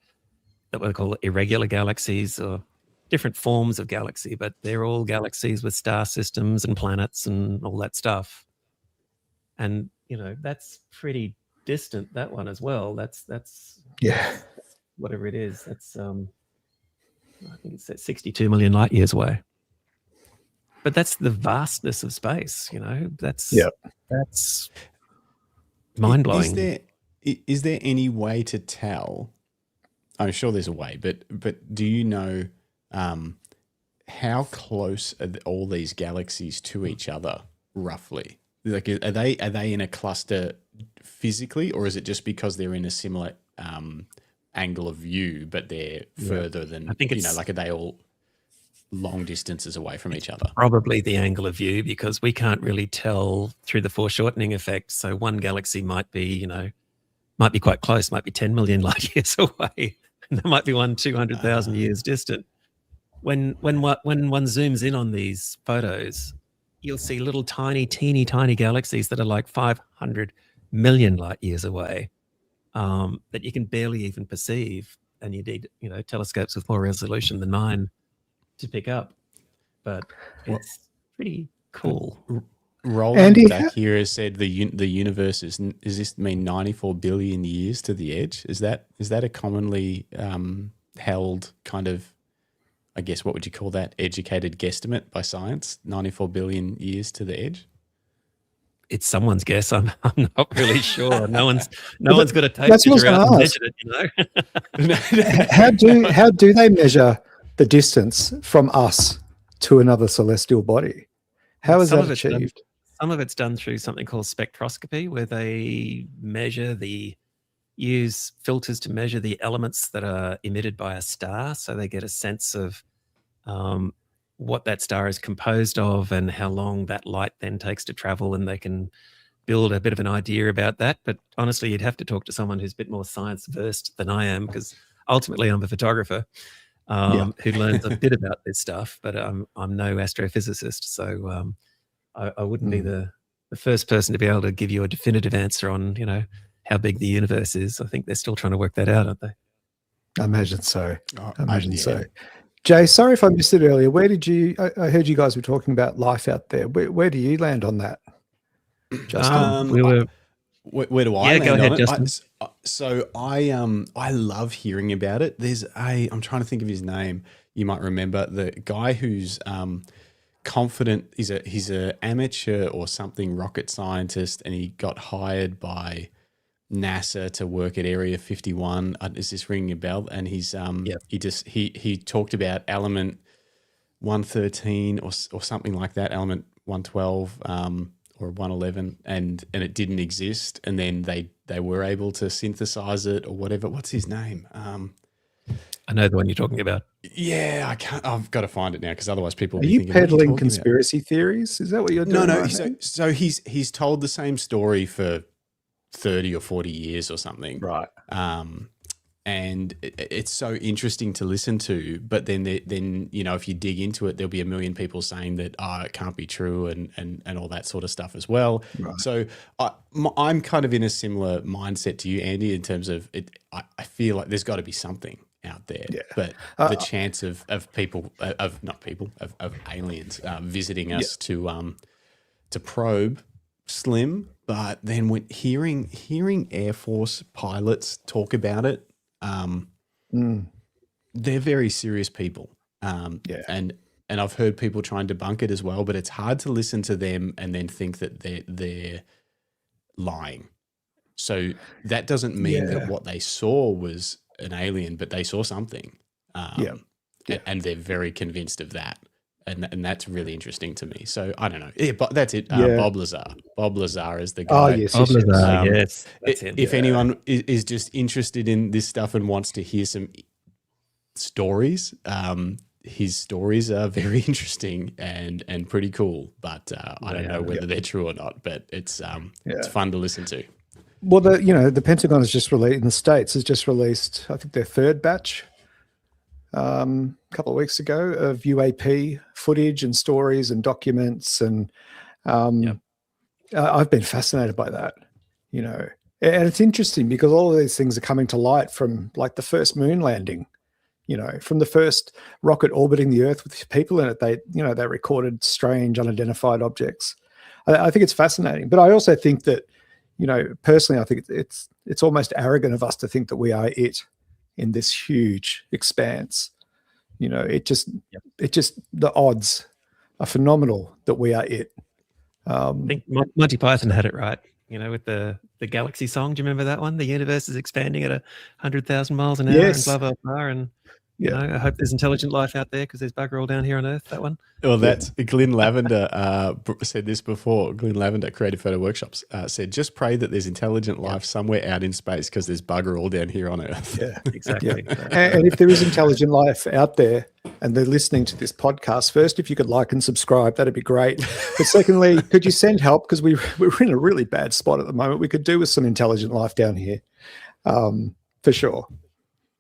that we call irregular galaxies or different forms of galaxy, but they're all galaxies with star systems and planets and all that stuff. And that's pretty distant, that one as well. That's whatever it is. That's I think it's at 62 million light years away. But that's the vastness of space, that's mind-blowing. Is there any way to tell? I'm sure there's a way, but do you know how close are all these galaxies to each other roughly? Like, are they in a cluster physically, or is it just because they're in a similar angle of view, but they're further than? I think it's like, are they all long distances away from each other? Probably the angle of view, because we can't really tell through the foreshortening effect. So one galaxy might be, might be quite close, might be 10 million light years away. And there might be one 200,000 years distant. When one zooms in on these photos, you'll see little teeny tiny galaxies that are like 500 million light years away that you can barely even perceive. And you need, telescopes with more resolution than mine to pick up. But it's pretty cool. Roland back here has said the universe does this mean 94 billion years to the edge? Is that a commonly held kind of, I guess, what would you call that, educated guesstimate by science? 94 billion years to the edge? It's someone's guess. I'm not really sure. No one's got a tape measure out and measured it. How do they measure the distance from us to another celestial body? How is that achieved? Some of it's done through something called spectroscopy, where they use filters to measure the elements that are emitted by a star, so they get a sense of what that star is composed of and how long that light then takes to travel, and they can build a bit of an idea about that. But honestly, you'd have to talk to someone who's a bit more science versed than I am, because ultimately I'm a photographer who learns a bit about this stuff, but I'm no astrophysicist, so I wouldn't be the first person to be able to give you a definitive answer on how big the universe is. I think they're still trying to work that out, aren't they? I imagine so. So. Jay, sorry if I missed it earlier. Where did you? I heard you guys were talking about life out there. Where do you land on that, Justin? Where do I land go ahead, on Justin. it? So I love hearing about it. I'm trying to think of his name. You might remember the guy who's confident. He's a amateur or something rocket scientist, and he got hired by NASA to work at Area 51. Is this ringing a bell? And he's he talked about element 113 or something like that, element 112 or 111, and it didn't exist, and then they were able to synthesize it or whatever. What's his name? I know the one you're talking about. Yeah, I can't. I've got to find it now because otherwise people will Are be you thinking, what are you peddling talking about? conspiracy theories? Is that what you're No, doing? no. right now? So he's told the same story for 30 or 40 years or something. Right. And it's so interesting to listen to. But then if you dig into it, there'll be a million people saying that it can't be true and all that sort of stuff as well. Right. So I'm kind of in a similar mindset to you, Andy, in terms of it. I feel like there's got to be something out there, but the chance of aliens visiting us to probe, slim. But then when hearing Air Force pilots talk about it, they're very serious people. And I've heard people try and debunk it as well, but it's hard to listen to them and then think that they're lying. So that doesn't mean that what they saw was an alien, but they saw something. And they're very convinced of that. And that's really interesting to me. So I don't know. Yeah, but that's it. Bob Lazar. Bob Lazar is the guy. Oh, yes. Bob Lazar, yes. That's him. If anyone is just interested in this stuff and wants to hear some stories, his stories are very interesting and pretty cool. But I don't know whether they're true or not. But it's fun to listen to. Well, the Pentagon has just released, in the States, has just released, I think, their third batch a couple of weeks ago of UAP footage and stories and documents. And I've been fascinated by that, and it's interesting because all of these things are coming to light from like the first moon landing, from the first rocket orbiting the Earth with people in it. They recorded strange unidentified objects. I think it's fascinating, but I also think that, personally, I think it's almost arrogant of us to think that we are it in this huge expanse. It just the odds are phenomenal that we are it. I think Monty Python had it right, with the Galaxy song. Do you remember that one? The universe is expanding at 100,000 miles an hour and blah, blah, blah. And I hope there's intelligent life out there because there's bugger all down here on Earth, that one. Well, that's Glyn Lavender said this before. Glyn Lavender, Creative Photo Workshops, said, just pray that there's intelligent life somewhere out in space because there's bugger all down here on Earth. Yeah, exactly. And if there is intelligent life out there and they're listening to this podcast, first, if you could like and subscribe, that'd be great. But secondly, could you send help? Because we're in a really bad spot at the moment. We could do with some intelligent life down here, for sure.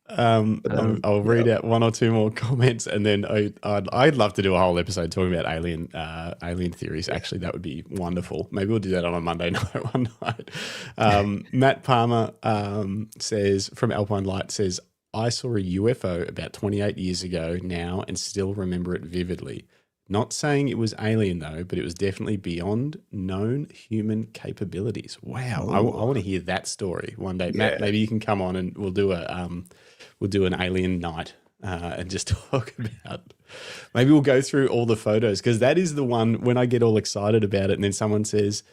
I'll read out one or two more comments, and then I'd love to do a whole episode talking about alien theories. Actually, that would be wonderful. Maybe we'll do that on a Monday night one night. Matt Palmer says from Alpine Light says, I saw a UFO about 28 years ago now and still remember it vividly. Not saying it was alien though, but it was definitely beyond known human capabilities. Wow, I want to hear that story one day. Matt, maybe you can come on and we'll do an alien night and just talk about. Maybe we'll go through all the photos because that is the one when I get all excited about it, and then someone says,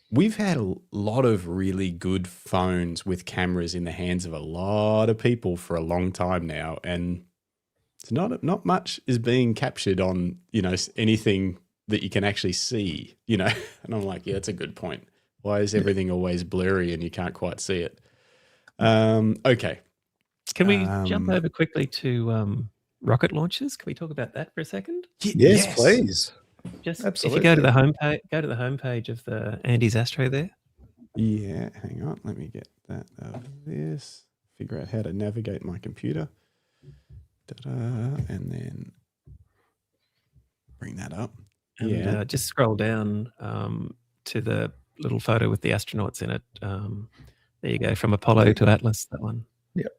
"We've had a lot of really good phones with cameras in the hands of a lot of people for a long time now, and it's not much is being captured on anything that you can actually see, And I'm like, yeah, that's a good point. Why is everything always blurry and you can't quite see it? Okay. Can we jump over quickly to rocket launches? Can we talk about that for a second? Yes, please. Just absolutely. If you go to the homepage of the Andy's Astro there. Yeah, hang on. Let me get that out of this. Figure out how to navigate my computer. And then bring that up. And just scroll down to the little photo with the astronauts in it. There you go, from Apollo to Atlas, that one. Yep.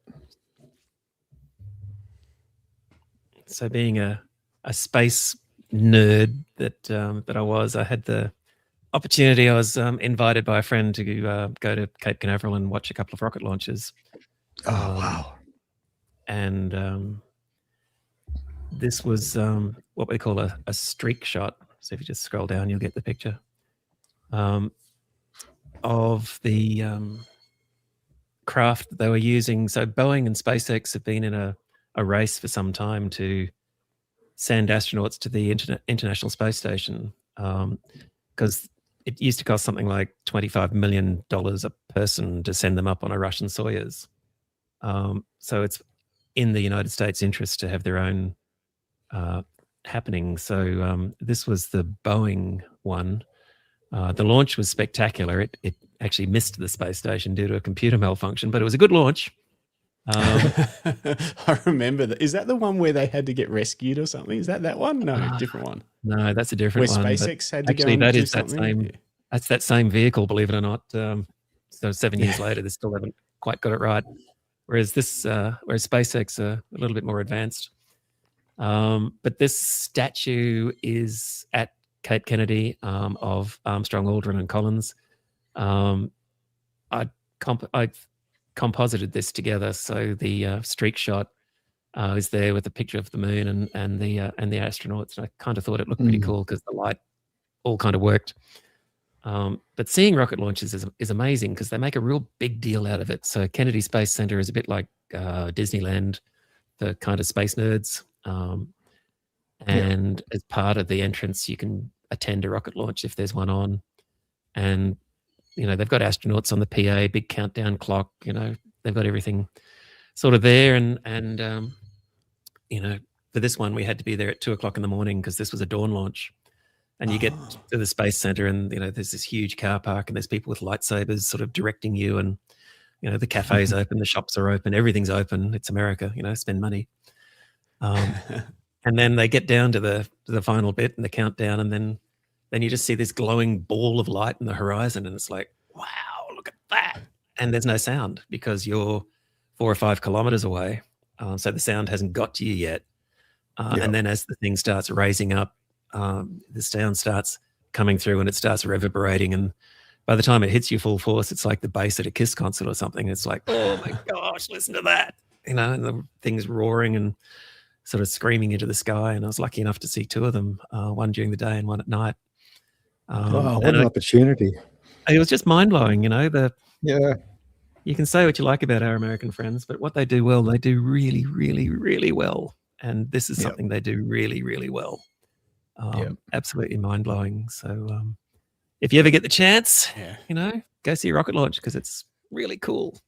So being a space nerd that I was, I had the opportunity. I was invited by a friend to go to Cape Canaveral and watch a couple of rocket launches. Oh, wow. And this was what we call a streak shot. So if you just scroll down, you'll get the picture of the craft that they were using. So Boeing and SpaceX have been in a race for some time to send astronauts to the International Space Station because it used to cost something like $25 million a person to send them up on a Russian Soyuz. So it's in the United States' interest to have their own happening. So this was the Boeing one. The launch was spectacular. It actually missed the space station due to a computer malfunction, but it was a good launch. I remember that. Is that the one where they had to get rescued or something? Is that one? No, different one. No, that's a different where one. Where SpaceX had to actually, go and that do is that something? same. That's that same vehicle, believe it or not. So 7 years later, they still haven't quite got it right. Whereas this, whereas SpaceX are a little bit more advanced. But this statue is at Cape Kennedy of Armstrong, Aldrin, and Collins. I composited this together, so the streak shot is there with a picture of the moon and the astronauts. And I kind of thought it looked pretty cool because the light all kind of worked. But seeing rocket launches is amazing because they make a real big deal out of it. So Kennedy Space Center is a bit like Disneyland, the kind of space nerds. And as part of the entrance, you can attend a rocket launch if there's one on. And, you know, they've got astronauts on the PA, big countdown clock, you know, they've got everything sort of there. And you know, for this one, we had to be there at 2:00 in the morning because this was a dawn launch. And you get to the Space Center and, you know, there's this huge car park and there's people with lightsabers sort of directing you. And, you know, the cafe's open, the shops are open, everything's open. It's America, you know, spend money. And then they get down to the final bit and the countdown. And then you just see this glowing ball of light in the horizon. And it's like, wow, look at that. And there's no sound because you're 4 or 5 kilometers away. So the sound hasn't got to you yet. And then as the thing starts raising up, the sound starts coming through and it starts reverberating. And by the time it hits you full force, it's like the bass at a Kiss concert or something. It's like, oh my gosh, listen to that. You know, and the thing's roaring and sort of screaming into the sky. And I was lucky enough to see 2 of them, one during the day and one at night. Wow, what an opportunity. It was just mind-blowing, you know. Yeah. You can say what you like about our American friends, but what they do well, they do really, really, really well. And this is something they do really, really well. Absolutely mind-blowing. So if you ever get the chance, you know, go see a rocket launch because it's really cool.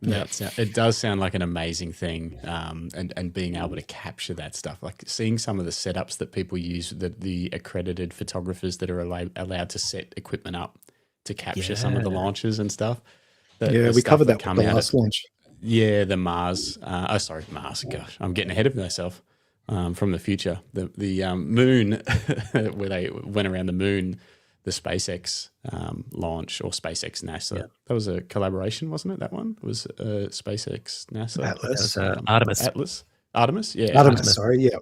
It does sound like an amazing thing, and being able to capture that stuff, like seeing some of the setups that people use, the accredited photographers that are allowed to set equipment up to capture some of the launches and stuff. We covered that with the last launch. Yeah, the Mars. Mars. Gosh, I'm getting ahead of myself. From the future, the moon, where they went around the moon, the SpaceX launch, or SpaceX NASA. That was a collaboration, wasn't it? That one was SpaceX NASA. Atlas. Artemis. Artemis. Yeah. Artemis. Sorry. Yeah.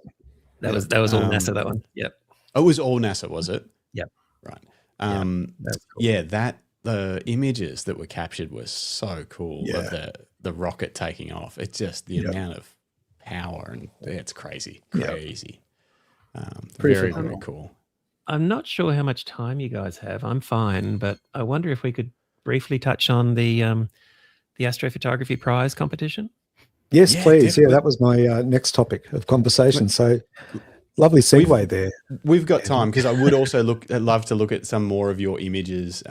That was all NASA. That one. Yep. Oh, it was all NASA, was it? Yep. Right. That's cool. Yeah. The images that were captured were so cool of the rocket taking off. It's just the amount of power, and it's crazy. Very cool. I'm not sure how much time you guys have. I'm fine, but I wonder if we could briefly touch on the Astrophotography Prize competition. Yes, please. Definitely. Yeah, that was my next topic of conversation. So lovely segue there. We've got time because I would also love to look at some more of your images.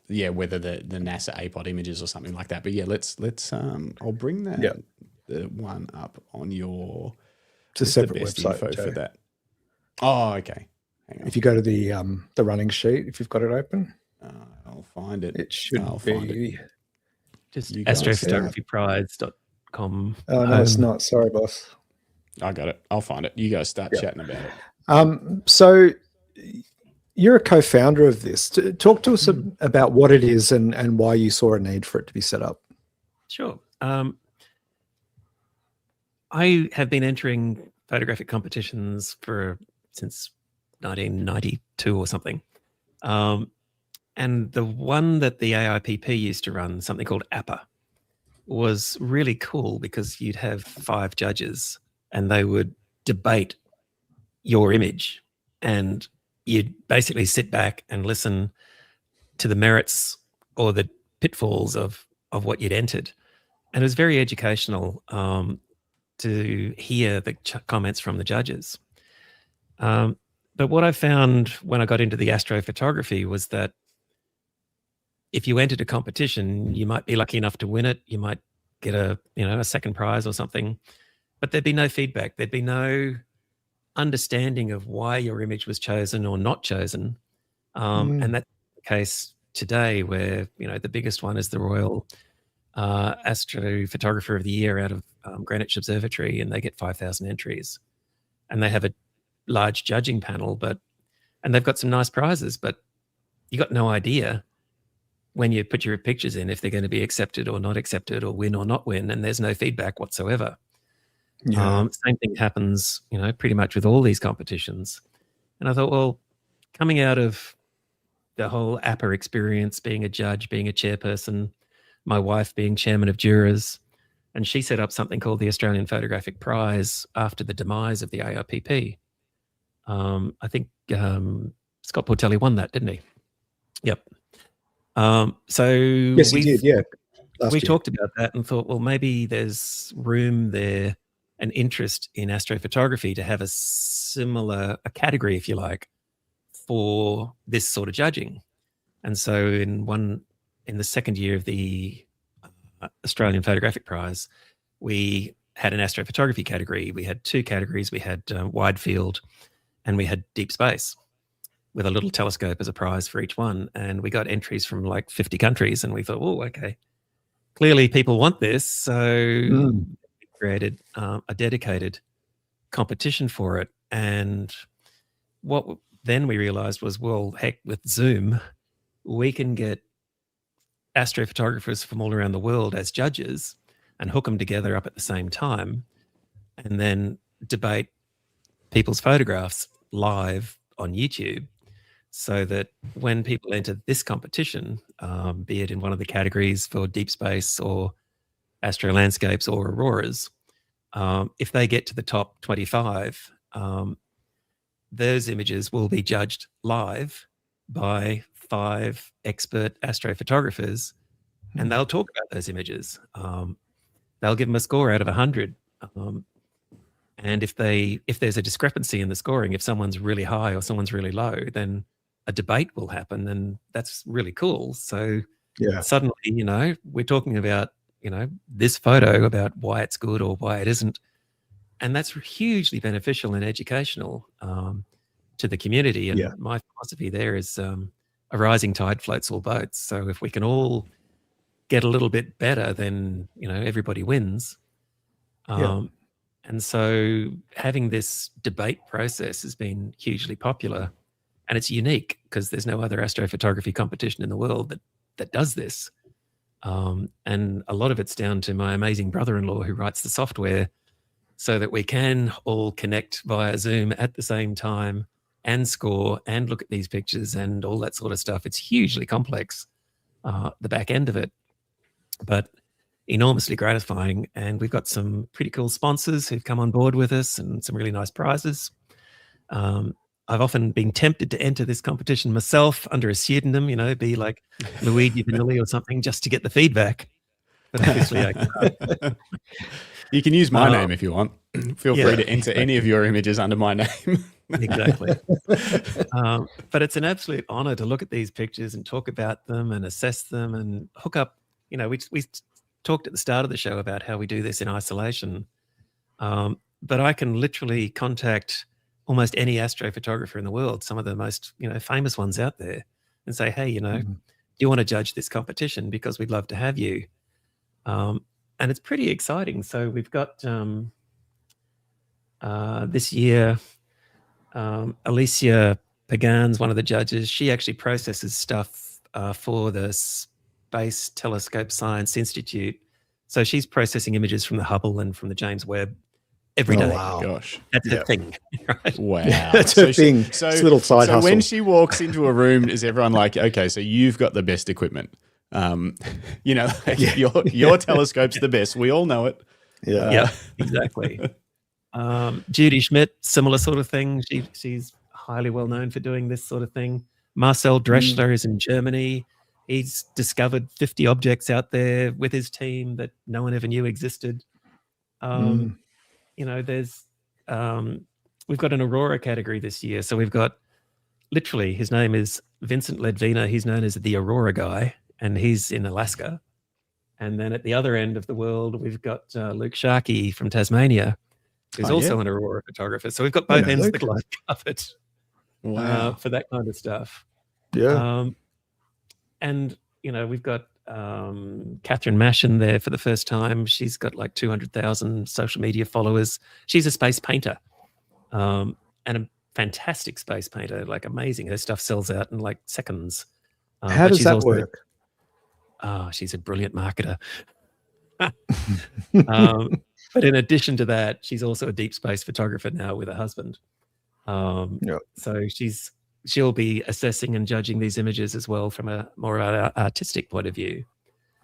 Whether the NASA APOD images or something like that. But let's I'll bring that the one up on your. It's a separate website for that. Oh, okay. Hang on. If you go to the running sheet, if you've got it open, I'll find it. It should be just astrophotographyprize.com. Oh no, it's not. Sorry, boss. I got it. I'll find it. You guys start chatting about it. So you're a co-founder of this. Talk to us about what it is and why you saw a need for it to be set up. Sure. I have been entering photographic competitions since 1992 or something. And the one that the AIPP used to run, something called APA, was really cool because you'd have 5 judges and they would debate your image, and you'd basically sit back and listen to the merits or the pitfalls of what you'd entered. And it was very educational to hear the comments from the judges. But what I found when I got into the astrophotography was that if you entered a competition, you might be lucky enough to win it. You might get a second prize or something, but there'd be no feedback. There'd be no understanding of why your image was chosen or not chosen. And that's the case today, where the biggest one is the Royal Astrophotographer of the Year out of Greenwich Observatory, and they get 5,000 entries, and they have a large judging panel, and they've got some nice prizes, but you got no idea when you put your pictures in if they're going to be accepted or not accepted, or win or not win, and there's no feedback whatsoever. Same thing happens, pretty much with all these competitions. And I thought, well, coming out of the whole APA experience, being a judge, being a chairperson, my wife being chairman of jurors, and she set up something called the Australian Photographic Prize after the demise of the ARPP. I think Scott Portelli won that, didn't he? Yep. So yes, he did. Yeah. We talked about that and thought, well, maybe there's room there, an interest in astrophotography to have a category, if you like, for this sort of judging. And so in the second year of the Australian Photographic Prize, we had an astrophotography category. We had two categories. We had wide field and we had deep space, with a little telescope as a prize for each one. And we got entries from like 50 countries, and we thought, oh, okay, clearly people want this. So we created a dedicated competition for it. And what then we realized was, well, heck, with Zoom, we can get astrophotographers from all around the world as judges and hook them together up at the same time, and then debate people's photographs live on YouTube, so that when people enter this competition, be it in one of the categories for deep space or astro landscapes or auroras, if they get to the top 25, those images will be judged live by 5 expert astrophotographers, and they'll talk about those images. They'll give them a score out of 100. And if there's a discrepancy in the scoring, if someone's really high or someone's really low, then a debate will happen, and that's really cool. So suddenly, we're talking about, this photo, about why it's good or why it isn't. And that's hugely beneficial and educational to the community. And my philosophy there is a rising tide floats all boats. So if we can all get a little bit better, then, everybody wins. And so having this debate process has been hugely popular, and it's unique because there's no other astrophotography competition in the world that does this. And a lot of it's down to my amazing brother-in-law who writes the software so that we can all connect via Zoom at the same time and score and look at these pictures and all that sort of stuff. It's hugely complex, the back end of it, but enormously gratifying. And we've got some pretty cool sponsors who've come on board with us and some really nice prizes. I've often been tempted to enter this competition myself under a pseudonym, be like Luigi Vanilli or something, just to get the feedback. But obviously I can't. You can use my name if you want. Feel free to enter any of your images under my name. Exactly. But it's an absolute honor to look at these pictures and talk about them and assess them and hook up. We talked at the start of the show about how we do this in isolation. But I can literally contact almost any astrophotographer in the world, some of the most, famous ones out there, and say, hey, do you want to judge this competition? Because we'd love to have you. And it's pretty exciting. So we've got this year, Alicia Pagan's one of the judges. She actually processes stuff for the Space Telescope Science Institute. So she's processing images from the Hubble and from the James Webb every day. Wow. Gosh. That's a thing. Right? Wow. That's a thing. It's a little side hustle. When she walks into a room, is everyone like, okay, so you've got the best equipment? Your telescope's the best. We all know it. Yeah, exactly. Judy Schmidt, similar sort of thing. She's highly well known for doing this sort of thing. Marcel Dreschler is in Germany. He's discovered 50 objects out there with his team that no one ever knew existed. We've got an Aurora category this year. So we've got, literally, his name is Vincent Ledvina. He's known as the Aurora guy, and he's in Alaska. And then at the other end of the world, we've got Luke Sharkey from Tasmania, who's also an aurora photographer. So we've got both ends of the globe covered for that kind of stuff. Yeah. And, you know, we've got Catherine Mashin there for the first time. She's got like 200,000 social media followers. She's a space painter and a fantastic space painter, like amazing. Her stuff sells out in like seconds. How does that work? Oh, she's a brilliant marketer. But in addition to that, she's also a deep space photographer now with her husband. So she'll be assessing and judging these images as well from a more artistic point of view.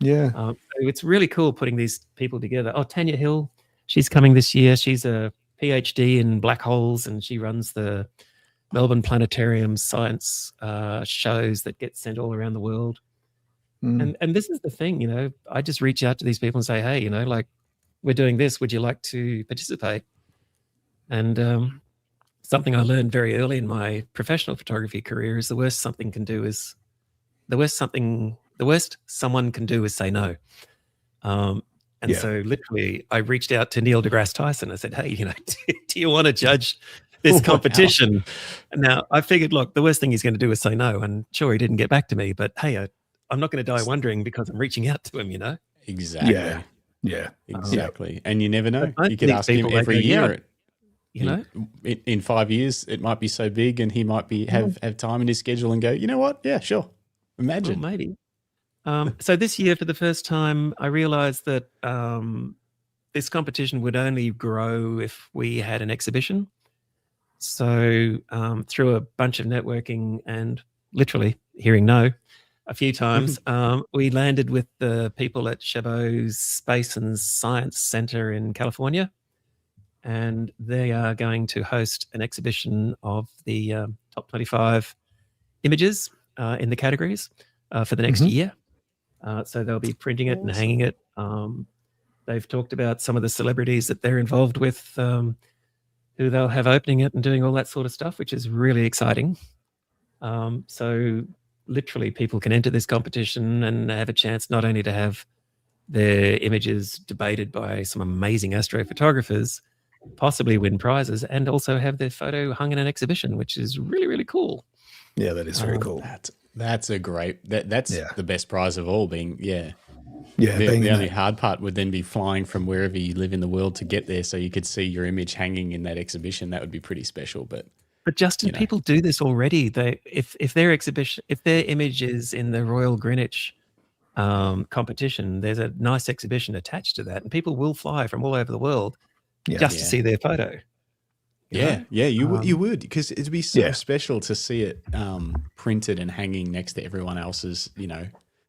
Yeah. So it's really cool putting these people together. Oh, Tanya Hill, she's coming this year. She's a PhD in black holes, and she runs the Melbourne Planetarium science shows that get sent all around the world. And this is the thing, you know, I just reach out to these people and say, hey, you know, like, we're doing this. Would you like to participate? And something I learned very early in my professional photography career is the worst someone can do is say no. So literally I reached out to Neil deGrasse Tyson. I said, hey, you know, do you want to judge this competition? Wow. Now I figured, look, the worst thing he's going to do is say no. And sure, he didn't get back to me, but hey, I'm not going to die wondering because I'm reaching out to him, you know? Exactly. Yeah. Exactly. And you never know. You could ask him every year. You know, in 5 years, it might be so big, and he might be have time in his schedule and go, you know what? Yeah, sure. Imagine. Well, maybe. So this year, for the first time, I realized that this competition would only grow if we had an exhibition. So through a bunch of networking and literally hearing no a few times, we landed with the people at Chabot's Space and Science Center in California. And they are going to host an exhibition of the top 25 images in the categories for the next year. So they'll be printing it and hanging it. They've talked about some of the celebrities that they're involved with, who they'll have opening it and doing all that sort of stuff, which is really exciting. So literally people can enter this competition and have a chance not only to have their images debated by some amazing astrophotographers, possibly win prizes, and also have their photo hung in an exhibition, which is really, really cool. Yeah, that is very cool. That's a great, that's the best prize of all, being, the only hard part would then be flying from wherever you live in the world to get there so you could see your image hanging in that exhibition. That would be pretty special. But Justin, people do this already. If their image is in the Royal Greenwich competition, there's a nice exhibition attached to that, and people will fly from all over the world just to see their photo. You would, because it'd be so special to see it printed and hanging next to everyone else's, you know,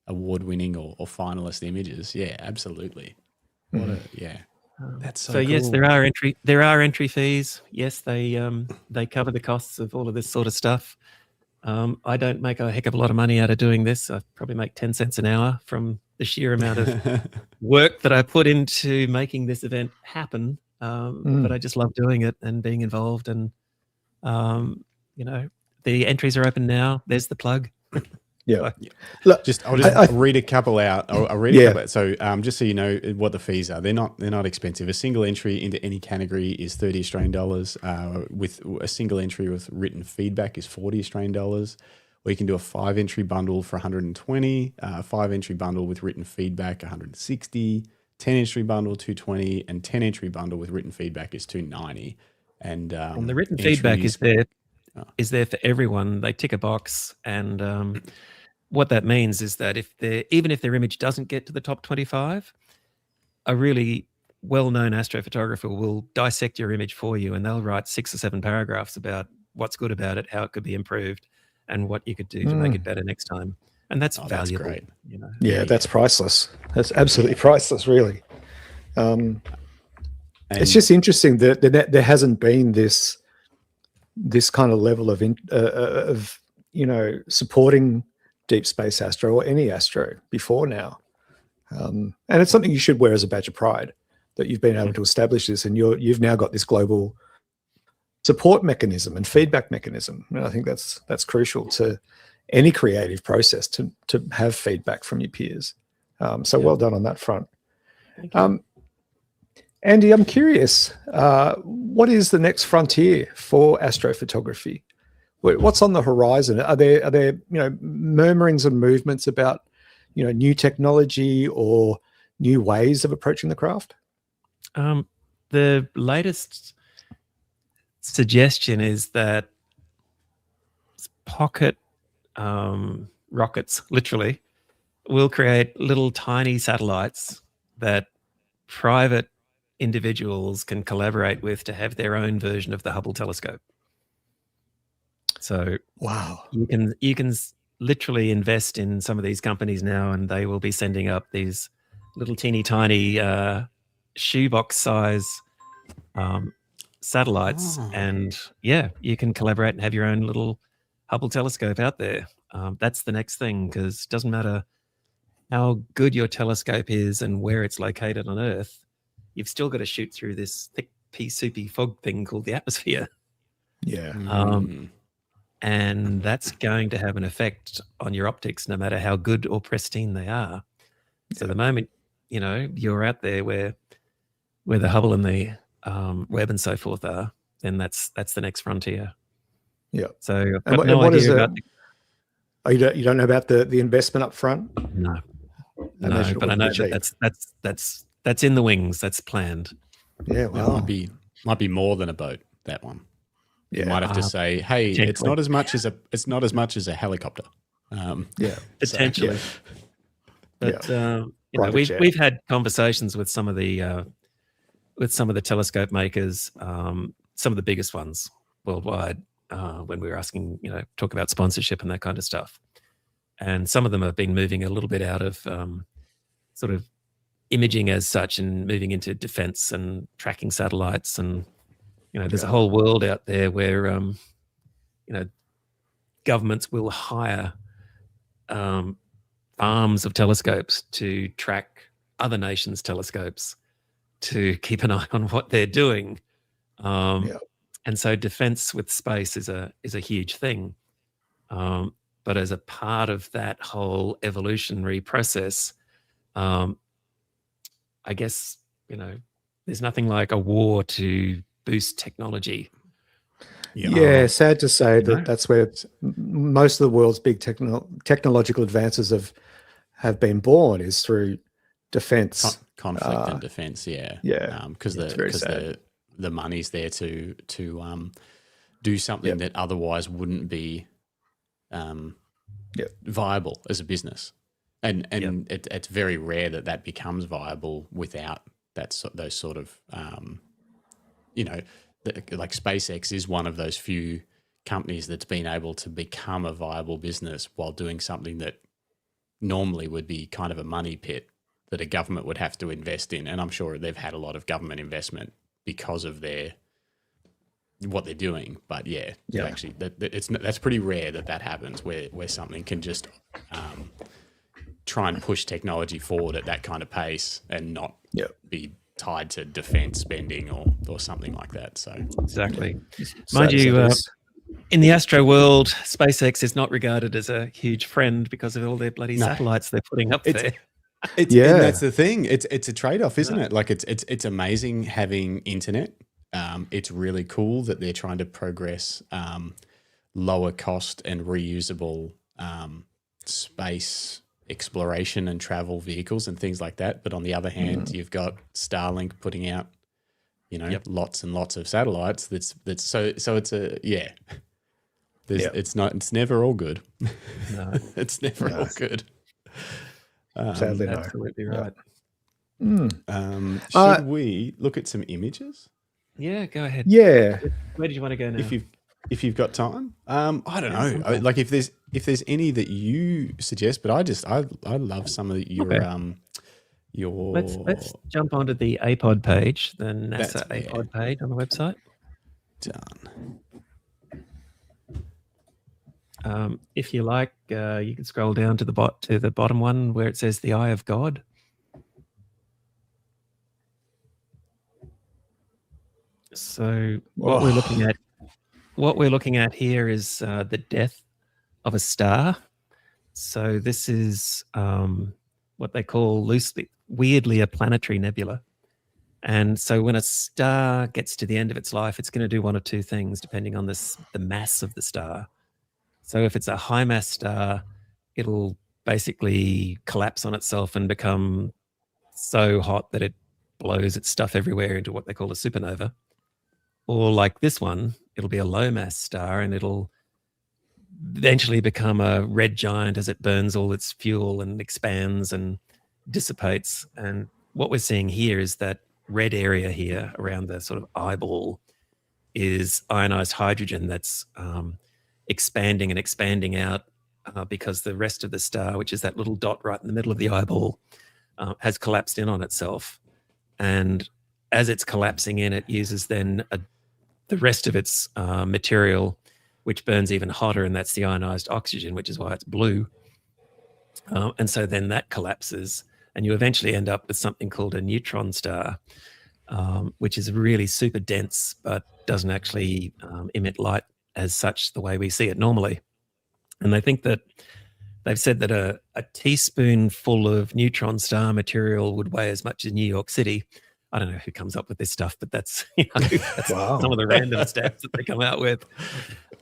award-winning or finalist images. Yeah, absolutely. That's so cool. Yes, there are entry fees. Yes, they cover the costs of all of this sort of stuff. I don't make a heck of a lot of money out of doing this. I probably make 10 cents an hour from the sheer amount of work that I put into making this event happen. But I just love doing it and being involved. And, you know, the entries are open now. There's the plug. Look, I'll read a couple out. I'll read a couple out. So just so you know what the fees are, they're not expensive. A single entry into any category is $30 Australian. With a single entry with written feedback is $40 Australian. Or you can do a 5-entry bundle for 120, 5-entry bundle with written feedback 160, 10-entry bundle 220, and 10-entry bundle with written feedback is 290. And the written feedback is there for everyone. They tick a box, and what that means is that even if their image doesn't get to the top 25, a really well-known astrophotographer will dissect your image for you, and they'll write 6 or 7 paragraphs about what's good about it, how it could be improved, and what you could do to make it better next time. And that's valuable. That's great. You know? Yeah, that's priceless. That's absolutely priceless, really. It's just interesting that there hasn't been this kind of level of you know, supporting deep space astro or any astro before now, and it's something you should wear as a badge of pride that you've been able to establish this, and you've now got this global support mechanism and feedback mechanism. And I think that's crucial to any creative process, to have feedback from your peers. So well done on that front. Andy, I'm curious, what is the next frontier for astrophotography? What's on the horizon? Are there murmurings and movements about new technology or new ways of approaching the craft? The latest suggestion is that pocket rockets, literally, will create little tiny satellites that private individuals can collaborate with to have their own version of the Hubble telescope. So wow, you can literally invest in some of these companies now, and they will be sending up these little teeny tiny shoebox size satellites, and you can collaborate and have your own little Hubble telescope out there. That's the next thing, because it doesn't matter how good your telescope is and where it's located on Earth, you've still got to shoot through this thick pea soupy fog thing called the atmosphere. Yeah. And that's going to have an effect on your optics, no matter how good or pristine they are. So the moment you're out there where the Hubble and the Webb and so forth are, then that's the next frontier. Yeah. So I've got no idea about. You don't know about the investment up front? No, but I know that's in the wings. That's planned. Yeah, well, it might be more than a boat. That one. You might have to say, hey, potentially. it's not as much as a helicopter. Potentially. So, but we've had conversations with some of the telescope makers, some of the biggest ones worldwide, when we were asking, talk about sponsorship and that kind of stuff. And some of them have been moving a little bit out of sort of imaging as such and moving into defense and tracking satellites. And, there's a whole world out there where, governments will hire arms of telescopes to track other nations' telescopes to keep an eye on what they're doing. And so defense with space is a huge thing. But as a part of that whole evolutionary process, I guess, there's nothing like a war to boost technology. Yeah, sad to say that that's where most of the world's big technological advances have been born, is through defense. Conflict and defense, because the money's there to do something that otherwise wouldn't be viable as a business, and it's very rare that becomes viable without those sort of like SpaceX is one of those few companies that's been able to become a viable business while doing something that normally would be kind of a money pit that a government would have to invest in. And I'm sure they've had a lot of government investment because of what they're doing. But actually, that's pretty rare that happens where something can just try and push technology forward at that kind of pace and not be tied to defense spending or something like that. So exactly. Mind you, in the astro world, SpaceX is not regarded as a huge friend because of all their bloody satellites they're putting up there. And that's the thing. It's a trade-off, isn't it? Like it's amazing having internet. It's really cool that they're trying to progress lower cost and reusable space exploration and travel vehicles and things like that. But on the other hand, you've got Starlink putting out, lots and lots of satellites. That's so it's it's never all good. No, it's never all good. Sadly, no. Absolutely right. Should we look at some images? Yeah, go ahead. Yeah. Where did you want to go now? If you've got time, I don't know. Like if there's any that you suggest, but I love some of your. Let's jump onto the APOD page, the NASA APOD page on the website. Done. If you like, you can scroll down to the bottom one where it says the Eye of God. So what we're looking at here is the death of a star. So this is what they call loosely, weirdly, a planetary nebula. And so when a star gets to the end of its life, it's going to do one of two things, depending on the mass of the star. So if it's a high mass star, it'll basically collapse on itself and become so hot that it blows its stuff everywhere into what they call a supernova. Or like this one, it'll be a low mass star and it'll eventually become a red giant as it burns all its fuel and expands and dissipates. And what we're seeing here is that red area here around the sort of eyeball is ionized hydrogen that's expanding and expanding out because the rest of the star, which is that little dot right in the middle of the eyeball, has collapsed in on itself. And as it's collapsing in, it uses then the rest of its material, which burns even hotter, and that's the ionized oxygen, which is why it's blue. And so then that collapses, and you eventually end up with something called a neutron star, which is really super dense, but doesn't actually emit light as such the way we see it normally. And they think that they've said that a teaspoonful of neutron star material would weigh as much as New York City. I don't know who comes up with this stuff, but that's, that's Wow. some of the random stats that they come out with.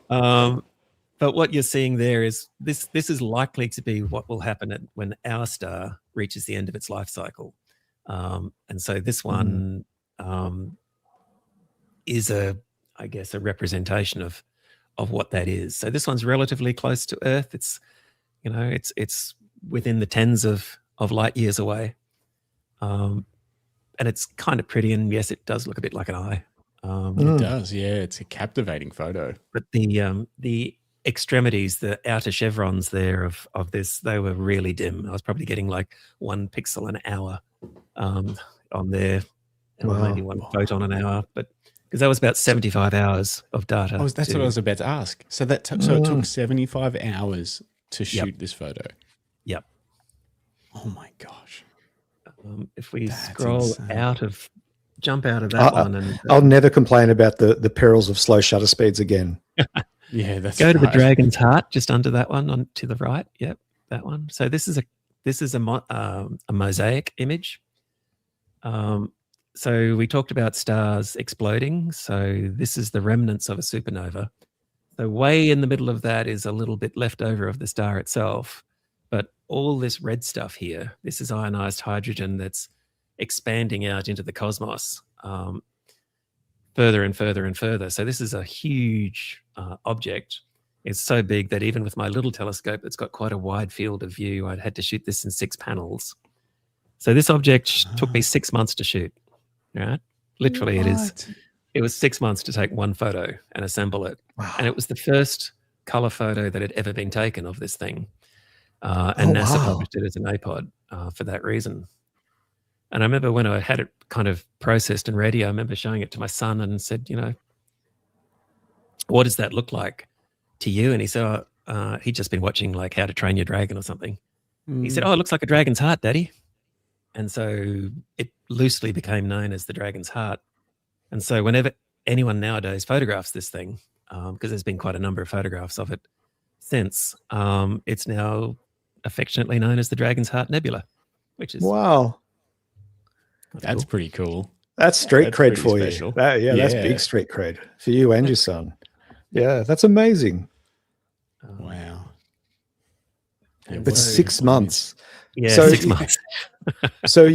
But what you're seeing there is this is likely to be what will happen when our star reaches the end of its life cycle. And so this one is I guess, a representation of what that is. So this one's relatively close to Earth. It's, it's within the tens of light years away. And it's kind of pretty, and yes, it does look a bit like an eye. It does, yeah. It's a captivating photo. But the extremities, the outer chevrons there of this, they were really dim. I was probably getting like 1 pixel an hour on there, and maybe 1 photon an hour. But because that was about 75 hours of data. Oh, that's what I was about to ask. So so it took 75 hours to shoot this photo. Yep. Oh my gosh. If we That's scroll insane. jump out of that one, and I'll never complain about the perils of slow shutter speeds again. Yeah, that's go to the right. dragon's heart just under that one, on to the right. Yep, that one. So this is a mosaic image. So we talked about stars exploding. So this is the remnants of a supernova. So way in the middle of that is a little bit left over of the star itself. But all this red stuff here, this is ionized hydrogen that's expanding out into the cosmos further and further and further. So this is a huge object. It's so big that even with my little telescope that's got quite a wide field of view, I'd had to shoot this in 6 panels. So this object took me 6 months to shoot. Right? Literally, it was 6 months to take 1 photo and assemble it. Wow. And it was the first color photo that had ever been taken of this thing. And NASA published it as an APOD for that reason. And I remember when I had it kind of processed and ready, I remember showing it to my son and said, what does that look like to you? And he said, he'd just been watching like How to Train Your Dragon or something. He said, it looks like a dragon's heart, Daddy. And so it loosely became known as the dragon's heart. And so whenever anyone nowadays photographs this thing, because there's been quite a number of photographs of it since, it's now affectionately known as the Dragon's Heart Nebula, which is That's cool. pretty cool. That's street cred for special. you. That's big street cred for you and your son. Yeah, that's amazing. Wow. But 6 months. Yeah, So- 6 months. So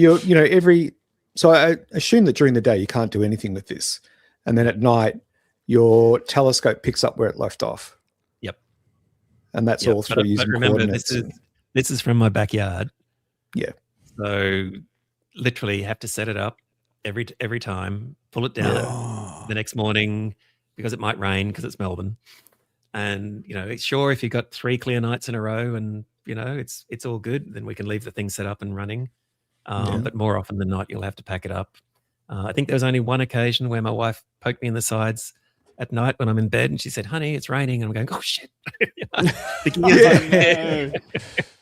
so I assume that during the day you can't do anything with this, and then at night your telescope picks up where it left off. Yep. And that's all through using remember, coordinates. this is from my backyard. Yeah. So literally you have to set it up every time, pull it down the next morning because it might rain because it's Melbourne. And, it's sure if you've got 3 clear nights in a row and, it's all good, then we can leave the thing set up and running. But more often than not, you'll have to pack it up. I think there was only one occasion where my wife poked me in the sides at night when I'm in bed and she said, honey, it's raining. And I'm going, oh, shit.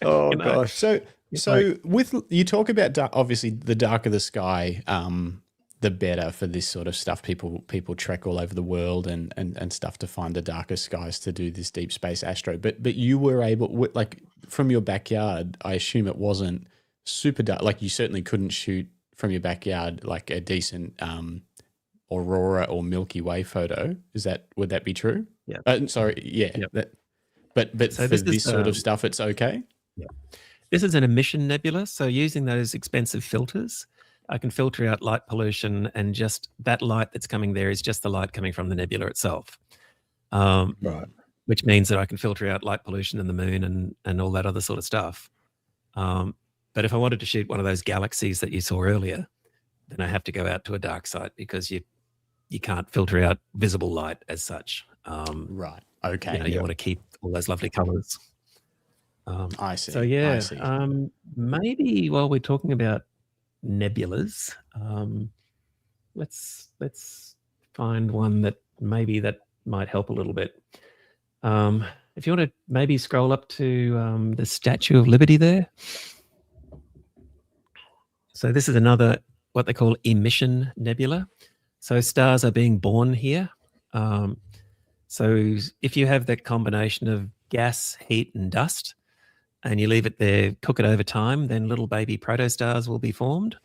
Oh, gosh. So with you talk about obviously the darker the sky, the better for this sort of stuff. People trek all over the world and stuff to find the darker skies to do this deep space astro. But you were able, like from your backyard, I assume it wasn't super dark, like you certainly couldn't shoot from your backyard like a decent aurora or Milky Way photo. Would that be true? Yeah. Sorry. Yeah. Yep. But So for this this is, sort of stuff, it's okay. Yeah. This is an emission nebula. So using those expensive filters, I can filter out light pollution, and just that light that's coming there is just the light coming from the nebula itself. Right. Which means that I can filter out light pollution in the moon and all that other sort of stuff. But if I wanted to shoot one of those galaxies that you saw earlier, then I have to go out to a dark site, because you can't filter out visible light as such. Right. Okay. You want to keep all those lovely colors. I see. So yeah, I see. maybe while we're talking about nebulas, let's find one that might help a little bit. If you want to maybe scroll up to the Statue of Liberty there. So this is another, what they call emission nebula. So stars are being born here. So if you have that combination of gas, heat, and dust, and you leave it there, cook it over time, then little baby protostars will be formed.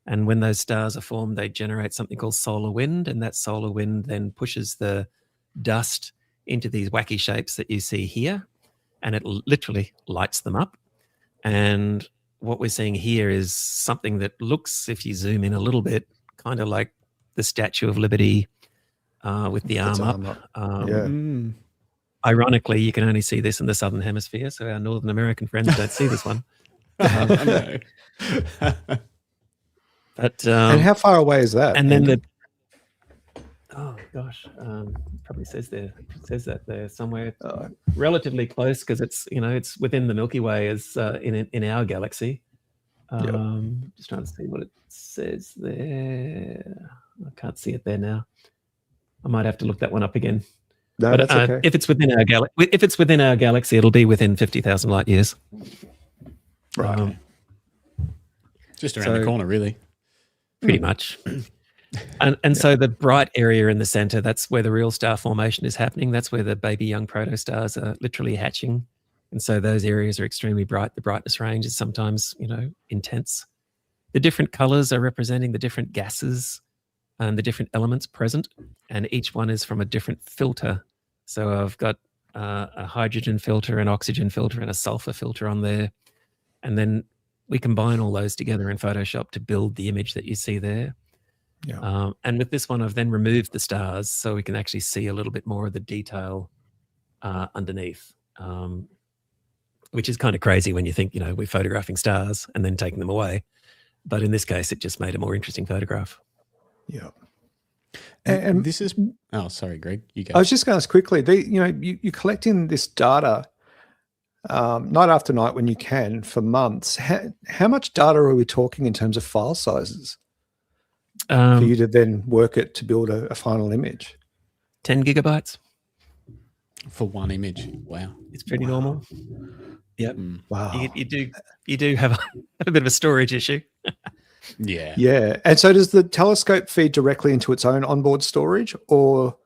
And when those stars are formed, they generate something called solar wind, and that solar wind then pushes the dust into these wacky shapes that you see here, and it literally lights them up. And what we're seeing here is something that looks, if you zoom in a little bit, kind of like the Statue of Liberty with the arm up. Ironically, you can only see this in the Southern Hemisphere, so our Northern American friends don't see this one. No. But and how far away is that? And then oh gosh, probably says that there somewhere. Relatively close, because it's within the Milky Way as in our galaxy. Just trying to see what it says there. I can't see it there now. I might have to look that one up again. No, but that's okay. If it's within our galaxy, it'll be within 50,000 light years. Right. Just around the corner, really. Pretty much. And so the bright area in the center, that's where the real star formation is happening. That's where the baby young protostars are literally hatching. And so those areas are extremely bright. The brightness range is sometimes, intense. The different colors are representing the different gases and the different elements present. And each one is from a different filter. So I've got a hydrogen filter, an oxygen filter, and a sulfur filter on there. And then we combine all those together in Photoshop to build the image that you see there. Yeah. And with this one, I've then removed the stars so we can actually see a little bit more of the detail underneath, which is kind of crazy when you think, we're photographing stars and then taking them away. But in this case, it just made a more interesting photograph. Yeah. And this is, oh, sorry, Greg, you go. I was just going to ask quickly, you're collecting this data night after night when you can for months. How much data are we talking in terms of file sizes for you to then work it to build a final image? 10 gigabytes. For one image. Wow. It's pretty normal. Yep. Wow. You do have a bit of a storage issue. Yeah. Yeah. And so does the telescope feed directly into its own onboard storage, or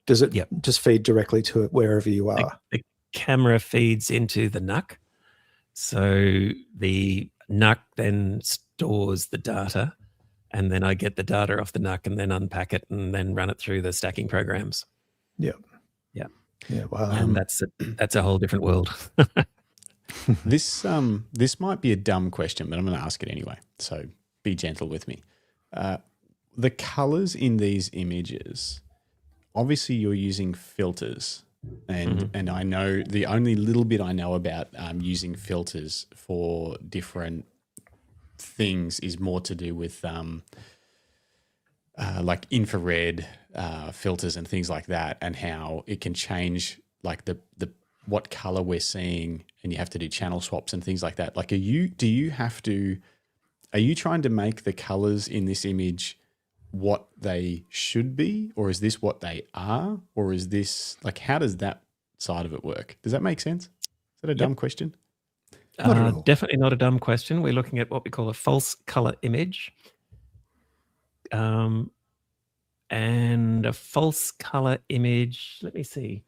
does it just feed directly to it wherever you are? The camera feeds into the NUC. So the NUC then stores the data, and then I get the data off the NUC and then unpack it and then run it through the stacking programs. Yeah. Yeah. Yeah. Wow. And that's a whole different world. This might be a dumb question, but I'm going to ask it anyway. So be gentle with me. The colors in these images, obviously you're using filters, and I know the only little bit I know about using filters for different things is more to do with like infrared filters and things like that, and how it can change like the what color we're seeing, and you have to do channel swaps and things like that. Like, are you trying to make the colors in this image what they should be, or is this what they are, or is this like, how does that side of it work? Does that make sense? Is that a dumb question? Definitely not a dumb question. We're looking at what we call a false color image. And a false color image, let me see.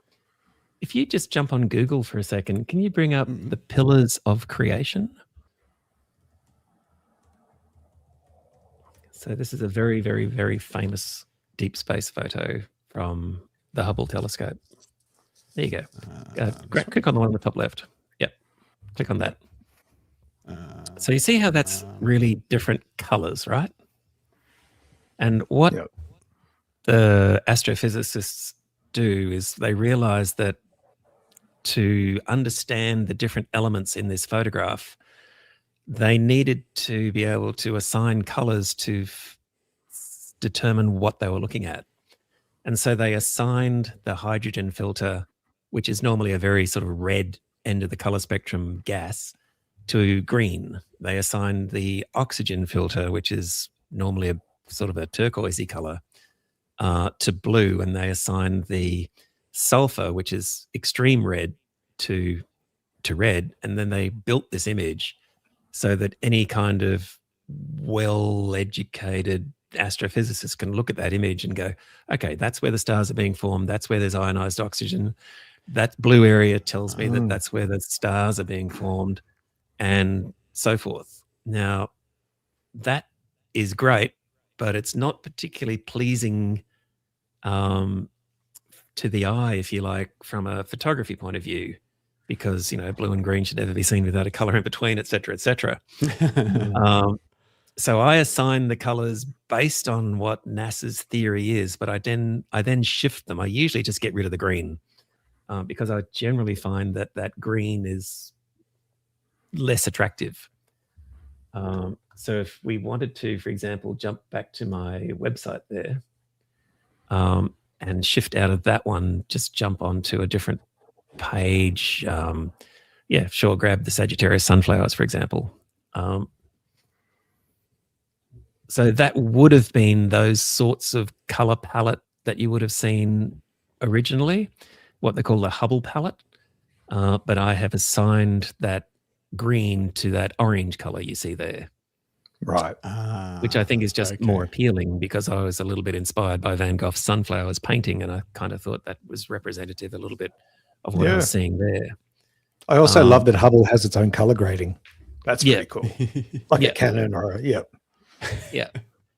If you just jump on Google for a second, can you bring up the pillars of creation? So this is a very, very, very famous deep space photo from the Hubble telescope. There you go. Click on the one on the top left. Yep. Click on that. So you see how that's really different colors, right? And what the astrophysicists do is they realize that to understand the different elements in this photograph, they needed to be able to assign colors to determine what they were looking at. And so they assigned the hydrogen filter, which is normally a very sort of red end of the color spectrum gas, to green. They assigned the oxygen filter, which is normally a sort of a turquoisey color, to blue. And they assigned the sulfur, which is extreme red, to red. And then they built this image so that any kind of well-educated astrophysicist can look at that image and go, okay, that's where the stars are being formed. That's where there's ionized oxygen. That blue area tells me that that's where the stars are being formed, and so forth. Now, that is great, but it's not particularly pleasing to the eye, if you like, from a photography point of view, because, you know, blue and green should never be seen without a color in between, et cetera, et cetera. So I assign the colors based on what NASA's theory is, but I then shift them. I usually just get rid of the green because I generally find that that green is less attractive. So if we wanted to, for example, jump back to my website there and shift out of that one, just jump onto a different page. Yeah, sure, grab the Sagittarius sunflowers, for example. So that would have been those sorts of color palette that you would have seen originally, what they call the Hubble palette. But I have assigned that green to that orange color you see there. Right. Which I think is just more appealing, because I was a little bit inspired by Van Gogh's Sunflowers painting, and I kind of thought that was representative a little bit of what I was seeing there. I also love that Hubble has its own color grading. That's pretty cool. Like a Canon or a, Yeah.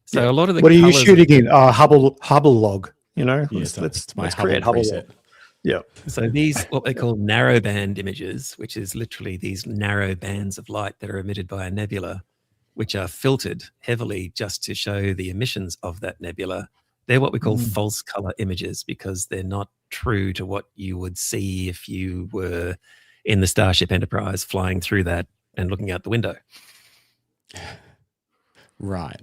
So a lot of the what are you shooting in? Hubble log, you know? Yes, let's Hubble create Hubble preset. log. Yeah. So these, what they call narrowband images, which is literally these narrow bands of light that are emitted by a nebula, which are filtered heavily just to show the emissions of that nebula. They're what we call false color images, because they're not true to what you would see if you were in the Starship Enterprise flying through that and looking out the window. Right.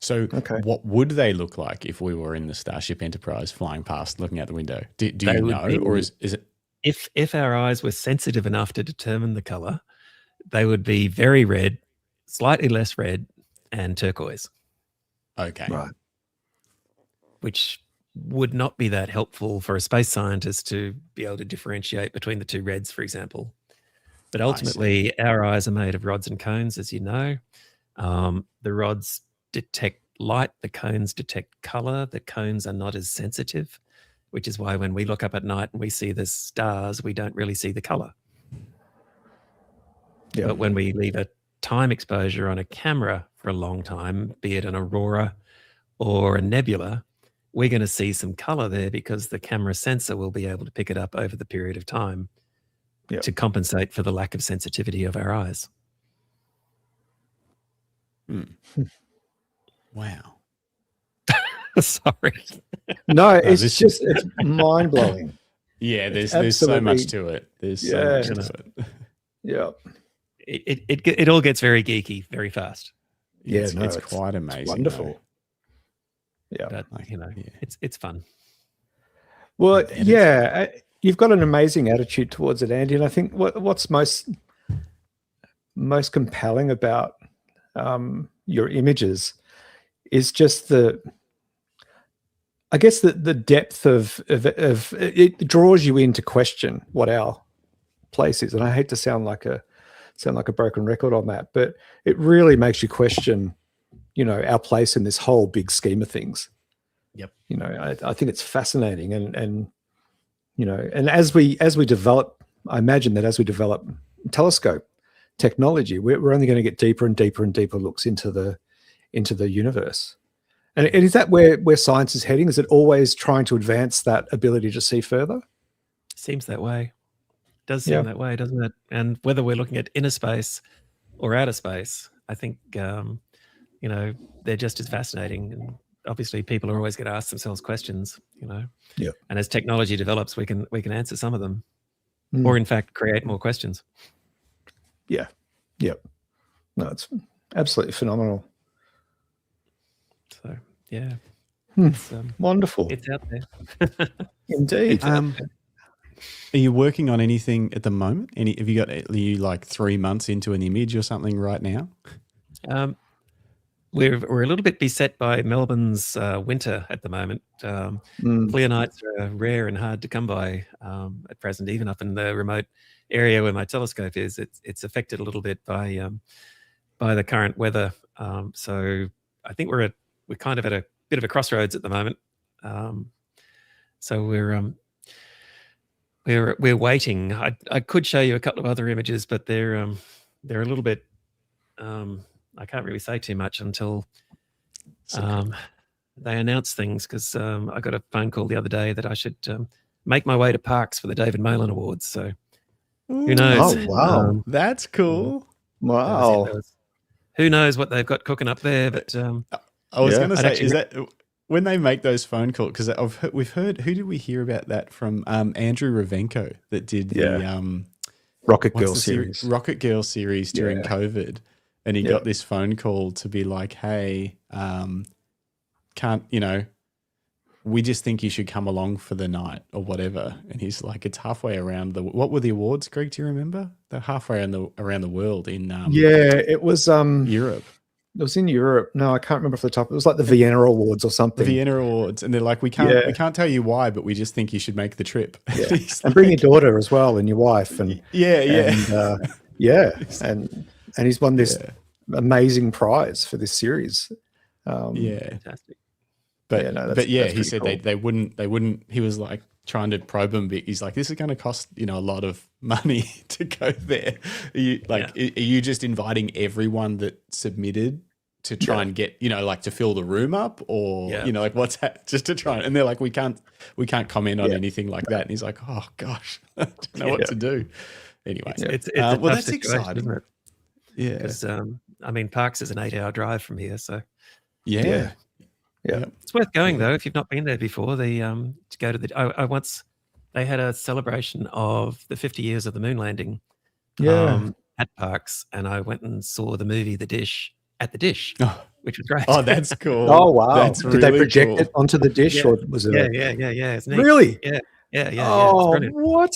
So what would they look like if we were in the Starship Enterprise flying past, looking out the window? Do you know, or is it? If our eyes were sensitive enough to determine the color, they would be very red, slightly less red, and turquoise. Okay. Right. Which would not be that helpful for a space scientist to be able to differentiate between the two reds, for example. But ultimately, our eyes are made of rods and cones, as you know. The rods detect light, the cones detect color. The cones are not as sensitive, which is why when we look up at night and we see the stars, we don't really see the color. Yeah. But when we leave a time exposure on a camera for a long time, be it an aurora or a nebula, we're going to see some color there, because the camera sensor will be able to pick it up over the period of time to compensate for the lack of sensitivity of our eyes. Wow. Sorry. No, it's it's mind blowing. Yeah, there's so much to it. There's so much to it. Yeah. It all gets very geeky very fast. Yeah, it's quite amazing. It's wonderful. Though. Yeah, but it's fun. Well, you've got an amazing attitude towards it, Andy. And I think what's most compelling about your images is just the depth of it draws you in to question what our place is. And I hate to sound like a broken record on that, but it really makes you question, our place in this whole big scheme of things. Yep. I think it's fascinating, and as we develop, I imagine that as we develop telescope technology, we're only going to get deeper and deeper and deeper looks into the into the universe. And is that where science is heading? Is it always trying to advance that ability to see further? Seems that way. Does seem that way, doesn't it? And whether we're looking at inner space or outer space, I think they're just as fascinating. And obviously, people are always going to ask themselves questions. Yeah. And as technology develops, we can answer some of them, or in fact, create more questions. Yeah. Yep. No, it's absolutely phenomenal. So yeah, it's, wonderful. It's out there. Indeed. Are you working on anything at the moment? Are you like 3 months into an image or something right now? We're a little bit beset by Melbourne's winter at the moment. Clear nights are rare and hard to come by at present, even up in the remote area where my telescope is. It's affected a little bit by the current weather. So I think we're kind of at a bit of a crossroads at the moment. So we're waiting. I could show you a couple of other images, but they're a little bit. I can't really say too much until they announce things, because I got a phone call the other day that I should make my way to Parkes for the David Malin Awards. So who knows? Oh, wow. That's cool. Wow. Who knows what they've got cooking up there? But I was going to say, is that when they make those phone calls? Because we've heard, who did we hear about that from? Andrew Ravenko that did the Rocket Girl series. Rocket Girl series during COVID. And he got this phone call to be like, hey, we just think you should come along for the night or whatever. And he's like, it's halfway around what were the awards, Greg? Do you remember? They're halfway around the world in it was Europe. It was in Europe. No, I can't remember off the top. It was like the Vienna Awards or something. The Vienna Awards. And they're like, we can't tell you why, but we just think you should make the trip. Yeah. And bring your daughter as well and your wife. And and he's won this amazing prize for this series. Fantastic. But he said cool. they wouldn't. He was like trying to probe him. He's like, this is going to cost a lot of money to go there. Are you just inviting everyone that submitted to try and get to fill the room up, or like what's that? Just to try and they're like, we can't comment on anything like that. And he's like, oh gosh, I don't know what to do. Anyway, it's a tough that's situation, exciting, isn't it? Yeah. Because Parkes is an 8-hour drive from here, so yeah. It's worth going though if you've not been there before. To go to they had a celebration of the 50 years of the moon landing at Parkes, and I went and saw the movie The Dish at the Dish, which was great. Oh, that's cool. Oh wow! That's Did they project cool. it onto the dish, or was it? Yeah. It's neat. Really? Yeah. Oh, it's what?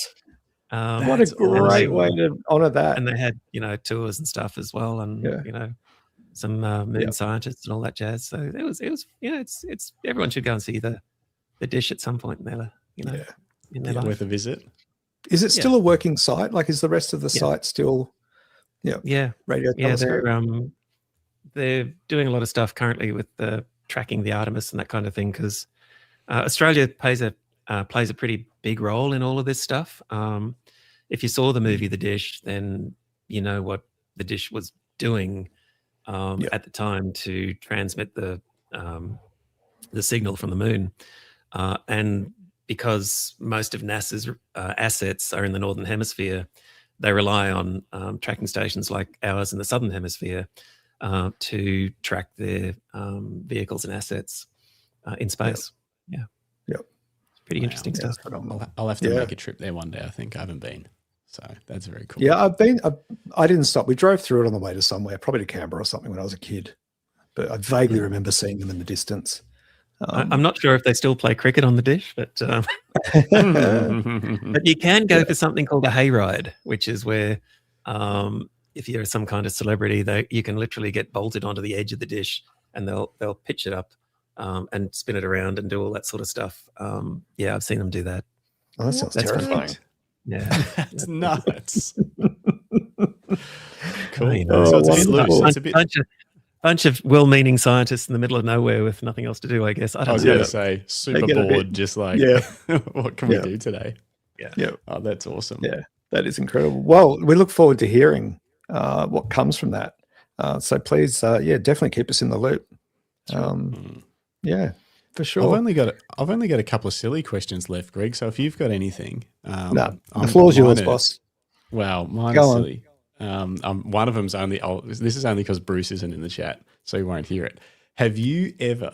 What a great way to honor that. And they had tours and stuff as well, and some moon scientists and all that jazz. So it was it's everyone should go and see the Dish at some point in their life. Worth a visit. Is it still a working site? Like, is the rest of the site still? Radio. Yeah. So they're doing a lot of stuff currently with tracking the Artemis and that kind of thing, because Australia plays a pretty big role in all of this stuff. If you saw the movie The Dish, then you know what the Dish was doing at the time to transmit the signal from the moon, and because most of NASA's assets are in the northern hemisphere, they rely on tracking stations like ours in the southern hemisphere to track their vehicles and assets in space. Pretty interesting stuff. I'll have to make a trip there one day. I think I haven't been, so that's very cool. Yeah, I've been. I didn't stop. We drove through it on the way to somewhere, probably to Canberra or something when I was a kid. But I vaguely remember seeing them in the distance. I'm not sure if they still play cricket on the Dish, but but you can go for something called a hayride, which is where if you're some kind of celebrity, you can literally get bolted onto the edge of the Dish, and they'll pitch it up. And spin it around and do all that sort of stuff. I've seen them do that. Oh, that sounds terrifying. Yeah, that's nuts. Cool. So it's a bunch of well-meaning scientists in the middle of nowhere with nothing else to do, I guess. I was going to say, super bored, just like, what can we do today? Yeah. Oh, that's awesome. Yeah, that is incredible. Well, we look forward to hearing what comes from that. So please, definitely keep us in the loop. Yeah, for sure. I've only got a couple of silly questions left, Greg. So if you've got anything, no, the floor's yours, boss. Well, mine Go is on. silly. One of them's only. This is only because Bruce isn't in the chat, so he won't hear it. Have you ever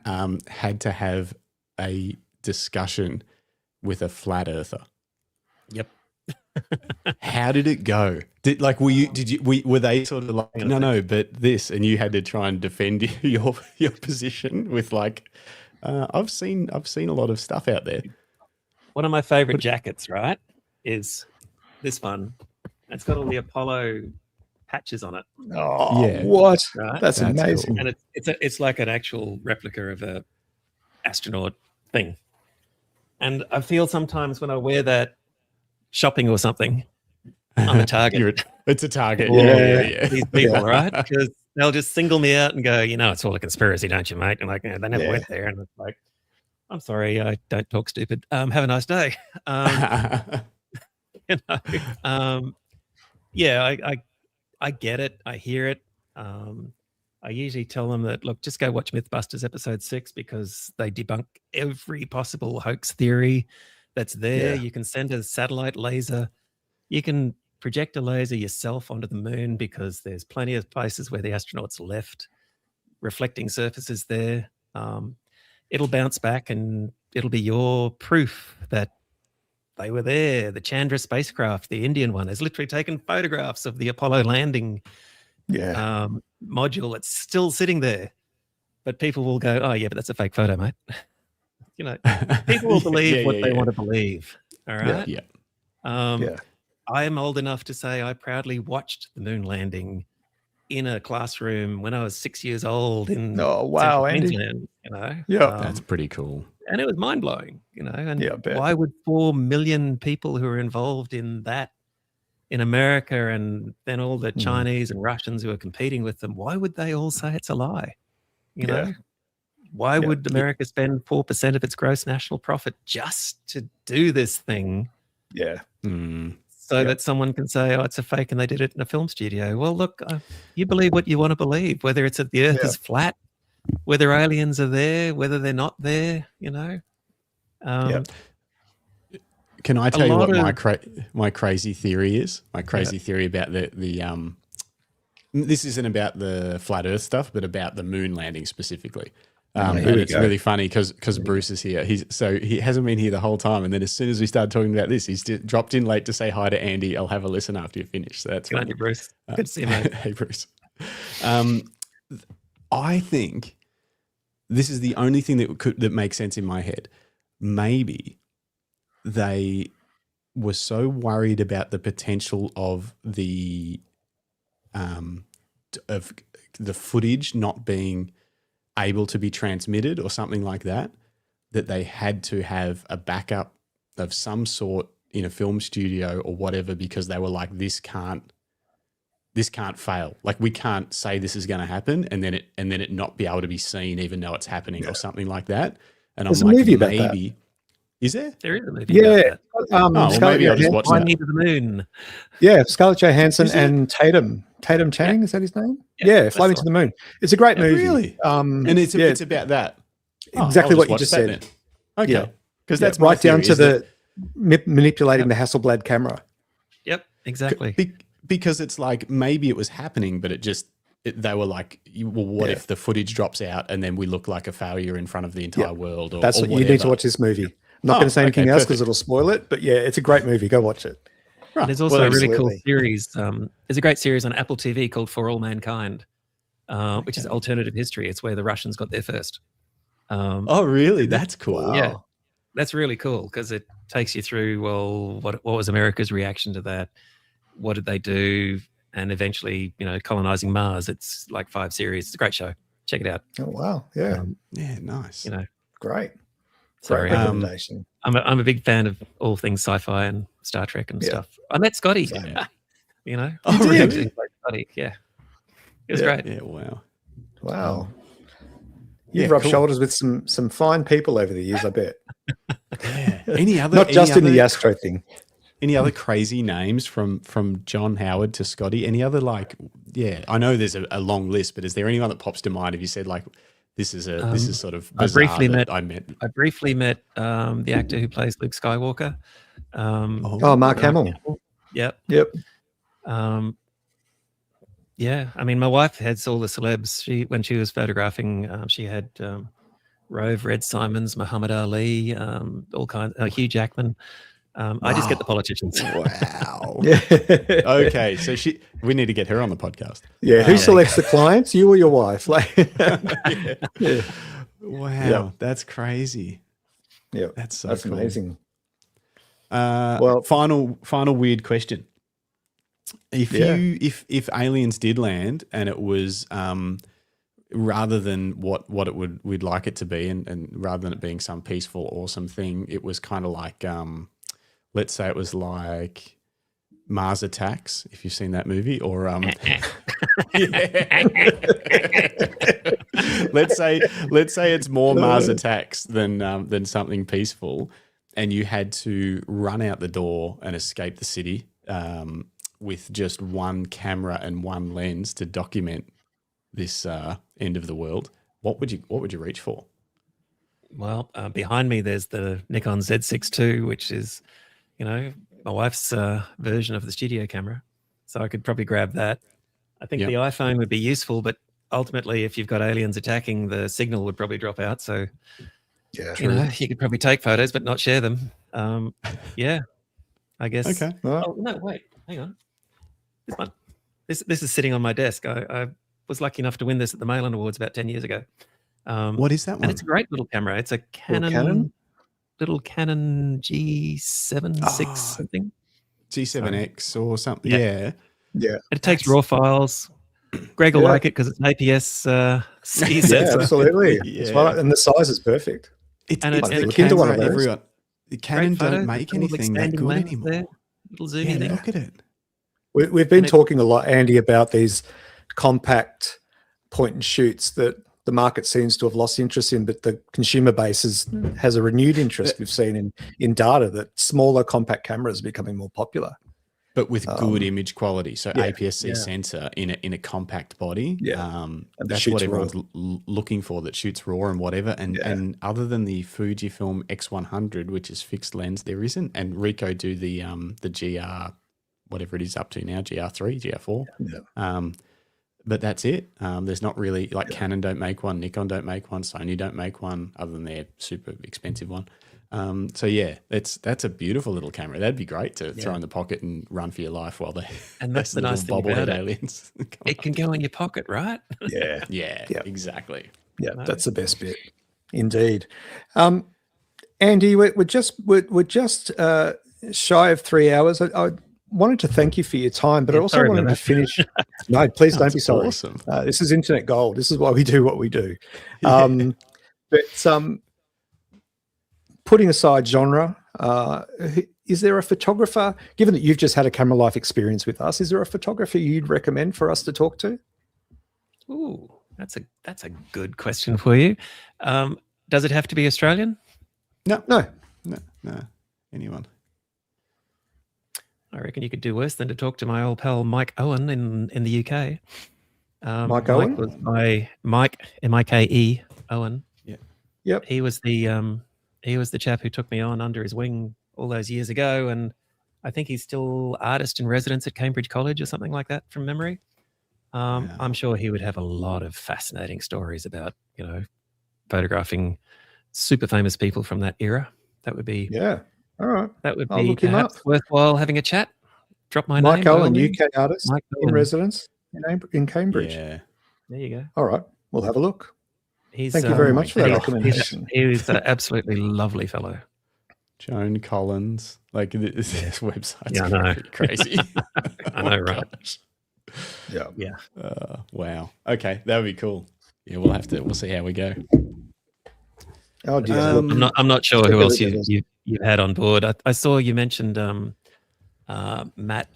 had to have a discussion with a flat earther? Yep. How did it go? Were they sort of like, no, but this, and you had to try and defend your position with like, I've seen a lot of stuff out there. One of my favorite jackets, right, is this one. It's got all the Apollo patches on it. Oh, Yeah. what? Right? That's amazing. And it's like an actual replica of a astronaut thing. And I feel sometimes when I wear that shopping or something, I'm a target. It's a target. Yeah. These people, right? Because they'll just single me out and go, it's all a conspiracy, don't you, mate? And like, they never went there. And it's like, I'm sorry, I don't talk stupid. Have a nice day. I get it. I hear it. I usually tell them that, look, just go watch Mythbusters episode 6 because they debunk every possible hoax theory that's there. Yeah. You can send a satellite laser. You can project a laser yourself onto the moon because there's plenty of places where the astronauts left reflecting surfaces there. It'll bounce back and it'll be your proof that they were there. The Chandra spacecraft, the Indian one, has literally taken photographs of the Apollo landing module. It's still sitting there. But people will go, oh, yeah, but that's a fake photo, mate. People will believe what they want to believe. All right? Yeah. I am old enough to say I proudly watched the moon landing in a classroom when I was 6 years old in Central Andy. Queensland, That's pretty cool. And it was mind-blowing, and I bet. why would 4 million people who are involved in that in America and then all the Chinese and Russians who are competing with them, why would they all say it's a lie? Why would America spend 4% of its gross national profit just to do this thing? Yeah. So that someone can say, oh, it's a fake and they did it in a film studio. Well, look, you believe what you want to believe, whether it's that the earth is flat, whether aliens are there, whether they're not there, Can I tell you what my crazy theory is? My crazy theory about the this isn't about the flat earth stuff, but about the moon landing specifically. And it's really funny because Bruce is here. He hasn't been here the whole time. And then as soon as we started talking about this, he's dropped in late to say hi to Andy. I'll have a listen after you finish. So that's funny. Bruce. Good to see you, mate. Hey, Bruce. I think this is the only thing that makes sense in my head. Maybe they were so worried about the potential of the footage not being able to be transmitted or something like that they had to have a backup of some sort in a film studio or whatever, because they were like, this can't fail. Like, we can't say this is going to happen and then it not be able to be seen even though it's happening or something like that. And There's I'm a like, movie about maybe that. Is there? There is a movie about that. Maybe I'll just watch Fly that. Me to the Moon. Yeah, Scarlett Johansson and Tatum Channing, is that his name? Yeah, Fly Me to the Moon. It's a great movie. Really? And it's about that. Exactly what you just said. Then. Okay. Because that's right down to the manipulating the Hasselblad camera. Yep, exactly. Because it's like, maybe it was happening, but they were like, what if the footage drops out and then we look like a failure in front of the entire world? That's what you need to watch this movie. I'm not going to say anything else because it'll spoil it, but yeah, it's a great movie. Go watch it. Right. There's also a really cool series. There's a great series on Apple TV called For All Mankind, which is alternative history. It's where the Russians got there first. Oh, really? That's cool. Wow. Yeah, that's really cool because it takes you through, well, what was America's reaction to that? What did they do? And eventually, colonizing Mars. It's like 5 series. It's a great show. Check it out. Oh, wow. Yeah. Yeah, nice. Great. Sorry. Great recommendation. I'm a big fan of all things sci-fi and Star Trek and stuff. I met Scotty. Oh, really? Scotty. Yeah. It was great. Yeah, wow. Wow. You've rubbed shoulders with some fine people over the years, I bet. Yeah. Any other? Not just in the Astro thing. Any other crazy names from John Howard to Scotty? Any other I know there's a long list, but is there anyone that pops to mind if you said like this is sort of bizarre I briefly met the actor who plays Luke Skywalker. Mark Hamill. Yep. Yeah, I mean, my wife has all the celebs. When she was photographing, she had Rove, Red Simons, Muhammad Ali, all kinds. Hugh Jackman. I just get the politicians. Wow. Okay, so we need to get her on the podcast. Yeah, who selects the clients? You or your wife? Wow, that's crazy. Yeah, that's cool. Amazing. Well, final weird question. If aliens did land and it was rather than what we'd like it to be, and rather than it being some peaceful awesome thing, it was kind of like let's say it was like Mars Attacks, if you've seen that movie, or let's say it's more Mars Attacks than something peaceful, and you had to run out the door and escape the city with just one camera and one lens to document this end of the world. What would you reach for? Well, behind me there's the Nikon Z6 II, which is, my wife's version of the studio camera. So I could probably grab that. I think the iPhone would be useful, but ultimately if you've got aliens attacking, the signal would probably drop out. So, you could probably take photos, but not share them. I guess. Okay. Oh, no, wait, hang on. This one. This is sitting on my desk. I was lucky enough to win this at the Malin Awards about 10 years ago. What is that one? And it's a great little camera. It's a little Canon G7 something. G7X or something. Yeah. It takes raw files. Greg will like it because it's an APS-C sensor. Absolutely. And the size is perfect. It's the Kindle one of those. Everyone. The Canon don't make anything that good anymore. There. Little zoom thing. Look at it. We've been talking a lot, Andy, about these compact point and shoots that the market seems to have lost interest in, but the consumer base has a renewed interest. We've seen in data that smaller compact cameras are becoming more popular. But with good image quality, so APS-C sensor in a compact body. That's what everyone's looking for, that shoots raw and whatever. And other than the Fujifilm X100, which is fixed lens, there isn't. And Ricoh do the GR, whatever it is up to now, GR3, GR4. But that's it. There's not really, like Canon don't make one, Nikon don't make one, Sony don't make one, other than their super expensive one. That's a beautiful little camera. That'd be great to throw in the pocket and run for your life while they and that's the nice thing about aliens. It can go in your pocket, right? Yeah, exactly. Yeah, that's the best bit, indeed. Andy, we're just shy of 3 hours. I wanted to thank you for your time, but I also wanted to finish. No, please don't be sorry. Awesome. This is internet gold. This is why we do what we do. Putting aside genre, is there a photographer, given that you've just had a camera life experience with us, is there a photographer you'd recommend for us to talk to? Ooh, that's a good question for you. Does it have to be Australian? No. Anyone. I reckon you could do worse than to talk to my old pal Mike Owen in the UK. Mike Owen? Was Mike, M-I-K-E, Owen. Yeah. Yep. He was the chap who took me on under his wing all those years ago, and I think he's still artist in residence at Cambridge College or something like that from memory. I'm sure he would have a lot of fascinating stories about, photographing super famous people from that era. That would be all right. That would be perhaps worthwhile having a chat. Drop my Mike name. Owen, UK artist in residence in Cambridge. Yeah. There you go. All right. We'll have a look. Thank you very much for that recommendation. He's an absolutely lovely fellow. Joan Collins. Like this website's pretty crazy. I know, right? Gosh. Yeah. Wow. Okay, that would be cool. Yeah, we'll see how we go. Oh dear. I'm not sure who else you've had on board. I saw you mentioned Matt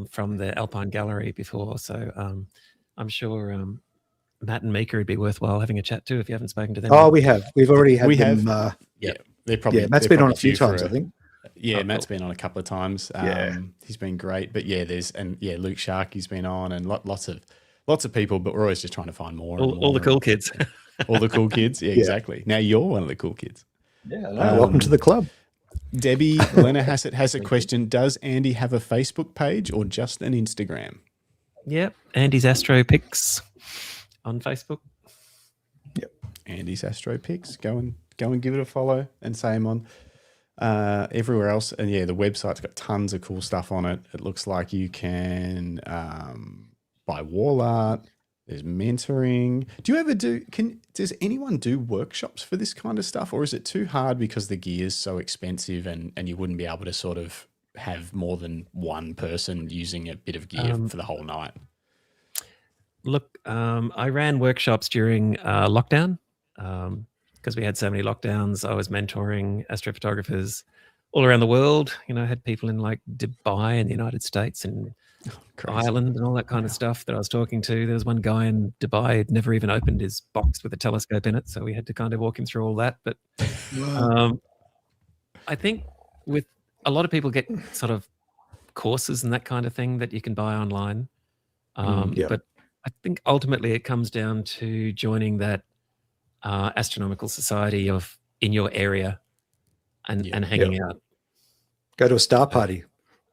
from the Alpine Gallery before, so I'm sure Matt and Mika would be worthwhile having a chat too if you haven't spoken to them. Oh, we have. We've already had them. They're probably Matt's been on a few times, I think. Yeah, Oh, Matt's cool. been on a couple of times. Yeah. He's been great. But yeah, Luke Sharkey's been on, and lots of people. But we're always just trying to find more and more. All the cool kids. All the cool kids. Yeah, exactly. Now you're one of the cool kids. Yeah, welcome to the club. Debbie Lena Hassett has a question. Does Andy have a Facebook page or just an Instagram? Yep. Andy's Astro Pics on Facebook. Yep. Andy's Astro Pics. Go and give it a follow and say him on everywhere else. And yeah, the website's got tons of cool stuff on it. It looks like you can buy wall art. There's mentoring. Does anyone do workshops for this kind of stuff, or is it too hard because the gear is so expensive and you wouldn't be able to sort of have more than one person using a bit of gear for the whole night? Look, I ran workshops during lockdown because we had so many lockdowns. I was mentoring astrophotographers all around the world. You know, I had people in like Dubai in the United States and Ireland and all that kind of stuff that I was talking to. There was one guy in Dubai who'd never even opened his box with a telescope in it, so we had to kind of walk him through all that. But I think with a lot of people get sort of courses and that kind of thing that you can buy online. But I think ultimately it comes down to joining that astronomical society in your area and hanging out. Go to a star party.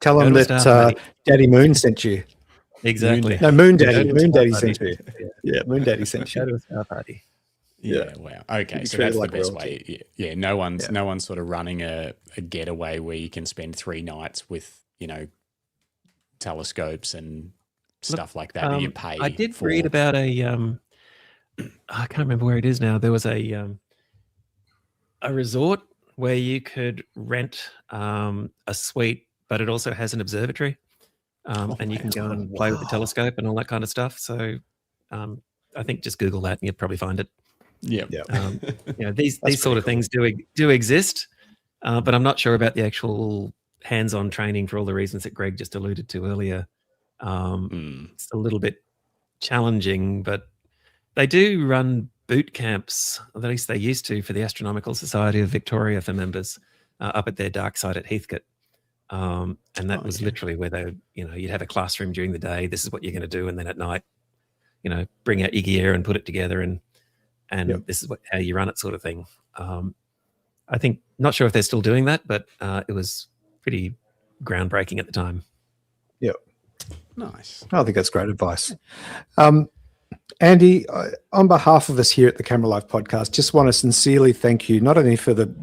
Tell them that Daddy Moon sent you. Exactly. No, Moon Daddy. Moon Daddy sent you. Yeah, Moon Daddy sent you. Go to a star party. Yeah. Wow. Okay. So that's the best way. Yeah. No one's sort of running a getaway where you can spend 3 nights with, telescopes and stuff like that you pay. I did read about I can't remember where it is now. There was a resort where you could rent a suite, but it also has an observatory, and you can go and play with the telescope and all that kind of stuff. So I think just Google that and you'll probably find it. Yeah. These sort of things do exist, but I'm not sure about the actual hands-on training for all the reasons that Greg just alluded to earlier. It's a little bit challenging, but they do run boot camps, at least they used to, for the Astronomical Society of Victoria for members up at their dark site at Heathcote. And that was literally where they, you'd have a classroom during the day. This is what you're going to do. And then at night, bring out your gear and put it together. And this is how you run it, sort of thing. I think, not sure if they're still doing that, but it was pretty groundbreaking at the time. Yep. Nice. I think that's great advice. Andy, on behalf of us here at the Camera Life podcast, just want to sincerely thank you, not only for the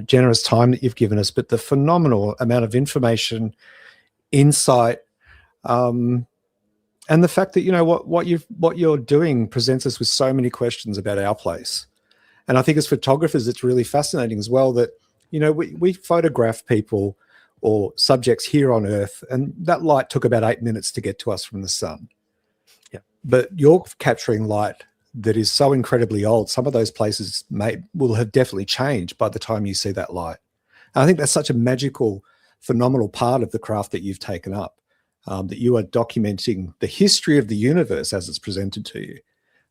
generous time that you've given us, but the phenomenal amount of information, insight, and the fact that what you're doing presents us with so many questions about our place. And I think as photographers, it's really fascinating as well that we photograph people or subjects here on Earth, and that light took about 8 minutes to get to us from the sun. Yeah. But you're capturing light that is so incredibly old. Some of those places will have definitely changed by the time you see that light. And I think that's such a magical, phenomenal part of the craft that you've taken up, that you are documenting the history of the universe as it's presented to you.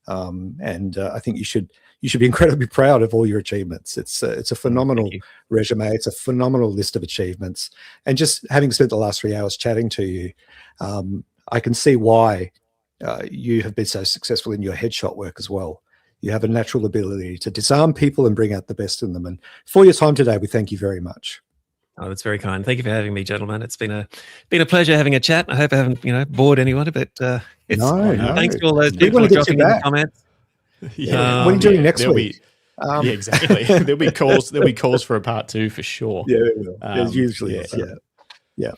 And I think you should be incredibly proud of all your achievements. It's a phenomenal resume. It's a phenomenal list of achievements. And just having spent the last 3 hours chatting to you, I can see why you have been so successful in your headshot work as well. You have a natural ability to disarm people and bring out the best in them. And for your time today, we thank you very much. Oh, that's very kind. Thank you for having me, gentlemen. It's been a pleasure having a chat. I hope I haven't bored anyone, but thanks to all those people who dropping in the comments. What are you doing next week? Exactly. There'll be calls for a part 2 for sure. Yeah, there's usually is. Yeah.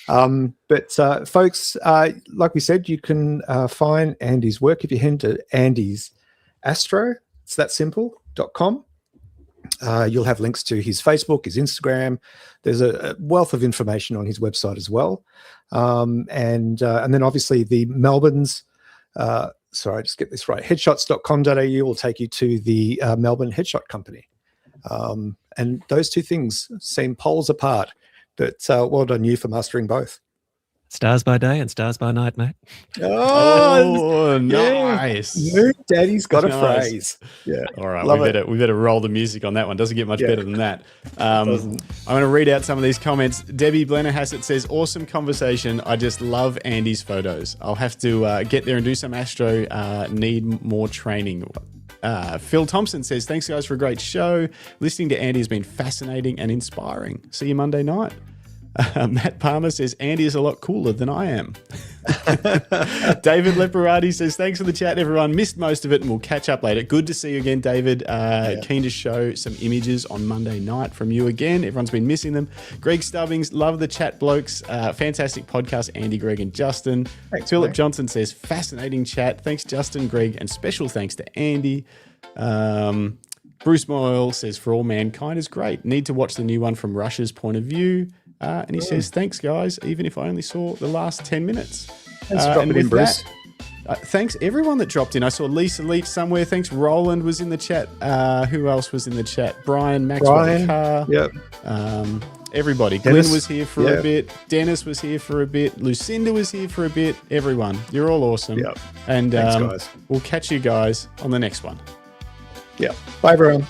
But folks, like we said, you can find Andy's work if you head to Andy's Astro. It's that simple.com. You'll have links to his Facebook, his Instagram. There's a wealth of information on his website as well. And then obviously the Melbourne's, just get this right, headshots.com.au will take you to the Melbourne Headshot Company. And those two things seem poles apart, but well done you for mastering both. Stars by day and stars by night, mate. Oh, yeah. nice. Moon Daddy's got a Nice. phrase. Yeah. All right, Love we better roll the music on that one. Doesn't get much Yeah. better than that. Doesn't. I'm going to read out some of these comments. Debbie Blennerhassett says, awesome conversation. I just love Andy's photos. I'll have to get there and do some astro. Need more training. Phil Thompson says, thanks guys for a great show. Listening to Andy has been fascinating and inspiring. See you Monday night. Matt Palmer says, Andy is a lot cooler than I am. David Leperati says, thanks for the chat, everyone. Missed most of it and we'll catch up later. Good to see you again, David. Keen to show some images on Monday night from you again. Everyone's been missing them. Greg Stubbings, love the chat, blokes. Fantastic podcast, Andy, Greg, and Justin. Thanks, Philip mate. Johnson says, fascinating chat. Thanks, Justin, Greg, and special thanks to Andy. Bruce Moyle says, for all mankind is great. Need to watch the new one from Russia's point of view. And he says, thanks, guys, even if I only saw the last 10 minutes. Thanks for dropping in, Bruce. Thanks, everyone that dropped in. I saw Lisa Leach somewhere. Thanks, Roland was in the chat. Who else was in the chat? Brian, Maxwell Carr. Yep. Everybody. Dennis. Glenn was here for a bit. Dennis was here for a bit. Lucinda was here for a bit. Everyone. You're all awesome. Yep. And Thanks, guys. we'll catch you guys on the next one. Yeah. Bye, everyone.